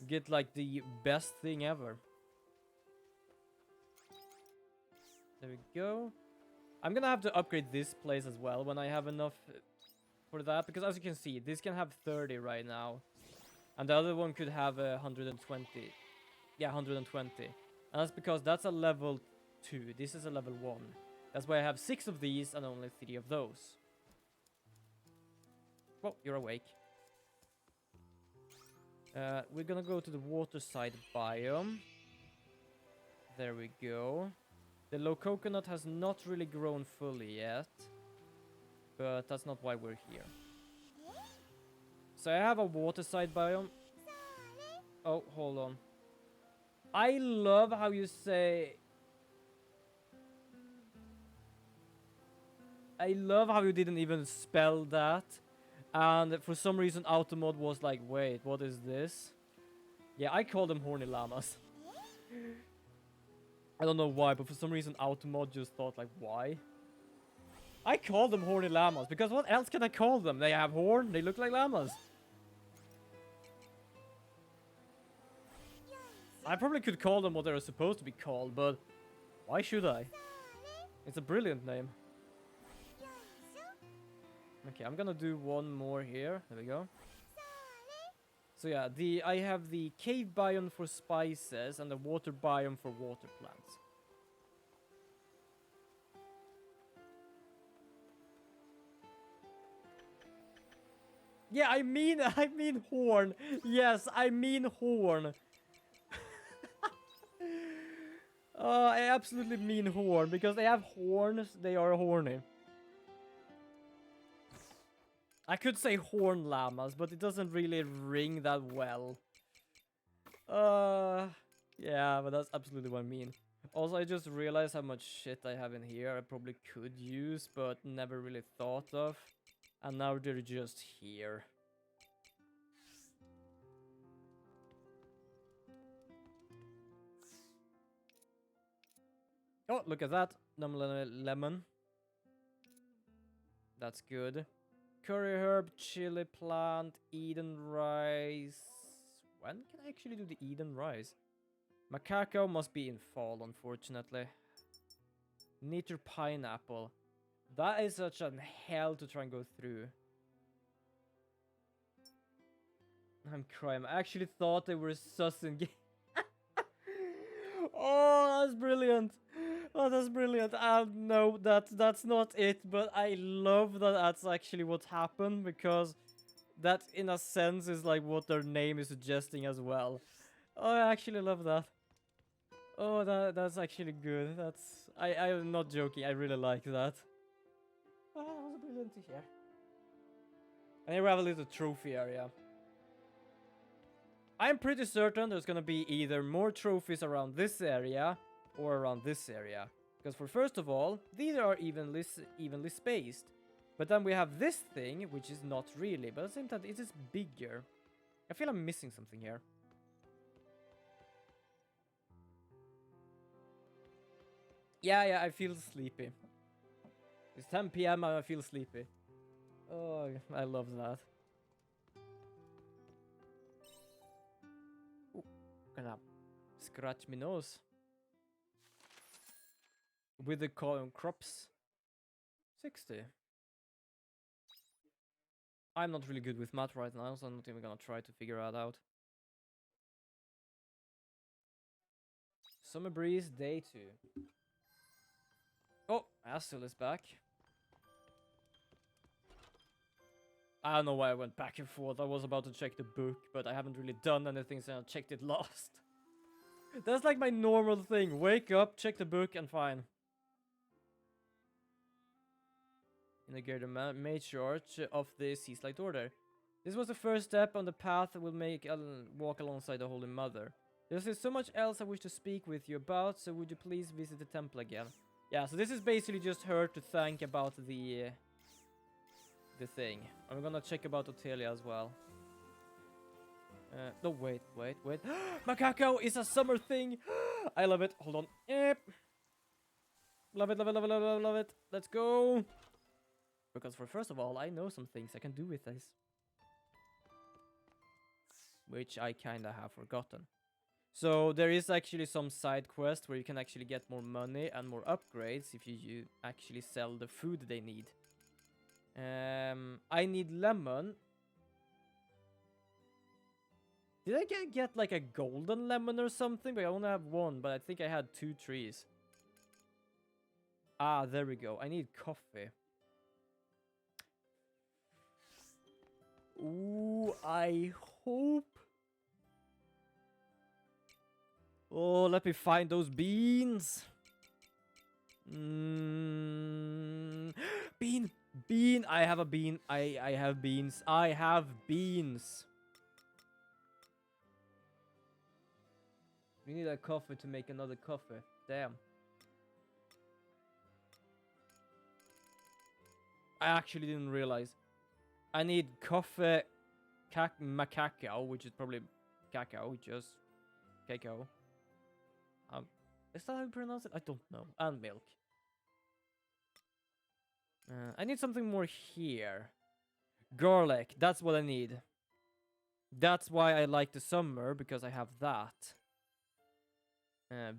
get like the best thing ever. There we go. I'm gonna have to upgrade this place as well when I have enough for that, because as you can see, this can have 30 right now. And the other one could have 120. Yeah, 120. And that's because that's a level 2. This is a level 1. That's why I have 6 of these and only 3 of those. Oh, you're awake. We're gonna go to the waterside biome. There we go. The low coconut has not really grown fully yet. But that's not why we're here. So I have a waterside biome. Oh, hold on. I love how you say... I love how you didn't even spell that. And for some reason, Automod was like, wait, what is this? Yeah, I call them horny llamas. I don't know why, but for some reason, Automod just thought, like, why? I call them horny llamas, because what else can I call them? They have horn, they look like llamas. I probably could call them what they're supposed to be called, but why should I? It's a brilliant name. Okay, I'm gonna do one more here. There we go. So yeah, I have the cave biome for spices and the water biome for water plants. Yeah, I mean horn. Yes, I mean horn. I absolutely mean horn because they have horns. They are horny. I could say horn llamas, but it doesn't really ring that well. Yeah, but that's absolutely what I mean. Also, I just realized how much shit I have in here I probably could use, but never really thought of. And now they're just here. Oh, look at that. Lemon. That's good. Curry herb, chili plant, Eden rice. When can I actually do the Eden rice? Macaco must be in fall, unfortunately. Niter pineapple. That is such a hell to try and go through. I'm crying. I actually thought they were sussing. Oh, that's brilliant. Oh, that's brilliant. No, that's not it. But I love that that's actually what happened, because that, in a sense, is like what their name is suggesting as well. Oh, I actually love that. Oh, that's actually good. I'm not joking. I really like that. Oh, that was brilliant to hear. And here we have a little trophy area. I'm pretty certain there's gonna be either more trophies around this area or around this area. Because for first of all, these are evenly spaced. But then we have this thing, which is not really, but at the same time, it is bigger. I feel I'm missing something here. Yeah, I feel sleepy. It's 10 PM and I feel sleepy. Oh, I love that. Ooh, gonna scratch my nose. With the crops. 60. I'm not really good with math right now, so I'm not even gonna try to figure that out. Summer breeze, day 2. Oh, Aswell is back. I don't know why I went back and forth. I was about to check the book, but I haven't really done anything since I checked it last. That's like my normal thing. Wake up, check the book, and fine. Indicate the matriarch of the Seaslight Order. This was the first step on the path that will make walk alongside the Holy Mother. There's so much else I wish to speak with you about, so would you please visit the temple again? Yeah, so this is basically just her to thank about the thing. I'm gonna check about Otelia as well. No, wait. Macaco is a summer thing. I love it. Hold on. Yep. Love it. Let's go. Because for first of all, I know some things I can do with this. Which I kinda have forgotten. So there is actually some side quest where you can actually get more money and more upgrades if you actually sell the food they need. I need lemon. Did I get like a golden lemon or something? But I only have one, but I think I had 2 trees. Ah, there we go. I need coffee. Ooh, I hope. Oh, let me find those beans. Bean, bean. I have a bean. I have beans. I have beans. We need a coffee to make another coffee. Damn. I actually didn't realize. I need coffee, macacao, which is probably cacao, just cacao. Is that how you pronounce it? I don't know. And milk. I need something more here. Garlic. That's what I need. That's why I like the summer, because I have that.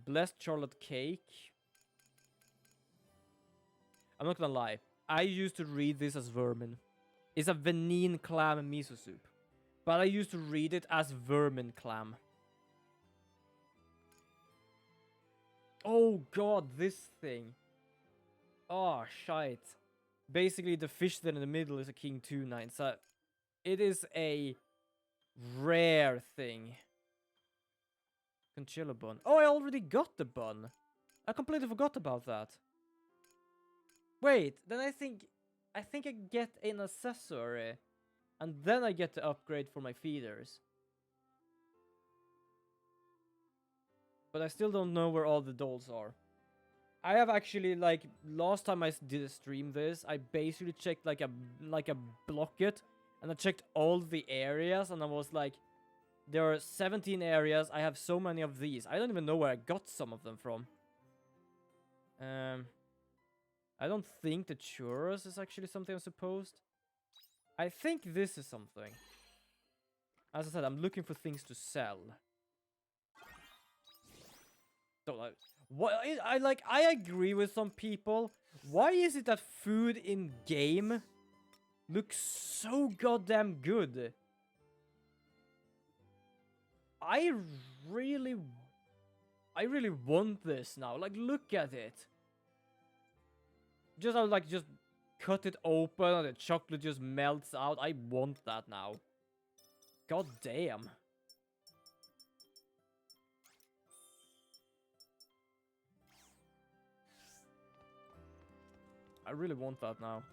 Blessed chocolate cake. I'm not gonna lie. I used to read this as vermin. It's a venine clam miso soup. But I used to read it as vermin clam. Oh god, this thing. Oh, shite. Basically, the fish that in the middle is a king tuna. So it is a rare thing. Conchilla bun. Oh, I already got the bun. I completely forgot about that. Wait, then I think I get an accessory. And then I get the upgrade for my feeders. But I still don't know where all the dolls are. I have actually, like, last time I did a stream this, I basically checked like a blocket, and I checked all the areas, and I was like, there are 17 areas, I have so many of these. I don't even know where I got some of them from. I don't think the churros is actually something I'm supposed. I think this is something. As I said, I'm looking for things to sell. Don't know. What I agree with some people. Why is it that food in game looks so goddamn good? I really want this now. Like, look at it. Just just cut it open and the chocolate just melts out. I want that now. God damn. I really want that now.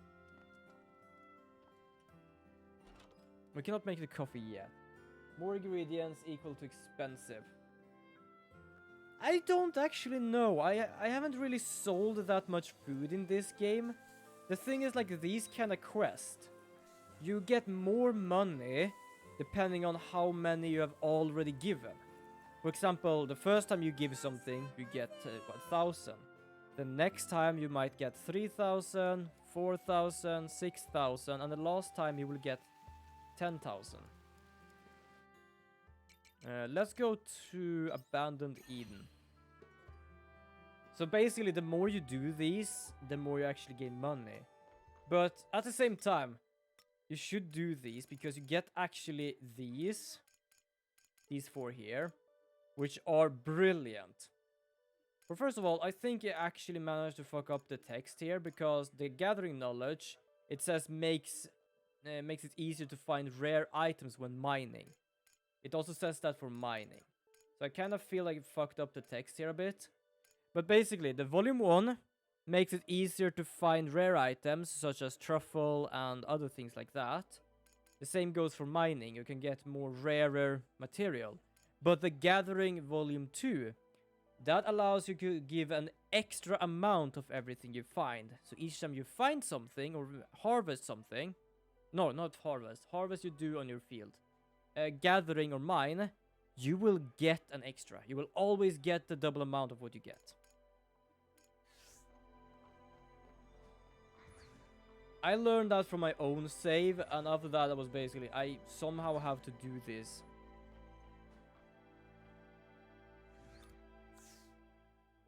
We cannot make the coffee yet. More ingredients equal to expensive. I don't actually know. I haven't really sold that much food in this game. The thing is, like, these kind of quests, you get more money depending on how many you have already given. For example, the first time you give something, you get 1,000. The next time you might get 3,000, 4,000, 6,000, and the last time you will get 10,000. Let's go to Abandoned Eden. So basically, the more you do these, the more you actually gain money. But at the same time, you should do these because you get actually these 4 here, which are brilliant. Well, first of all, I think you actually managed to fuck up the text here, because the gathering knowledge, it says makes it easier to find rare items when mining. It also says that for mining. So I kind of feel like it fucked up the text here a bit. But basically, the volume 1 makes it easier to find rare items, such as truffle and other things like that. The same goes for mining. You can get more rarer material. But the gathering volume 2, that allows you to give an extra amount of everything you find. So each time you find something or harvest something... No, not harvest. Harvest you do on your field. Gathering or mine, you will get an extra. You will always get the double amount of what you get. I learned that from my own save, and after that I was basically... I somehow have to do this.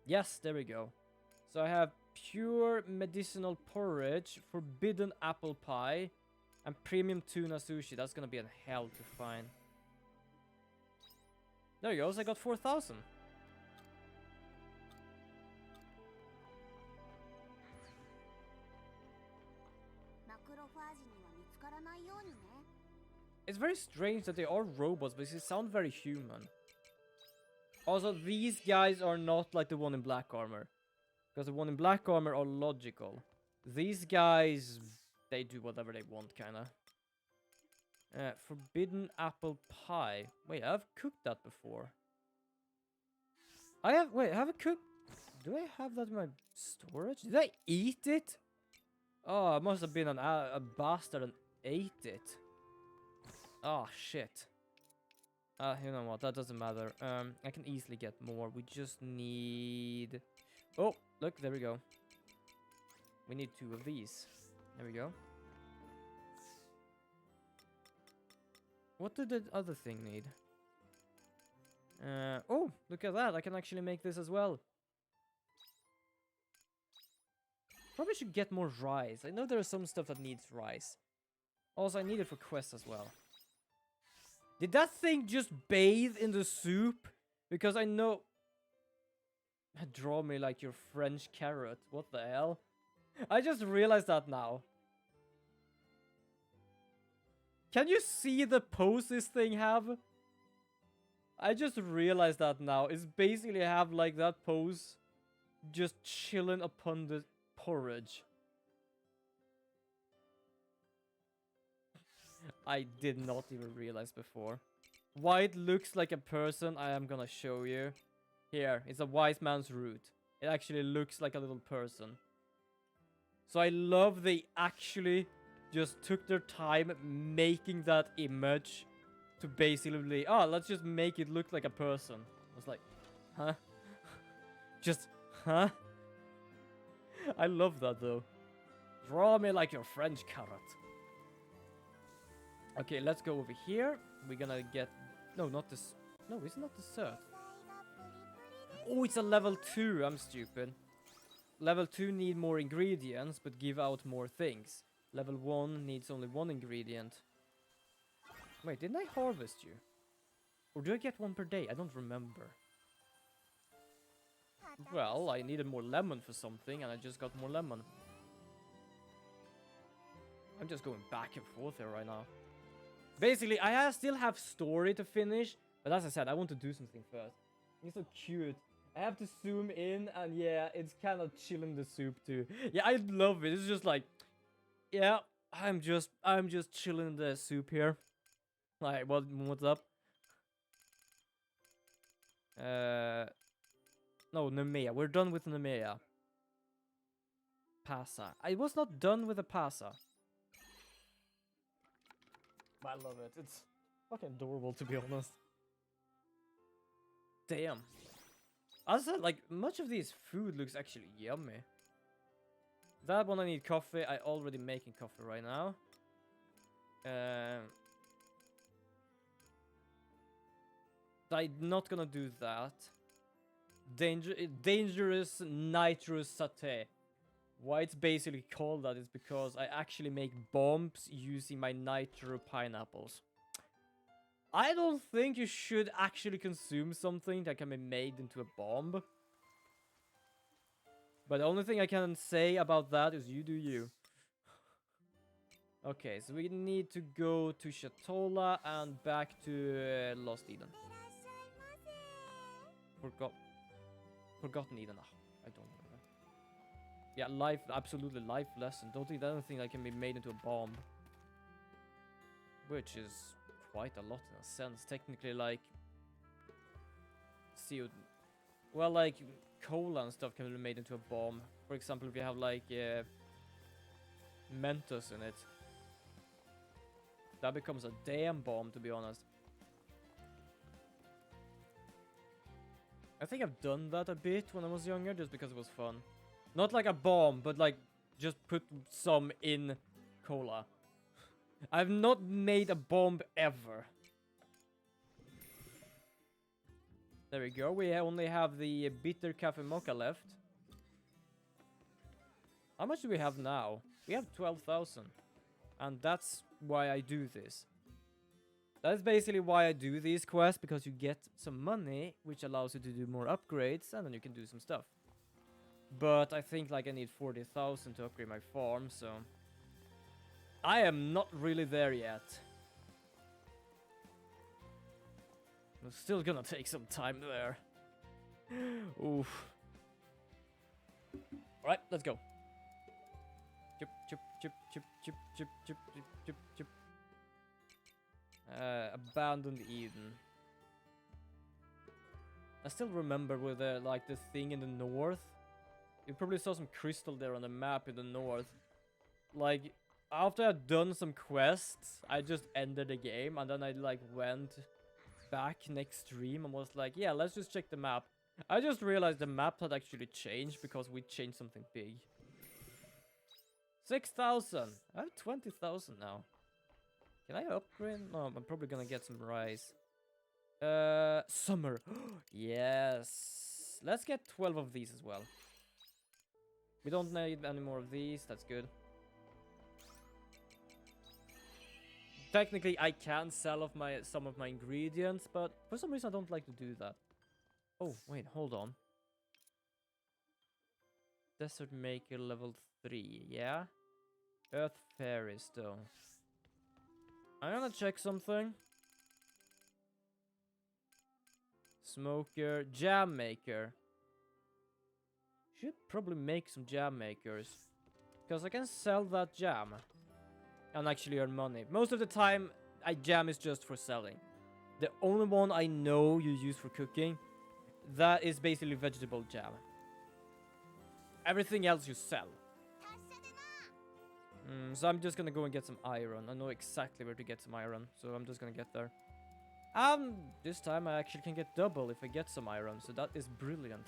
Yes, there we go. So I have pure medicinal porridge, forbidden apple pie, and premium tuna sushi. That's gonna be a hell to find. There you go, so I got 4,000. It's very strange that they are robots, but they sound very human. Also, these guys are not like the one in black armor. Because the one in black armor are logical. These guys, they do whatever they want, kinda. Forbidden apple pie. Wait, I've cooked that before. Wait, have I cooked? Do I have that in my storage? Did I eat it? Oh, I must have been a bastard and ate it. Oh, shit. You know what, that doesn't matter. I can easily get more. We just need... Oh, look, there we go. We need 2 of these. There we go. What did the other thing need? Oh, look at that. I can actually make this as well. Probably should get more rice. I know there is some stuff that needs rice. Also, I need it for quests as well. Did that thing just bathe in the soup? Because I know... Draw me like your French carrot. What the hell? I just realized that now. Can you see the pose this thing have? I just realized that now. It's basically have like that pose. Just chilling upon the porridge. I did not even realize before. Why it looks like a person, I am gonna show you. Here, it's a wise man's root. It actually looks like a little person. So I love they actually just took their time making that image to basically, oh, let's just make it look like a person. I was like, huh? Just, huh? I love that though. Draw me like your French carrot. Okay, let's go over here. We're gonna get... No, not this... No, it's not dessert. Oh, it's a level 2. I'm stupid. Level 2 need more ingredients, but give out more things. Level 1 needs only 1 ingredient. Wait, didn't I harvest you? Or do I get 1 per day? I don't remember. Well, I needed more lemon for something, and I just got more lemon. I'm just going back and forth here right now. Basically, I still have story to finish, but as I said, I want to do something first. It's so cute. I have to zoom in, and yeah, it's kind of chilling the soup too. Yeah, I love it. It's just like, yeah, I'm just chilling the soup here. Like, what's up? No, Nemea. We're done with Nemea. Pasa. I was not done with the Pasa. I love it. It's fucking adorable, to be honest. Damn. As I said, like, much of this food looks actually yummy. That one I need coffee. I already making coffee right now. I'm not gonna do that. Dangerous nitrous satay. Why it's basically called that is because I actually make bombs using my nitro pineapples. I don't think you should actually consume something that can be made into a bomb. But the only thing I can say about that is you do you. Okay, so we need to go to Shatola and back to Lost Eden. Forgotten Eden. I don't know. Yeah, life, absolutely life lesson. Don't think that can be made into a bomb. Which is quite a lot in a sense. Technically, like... CO... Well, like, cola and stuff can be made into a bomb. For example, if you have, like, Mentos in it. That becomes a damn bomb, to be honest. I think I've done that a bit when I was younger, just because it was fun. Not like a bomb, but like, just put some in cola. I've not made a bomb ever. There we go, we only have the bitter cafe mocha left. How much do we have now? We have 12,000. And that's why I do this. That's basically why I do these quests, because you get some money, which allows you to do more upgrades, and then you can do some stuff. But I think like I need 40,000 to upgrade my farm, so... I am not really there yet. It's still gonna take some time there. Oof. Alright, let's go. Chip, chip, chip, chip, chip, chip, chip, chip, chip, chip. Abandoned Eden. I still remember with the like the thing in the north. You probably saw some crystal there on the map in the north. Like after I'd done some quests, I just ended the game and then I like went back next stream and was like, yeah, let's just check the map. I just realized the map had actually changed because we changed something big. 6,000. I have 20,000 now. Can I upgrade? No, I'm probably gonna get some rice. Summer. Yes. Let's get 12 of these as well. We don't need any more of these. That's good. Technically, I can sell off some of my ingredients, but for some reason I don't like to do that. Oh, wait, hold on. Desert Maker level 3, yeah? Earth Fairy Stone. I'm gonna check something. Smoker, Jam Maker. Should probably make some jam makers. Because I can sell that jam. And actually earn money. Most of the time, jam is just for selling. The only one I know you use for cooking, that is basically vegetable jam. Everything else you sell. So I'm just gonna go and get some iron. I know exactly where to get some iron, so I'm just gonna get there. This time I actually can get double if I get some iron, so that is brilliant.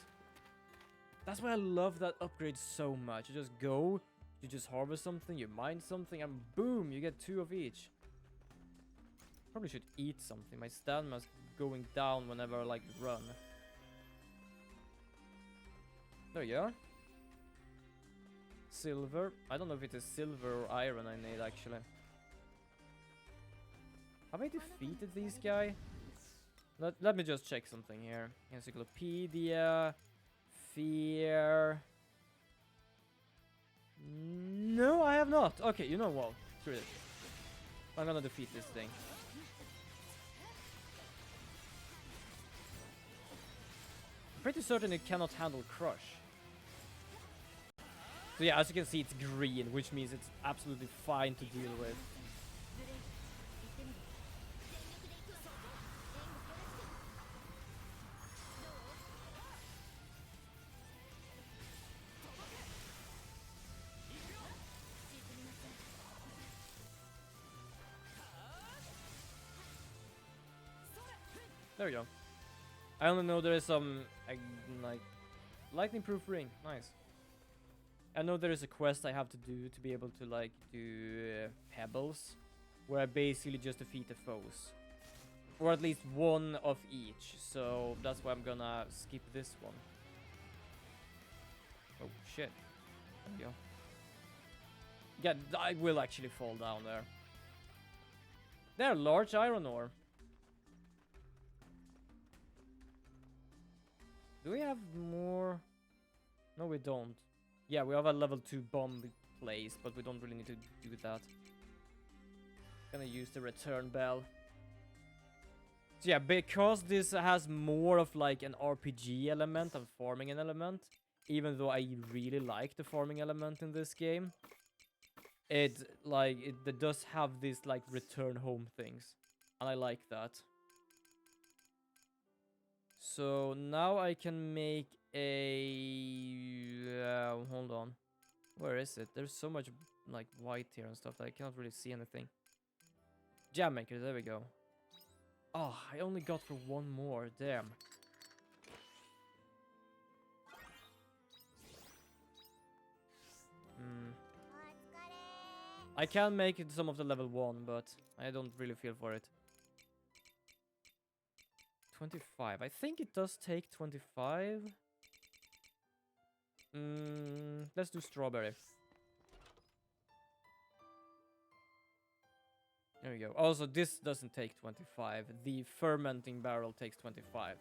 That's why I love that upgrade so much. You just go, you just harvest something, you mine something, and boom, you get 2 of each. Probably should eat something. My stamina's going down whenever I like run. There you are. Silver. I don't know if it is silver or iron I need actually. Have I defeated these guys? Let me just check something here. Encyclopedia. Fear. No, I have not. Okay, you know what? Screw it. I'm gonna defeat this thing. I'm pretty certain it cannot handle crush. So yeah, as you can see, it's green, which means it's absolutely fine to deal with. There we go. I only know there is some like lightning proof ring. Nice. I know there is a quest I have to do to be able to like do pebbles, where I basically just defeat the foes, or at least one of each. So that's why I'm gonna skip this one. Oh shit! There we go. Yeah, I will actually fall down there. There, large iron ore. Do we have more? No, we don't. Yeah, we have a level 2 bomb place, but we don't really need to do that. Gonna use the return bell. So yeah, because this has more of like an RPG element and farming an element, even though I really like the farming element in this game, it does have this like return home things, and I like that. So now I can make a hold on, where is it? There's so much like white here and stuff that I cannot really see anything. Jam maker, there we go. Oh, I only got for one more, damn. I can make it some of the level 1, but I don't really feel for it. 25. I think it does take 25. Let's do strawberry. There we go. Also, this doesn't take 25. The fermenting barrel takes 25.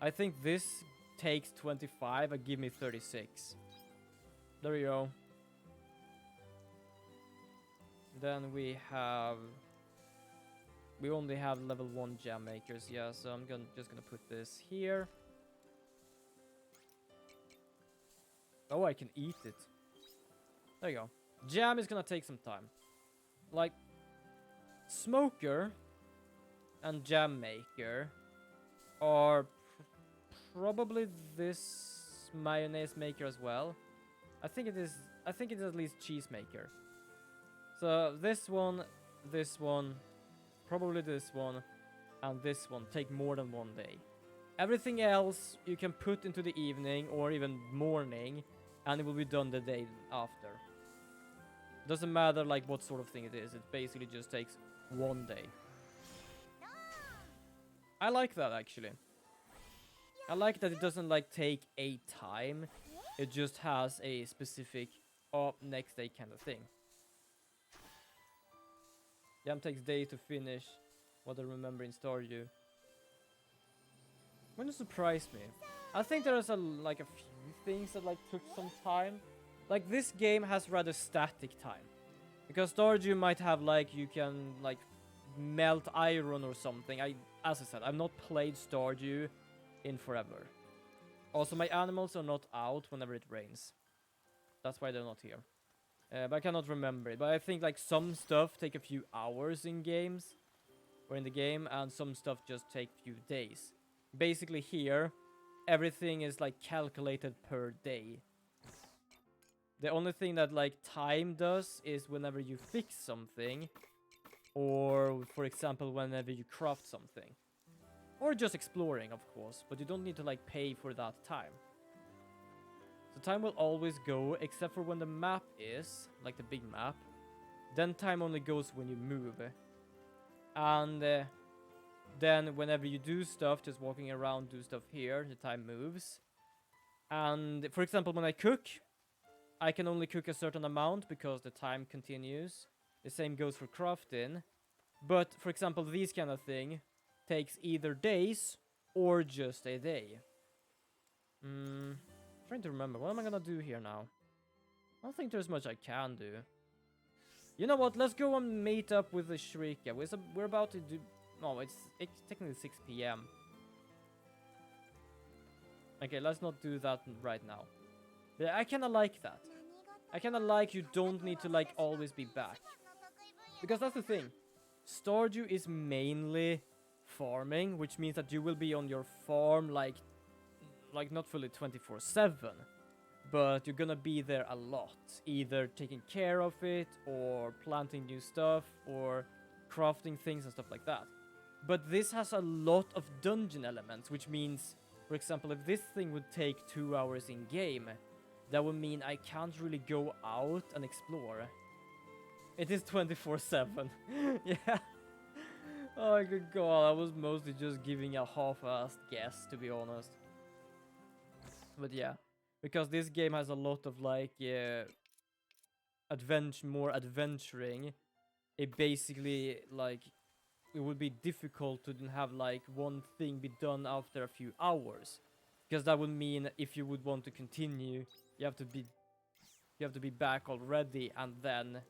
I think this takes 25 and give me 36. There we go. Then we have We only have level 1 jam makers, yeah, so I'm just gonna put this here. Oh, I can eat it. There you go. Jam is gonna take some time. Like, smoker and jam maker are probably this mayonnaise maker as well. I think it is at least cheese maker. So this one, probably this one, and this one take more than 1 day. Everything else you can put into the evening or even morning, and it will be done the day after. Doesn't matter like what sort of thing it is, it basically just takes 1 day. I like that actually. I like that it doesn't like take a time, it just has a specific next day kind of thing. Jam takes days to finish what I remember in Stardew. Wouldn't surprise me. I think there's like a few things that like took some time. Like this game has rather static time. Because Stardew might have like you can like melt iron or something. As I said, I've not played Stardew in forever. Also, my animals are not out whenever it rains. That's why they're not here. But I cannot remember it. But I think like some stuff take a few hours in games. Or in the game. And some stuff just take few days. Basically here, everything is like calculated per day. The only thing that like time does is whenever you fix something. Or for example, whenever you craft something. Or just exploring, of course. But you don't need to like pay for that time. So time will always go, except for when the map is, like the big map. Then time only goes when you move. And then whenever you do stuff, just walking around, do stuff here, the time moves. And for example, when I cook, I can only cook a certain amount because the time continues. The same goes for crafting. But for example, these kind of thing takes either days or just a day. Trying to remember, what am I gonna do here now? I don't think there's much I can do. You know what, let's go and meet up with the Shrika. We're about to do... No, it's technically 6 PM. Okay, let's not do that right now. But I kinda like that. I kinda like you don't need to like always be back. Because that's the thing. Stardew is mainly farming, which means that you will be on your farm like not fully 24/7, but you're gonna be there a lot, either taking care of it or planting new stuff or crafting things and stuff like that. But this has a lot of dungeon elements, which means, for example, if this thing would take 2 hours in game, that would mean I can't really go out and explore. It is 24/7. Yeah. Oh good god, I was mostly just giving a half-assed guess, to be honest. But yeah, because this game has a lot of like more adventuring. It basically like it would be difficult to have like one thing be done after a few hours, because that would mean if you would want to continue, you have to be back already and then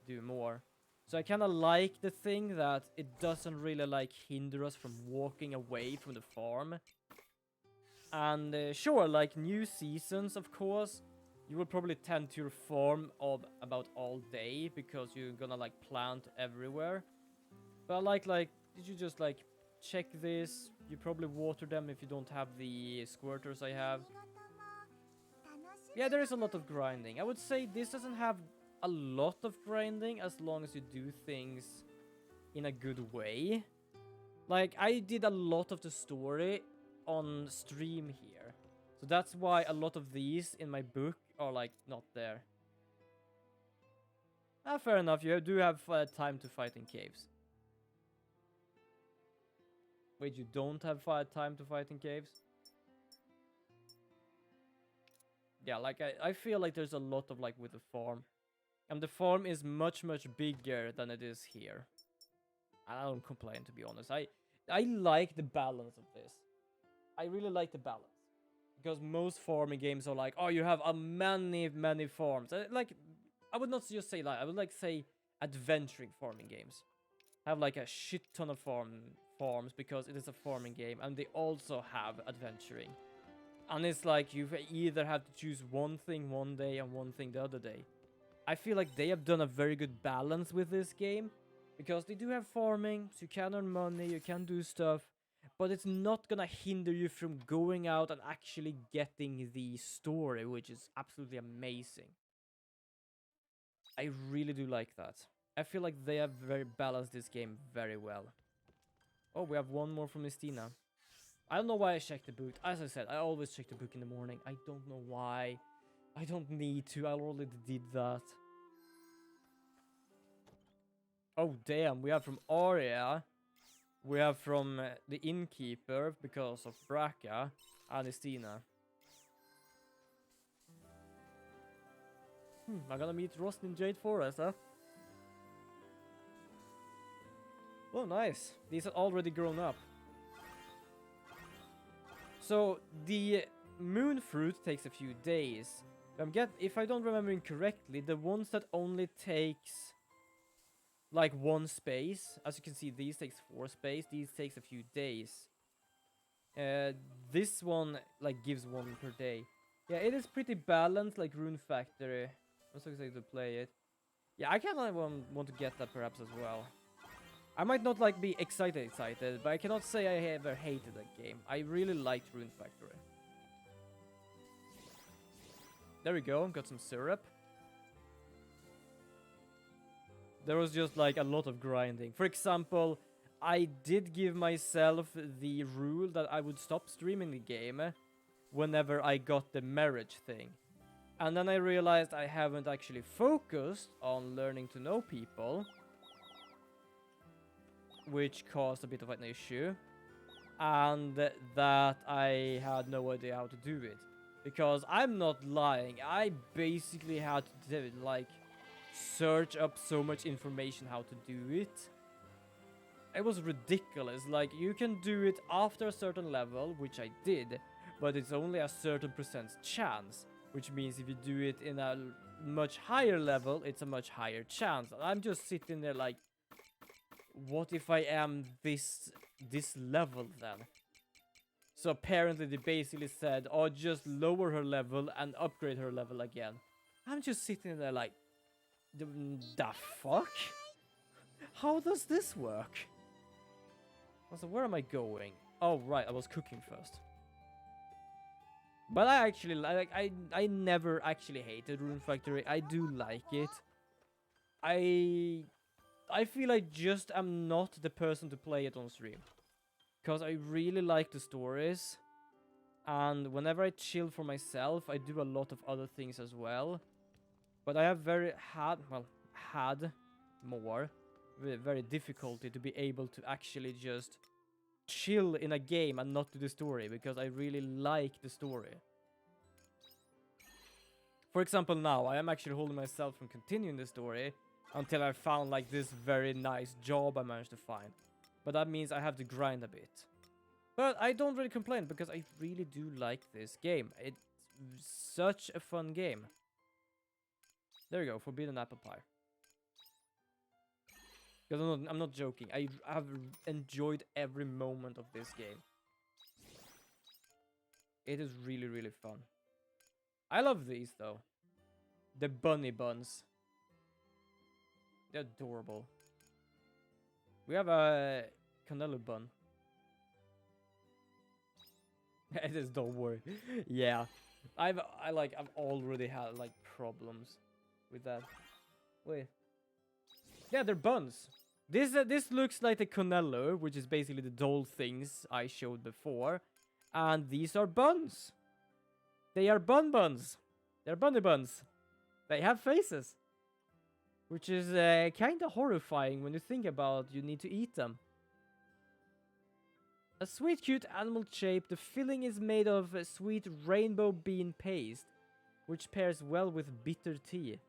do more. So I kind of like the thing that it doesn't really like hinder us from walking away from the farm. And sure, like new seasons, of course, you will probably tend to your farm of about all day because you're gonna like plant everywhere. But I like, did you just like check this? You probably water them if you don't have the squirters I have. Yeah, there is a lot of grinding. I would say this doesn't have a lot of grinding as long as you do things in a good way. Like, I did a lot of the story on stream here. So that's why a lot of these in my book are like not there. Ah, fair enough, you do have time to fight in caves. Wait, you don't have time to fight in caves? Yeah, like I feel like there's a lot of like with the farm. And the farm is much bigger than it is here. I don't complain, to be honest. I like the balance of this. I really like the balance. Because most farming games are like, oh, you have a many farms. I would not just say that. I would like say adventuring farming games. have like a shit ton of farms because it is a farming game, and they also have adventuring. And it's like you either have to choose one thing one day and one thing the other day. I feel like they have done a very good balance with this game, because they do have farming, so you can earn money, you can do stuff, but it's not gonna hinder you from going out and actually getting the story, which is absolutely amazing. I really do like that. I feel like they have very balanced this game very well. Oh, we have one more from Mistina. I don't know why I checked the book. As I said, I always check the book in the morning. I don't know why. I don't need to. I already did that. Oh, damn. We have from Arya. We have from the innkeeper because of Braca and Estina. I'm gonna meet Rost in Jade Forest, huh? Oh, nice. These are already grown up. So, the moon fruit takes a few days. If I don't remember incorrectly, the ones that only takes like 1 space, as you can see, these takes 4 space, these takes a few days. This one like gives 1 per day. Yeah, it is pretty balanced, like Rune Factory. I'm so excited to play it. Yeah, I kind of want to get that perhaps as well. I might not like be excited, but I cannot say I ever hated that game. I really liked Rune Factory. There we go, got some syrup. There was just like a lot of grinding. For example, I did give myself the rule that I would stop streaming the game whenever I got the marriage thing. And then I realized I haven't actually focused on learning to know people, which caused a bit of an issue. And that I had no idea how to do it. Because I'm not lying, I basically had to like search up so much information how to do it. It was ridiculous. Like, you can do it after a certain level, which I did, but it's only a certain percent chance, which means if you do it in a much higher level, it's a much higher chance. And I'm just sitting there like, what if I am this level then? So apparently they basically said, oh, just lower her level and upgrade her level again. I'm just sitting there like, the fuck? How does this work? Also, where am I going? Oh, right, I was cooking first. But I actually, like, I never actually hated Rune Factory. I do like it. I feel I just am not the person to play it on stream. Because I really like the stories. And whenever I chill for myself, I do a lot of other things as well. But I have had more very difficulty to be able to actually just chill in a game and not do the story, because I really like the story. For example, now I am actually holding myself from continuing the story until I found like this very nice job I managed to find. But that means I have to grind a bit. But I don't really complain, because I really do like this game. It's such a fun game. There we go, forbidden apple pie. Because I'm not joking. I have enjoyed every moment of this game. It is really, really fun. I love these though. The bunny buns. They're adorable. We have a Canelo bun. It is, don't worry. Yeah. I've already had like problems with that. Wait. Yeah, they're buns. This looks like the Canelo, which is basically the doll things I showed before. And these are buns. They are buns. They're bunny buns. They have faces. Which is kind of horrifying when you think about you need to eat them. A sweet, cute animal shape. The filling is made of sweet rainbow bean paste, which pairs well with bitter tea.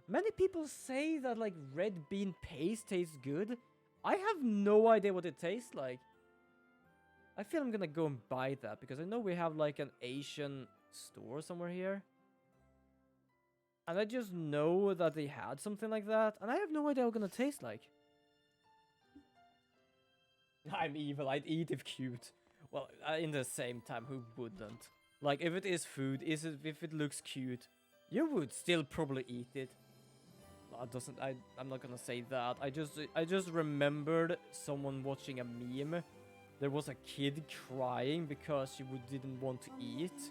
Many people say that like red bean paste tastes good. I have no idea what it tastes like. I feel I'm gonna go and buy that, because I know we have like an Asian store somewhere here. And I just know that they had something like that, and I have no idea what it's gonna taste like. I'm evil, I'd eat if cute. Well, in the same time, who wouldn't? Like, if it is food, if it looks cute, you would still probably eat it. Well, I'm not gonna say that. I just remembered someone watching a meme. There was a kid crying because she didn't want to eat.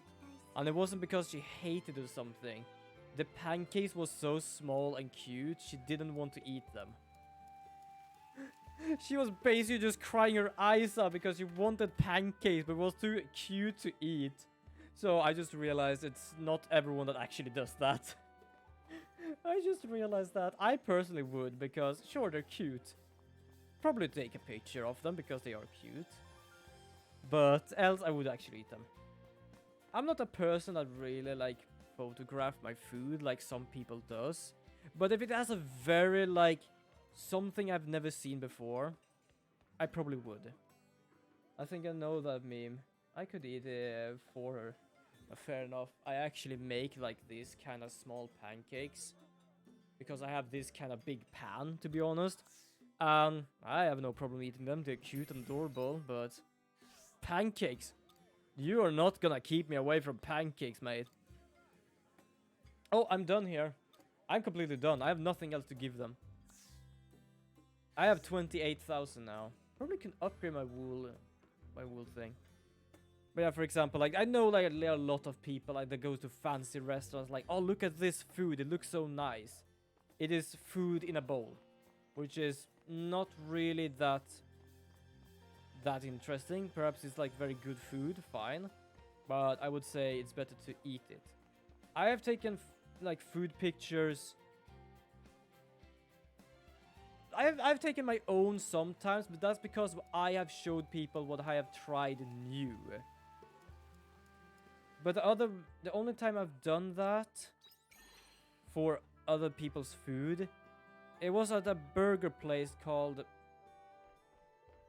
And it wasn't because she hated or something. The pancakes was so small and cute, she didn't want to eat them. She was basically just crying her eyes out because she wanted pancakes, but it was too cute to eat. So I just realized it's not everyone that actually does that. I just realized that. I personally would, because sure, they're cute. Probably take a picture of them because they are cute. But else I would actually eat them. I'm not a person that really like photograph my food like some people does. But if it has a very like something I've never seen before, I probably would. I think I know that meme. I could eat it for her. Fair enough. I actually make like these kind of small pancakes because I have this kind of big pan, to be honest. I have no problem eating them. They're cute and adorable, but pancakes. You are not gonna keep me away from pancakes, mate. Oh, I'm done here. I'm completely done. I have nothing else to give them. I have 28,000 now. Probably can upgrade my wool thing. But yeah, for example, like I know like there are a lot of people like that goes to fancy restaurants like, oh, look at this food. It looks so nice. It is food in a bowl, which is not really that interesting. Perhaps it's like very good food, fine. But I would say it's better to eat it. I have taken like food pictures. I've taken my own sometimes, but that's because I have showed people what I have tried new. But the only time I've done that for other people's food, it was at a burger place called,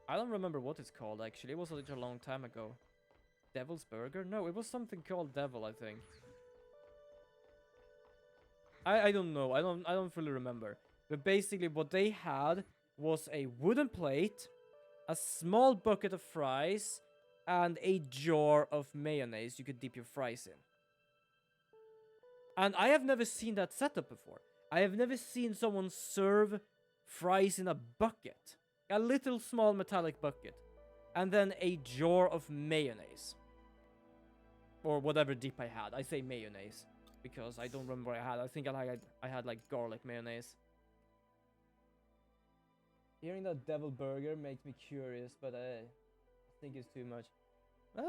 I don't remember what it's called actually. It was such a long time ago. Devil's Burger? No, it was something called Devil, I think. I don't know. I don't fully remember. But basically what they had was a wooden plate, a small bucket of fries, and a jar of mayonnaise you could dip your fries in. And I have never seen that setup before. I have never seen someone serve fries in a bucket. A little small metallic bucket. And then a jar of mayonnaise. Or whatever dip I had. I say mayonnaise. Because I don't remember what I had. I think I had like garlic mayonnaise. Hearing that devil burger makes me curious, but I think it's too much.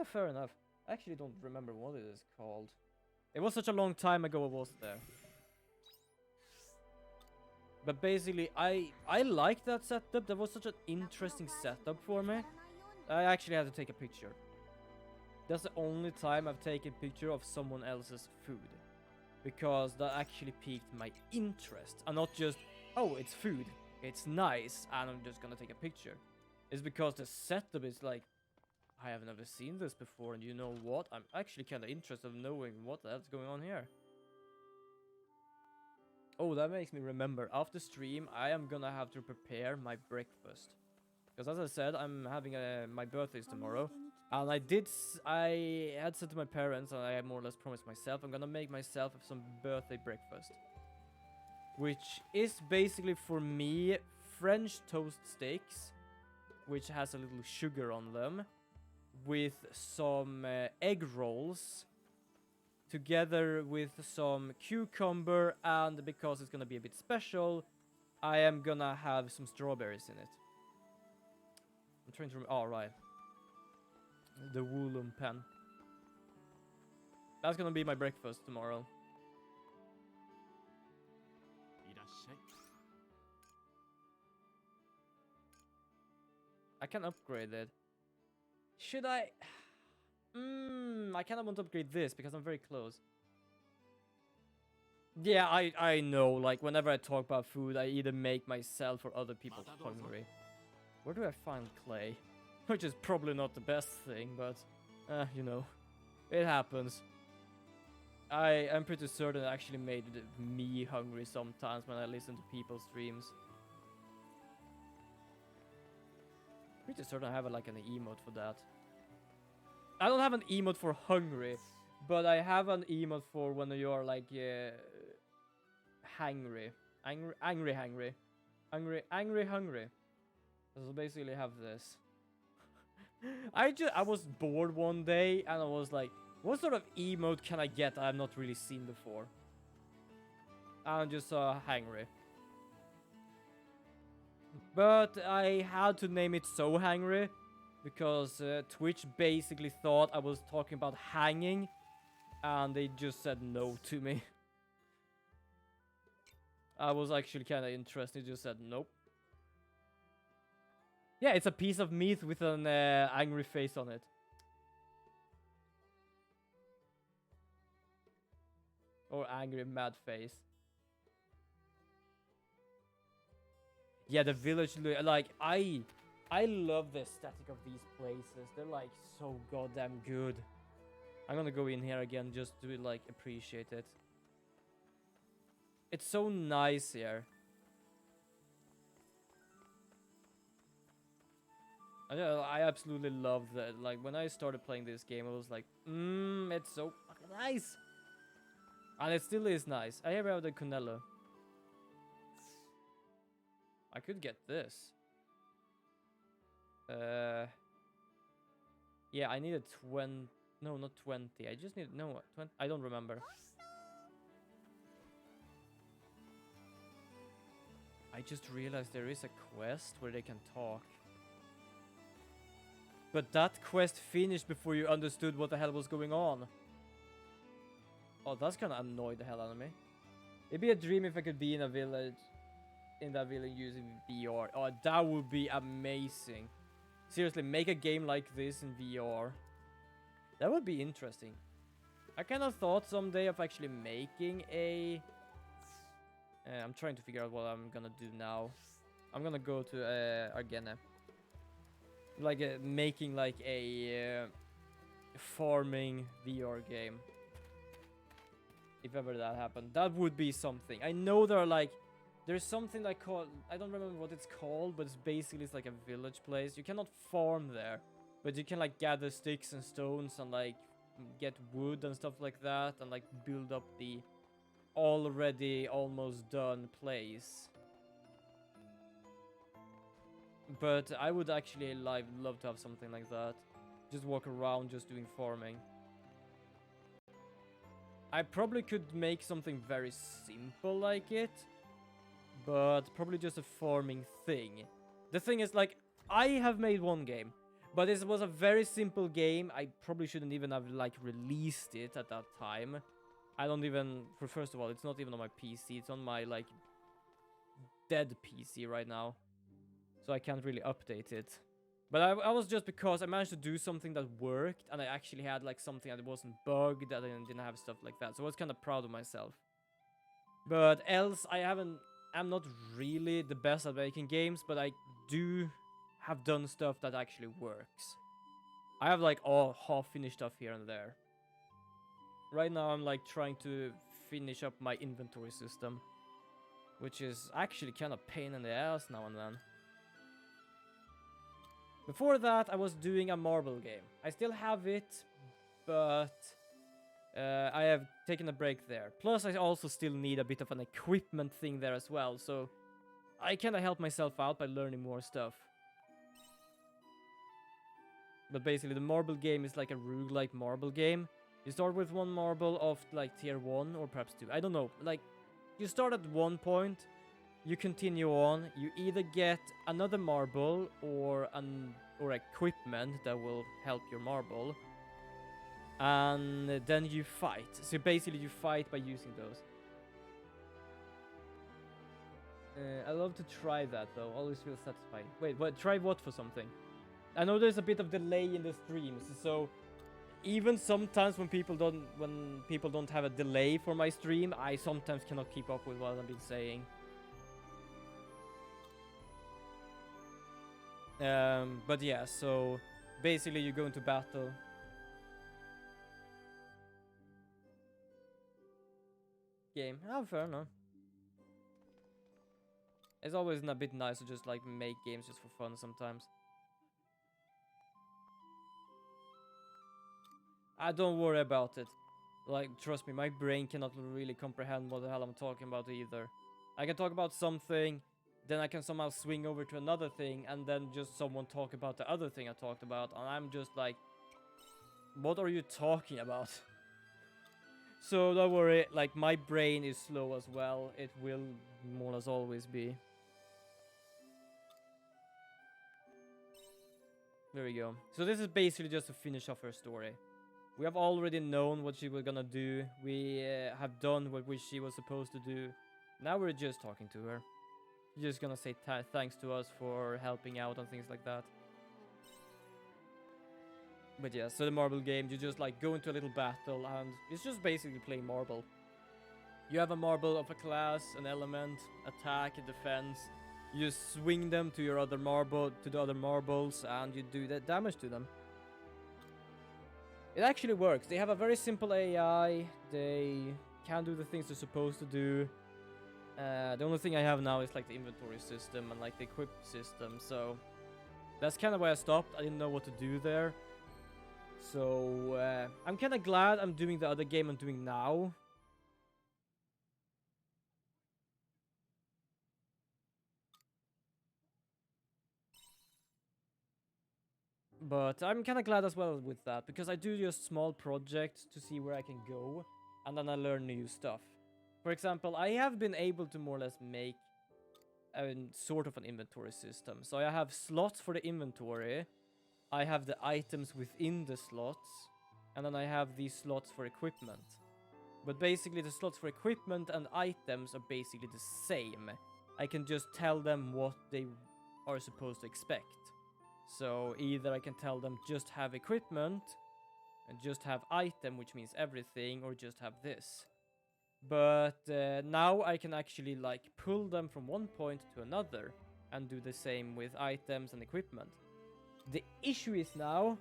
Fair enough. I actually don't remember what it is called. It was such a long time ago I was there. But basically, I like that setup. That was such an interesting setup for me. I actually had to take a picture. That's the only time I've taken a picture of someone else's food. Because that actually piqued my interest. And not just, oh, it's food. It's nice, and I'm just gonna take a picture. It's because the setup is like, I have never seen this before, and you know what? I'm actually kind of interested in knowing what the hell's going on here. Oh, that makes me remember. After stream, I am gonna have to prepare my breakfast. Because as I said, I'm having my birthday's tomorrow. And I had said to my parents, and I more or less promised myself, I'm gonna make myself some birthday breakfast. Which is basically for me, French toast steaks, which has a little sugar on them, with some egg rolls, together with some cucumber, and because it's gonna be a bit special, I am gonna have some strawberries in it. I'm trying to remember. Oh, right. The woolen pen. That's gonna be my breakfast tomorrow. I can upgrade it. Should I? I kind of want to upgrade this because I'm very close. Yeah, I know. Like, whenever I talk about food, I either make myself or other people hungry. Where do I find clay? Which is probably not the best thing, but, you know, it happens. I'm pretty certain it actually made me hungry sometimes when I listen to people's streams. Pretty certain I have like an emote for that. I don't have an emote for hungry, but I have an emote for when you are like hangry, hungry. So basically have this. I was bored one day and I was like, what sort of emote can I get I've not really seen before? And just saw hangry. But I had to name it So Hangry because Twitch basically thought I was talking about hanging and they just said no to me. I was actually kind of interested, just said nope. Yeah, it's a piece of meat with an angry face on it. Or angry mad face. Yeah, the village, like, I love the aesthetic of these places. They're, like, so goddamn good. I'm gonna go in here again just to, like, appreciate it. It's so nice here. I absolutely love that. Like, when I started playing this game, I was like, it's so fucking nice. And it still is nice. I have the Cunello. I could get this. Yeah, I needed 20. No, not 20. I just need 20. I don't remember. I just realized there is a quest where they can talk. But that quest finished before you understood what the hell was going on. Oh, that's gonna annoy the hell out of me. It'd be a dream if I could be in a village. In that village using VR. Oh, that would be amazing. Seriously, make a game like this in VR. That would be interesting. I kind of thought someday of actually making a... I'm trying to figure out what I'm gonna do now. I'm gonna go to Argene. Like making like a farming VR game. If ever that happened. That would be something. I know there are like... There's something like called... I don't remember what it's called, but it's basically it's like a village place. You cannot farm there. But you can like gather sticks and stones and like get wood and stuff like that. And like build up the already almost done place. But I would actually love to have something like that. Just walk around just doing farming. I probably could make something very simple like it. But probably just a farming thing. The thing is, like, I have made one game. But it was a very simple game. I probably shouldn't even have, like, released it at that time. I don't even... First of all, it's not even on my PC. It's on my, like, dead PC right now. So I can't really update it. But I was just because I managed to do something that worked. And I actually had, like, something that wasn't bugged. That I didn't have stuff like that. So I was kind of proud of myself. But else, I'm not really the best at making games, but I do have done stuff that actually works. I have like all half-finished stuff here and there. Right now I'm like trying to finish up my inventory system, which is actually kind of pain in the ass now and then. Before that I was doing a marble game. I still have it, but I have taken a break there. Plus, I also still need a bit of an equipment thing there as well, so I kind of help myself out by learning more stuff. But basically, the marble game is like a roguelike marble game. You start with one marble of like tier 1 or perhaps 2. I don't know. Like, you start at one point, you continue on, you either get another marble or equipment that will help your marble. And then you fight. So basically you fight by using those. I love to try that though. Always feels satisfying. Wait, what? Try what for something? I know there's a bit of delay in the streams, so even sometimes when people don't have a delay for my stream, I sometimes cannot keep up with what I've been saying. But yeah, so basically you go into battle. Game. Oh, fair enough. It's always a bit nice to just like make games just for fun sometimes. don't worry about it. Like, trust me, my brain cannot really comprehend what the hell I'm talking about either. I can talk about something, then I can somehow swing over to another thing, and then just someone talk about the other thing I talked about, and I'm just like, what are you talking about? So don't worry, like, my brain is slow as well. It will more or less always be. There we go. So this is basically just to finish off her story. We have already known what she was gonna do. We have done what she was supposed to do. Now we're just talking to her. She's just gonna say thanks to us for helping out and things like that. But yeah, so the marble game, you just like go into a little battle and it's just basically playing marble. You have a marble of a class, an element, attack, defense. You swing them to your other marble, to the other marbles, and you do that damage to them. It actually works. They have a very simple AI. They can do the things they're supposed to do. The only thing I have now is like the inventory system and like the equip system. So that's kind of why I stopped. I didn't know what to do there. So I'm kind of glad I'm doing the other game I'm doing now. But I'm kind of glad as well with that, because I do just small projects to see where I can go, and then I learn new stuff. For example, I have been able to more or less make a sort of an inventory system. So I have slots for the inventory, I have the items within the slots, and then I have these slots for equipment. But basically the slots for equipment and items are basically the same. I can just tell them what they are supposed to expect. So either I can tell them just have equipment and just have item, which means everything, or just have this. But now I can actually like pull them from one point to another and do the same with items and equipment. The issue is now,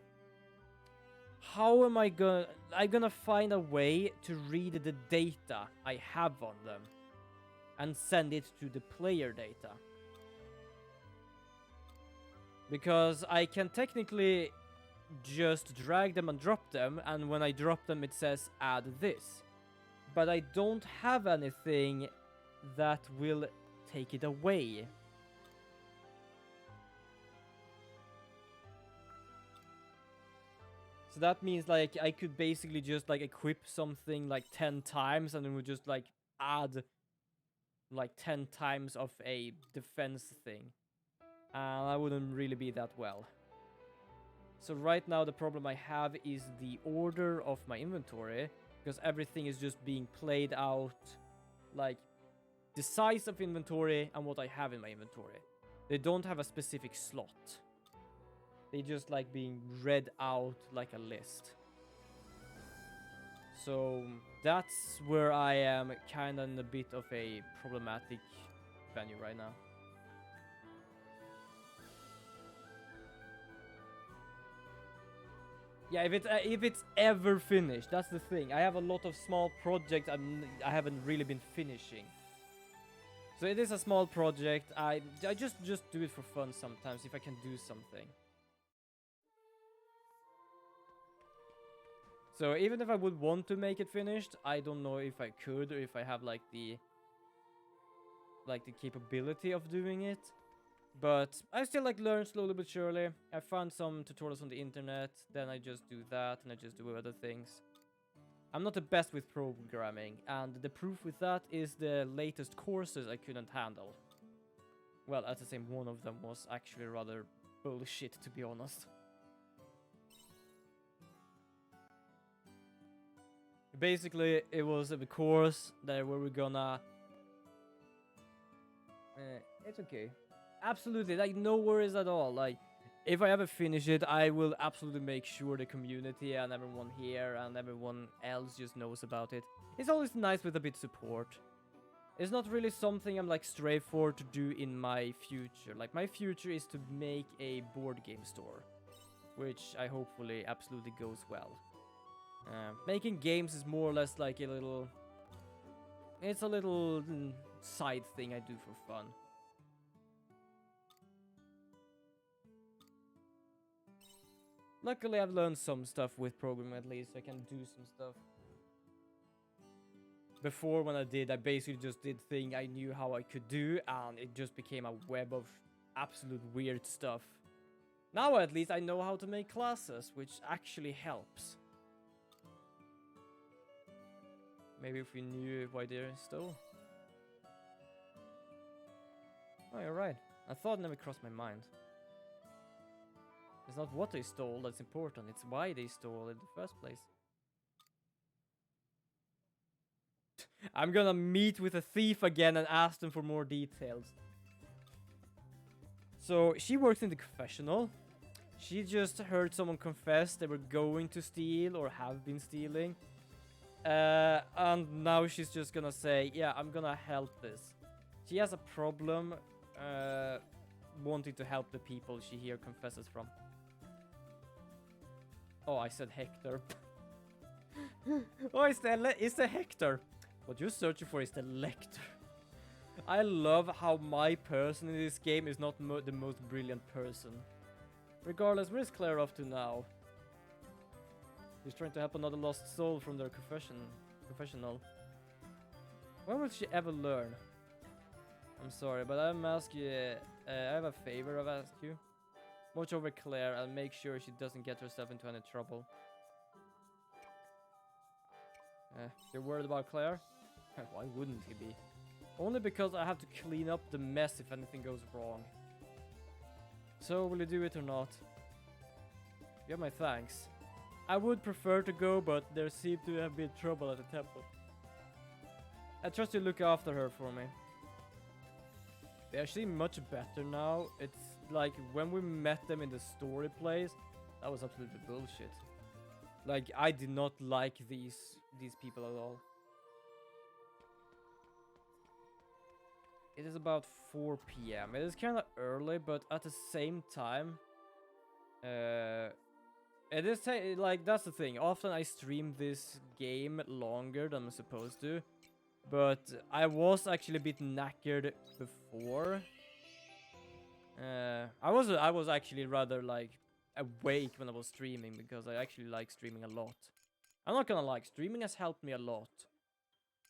how am I gonna find a way to read the data I have on them and send it to the player data? Because I can technically just drag them and drop them, and when I drop them it says add this. But I don't have anything that will take it away. So that means like I could basically just like equip something like 10 times and it would just like add like 10 times of a defense thing. And that wouldn't really be that well. So right now the problem I have is the order of my inventory, because everything is just being played out, like the size of inventory and what I have in my inventory. They don't have a specific slot. They just like being read out like a list. So that's where I am kind of in a bit of a problematic venue right now. Yeah, if it's ever finished, that's the thing. I have a lot of small projects I haven't really been finishing. So it is a small project. I just do it for fun sometimes if I can do something. So even if I would want to make it finished, I don't know if I could or if I have like the capability of doing it. But I still like learn slowly but surely. I found some tutorials on the internet, then I just do that and I just do other things. I'm not the best with programming, and the proof with that is the latest courses I couldn't handle. Well, at the same, one of them was actually rather bullshit, to be honest. Basically, it was a course that where we're gonna... it's okay. Absolutely, like, no worries at all. Like, if I ever finish it, I will absolutely make sure the community and everyone here and everyone else just knows about it. It's always nice with a bit of support. It's not really something I'm like straight for to do in my future. Like, my future is to make a board game store, which I hopefully absolutely goes well. Making games is more or less like a little... It's a little side thing I do for fun. Luckily, I've learned some stuff with programming at least, so I can do some stuff. Before, when I basically just did thing I knew how I could do, and it just became a web of absolute weird stuff. Now at least I know how to make classes, which actually helps. Maybe if we knew why they stole. Oh, you're right. I thought it never crossed my mind. It's not what they stole that's important, it's why they stole in the first place. I'm gonna meet with a thief again and ask them for more details. So, she works in the confessional. She just heard someone confess they were going to steal or have been stealing. And now she's just gonna say, yeah, I'm gonna help this. She has a problem wanting to help the people she here confesses from. Oh, I said Hector. Oh, it's the Hector. What you're searching for is the Lector. I love how my person in this game is not the most brilliant person. Regardless, where's Claire off to now? She's trying to help another lost soul from their confessional. When will she ever learn? I'm sorry, but I'm asking you. I have a favor I've asked you. Watch over Claire and make sure she doesn't get herself into any trouble. You're worried about Claire? Why wouldn't he be? Only because I have to clean up the mess if anything goes wrong. So, will you do it or not? You have my thanks. I would prefer to go, but there seemed to have been trouble at the temple. I trust you look after her for me. They're actually much better now. It's like when we met them in the story place, that was absolutely bullshit. Like, I did not like these people at all. It is about 4 PM. It is kind of early, but at the same time, it is like, that's the thing. Often I stream this game longer than I'm supposed to, but I was actually a bit knackered before. I was actually rather like awake when I was streaming because I actually like streaming a lot. I'm not gonna lie, streaming has helped me a lot.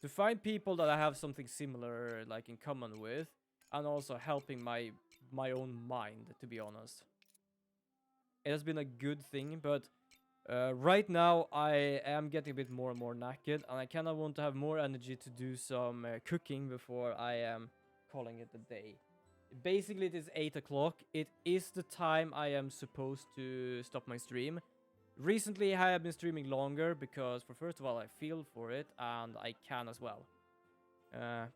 To find people that I have something similar like in common with, and also helping my own mind, to be honest. It has been a good thing, but right now I am getting a bit more and more knackered, and I kind of want to have more energy to do some cooking before I am calling it a day. Basically, it is 8 o'clock. It is the time I am supposed to stop my stream. Recently, I have been streaming longer because, for first of all, I feel for it, and I can as well.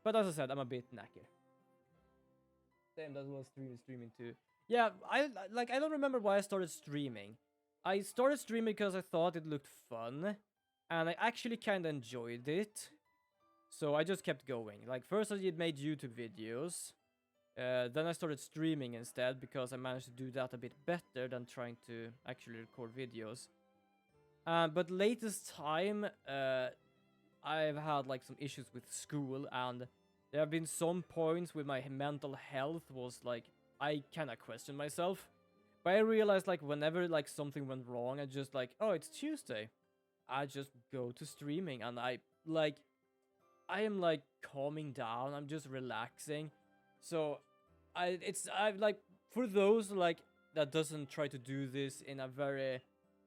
But as I said, I'm a bit knackered. Damn, that was streaming too. Yeah, I don't remember why I started streaming. I started streaming because I thought it looked fun, and I actually kind of enjoyed it. So I just kept going. Like, first I made YouTube videos. Then I started streaming instead because I managed to do that a bit better than trying to actually record videos. But latest time, I've had like some issues with school, and there have been some points with my mental health was like, I kind of questioned myself. But I realized like whenever like something went wrong, I just like, oh, it's Tuesday. I just go to streaming, and I am like calming down. I'm just relaxing. So I like, for those like that doesn't try to do this in a very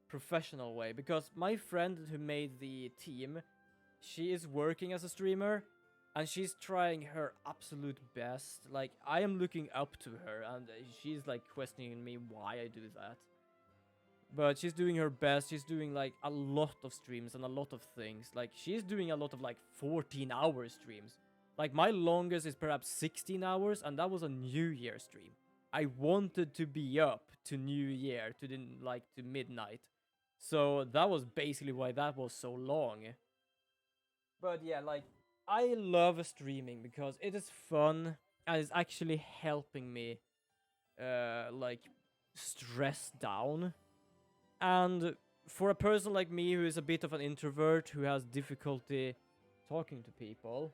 professional way, because my friend who made the team, she is working as a streamer, and she's trying her absolute best. Like, I am looking up to her, and she's like questioning me why I do that. But she's doing her best. She's doing like a lot of streams and a lot of things. Like, she's doing a lot of like 14-hour streams. Like, my longest is perhaps 16 hours, and that was a New Year stream. I wanted to be up to New Year, to midnight. So that was basically why that was so long. But yeah, like, I love streaming because it is fun, and it's actually helping me, like, stress down. And for a person like me who is a bit of an introvert, who has difficulty talking to people,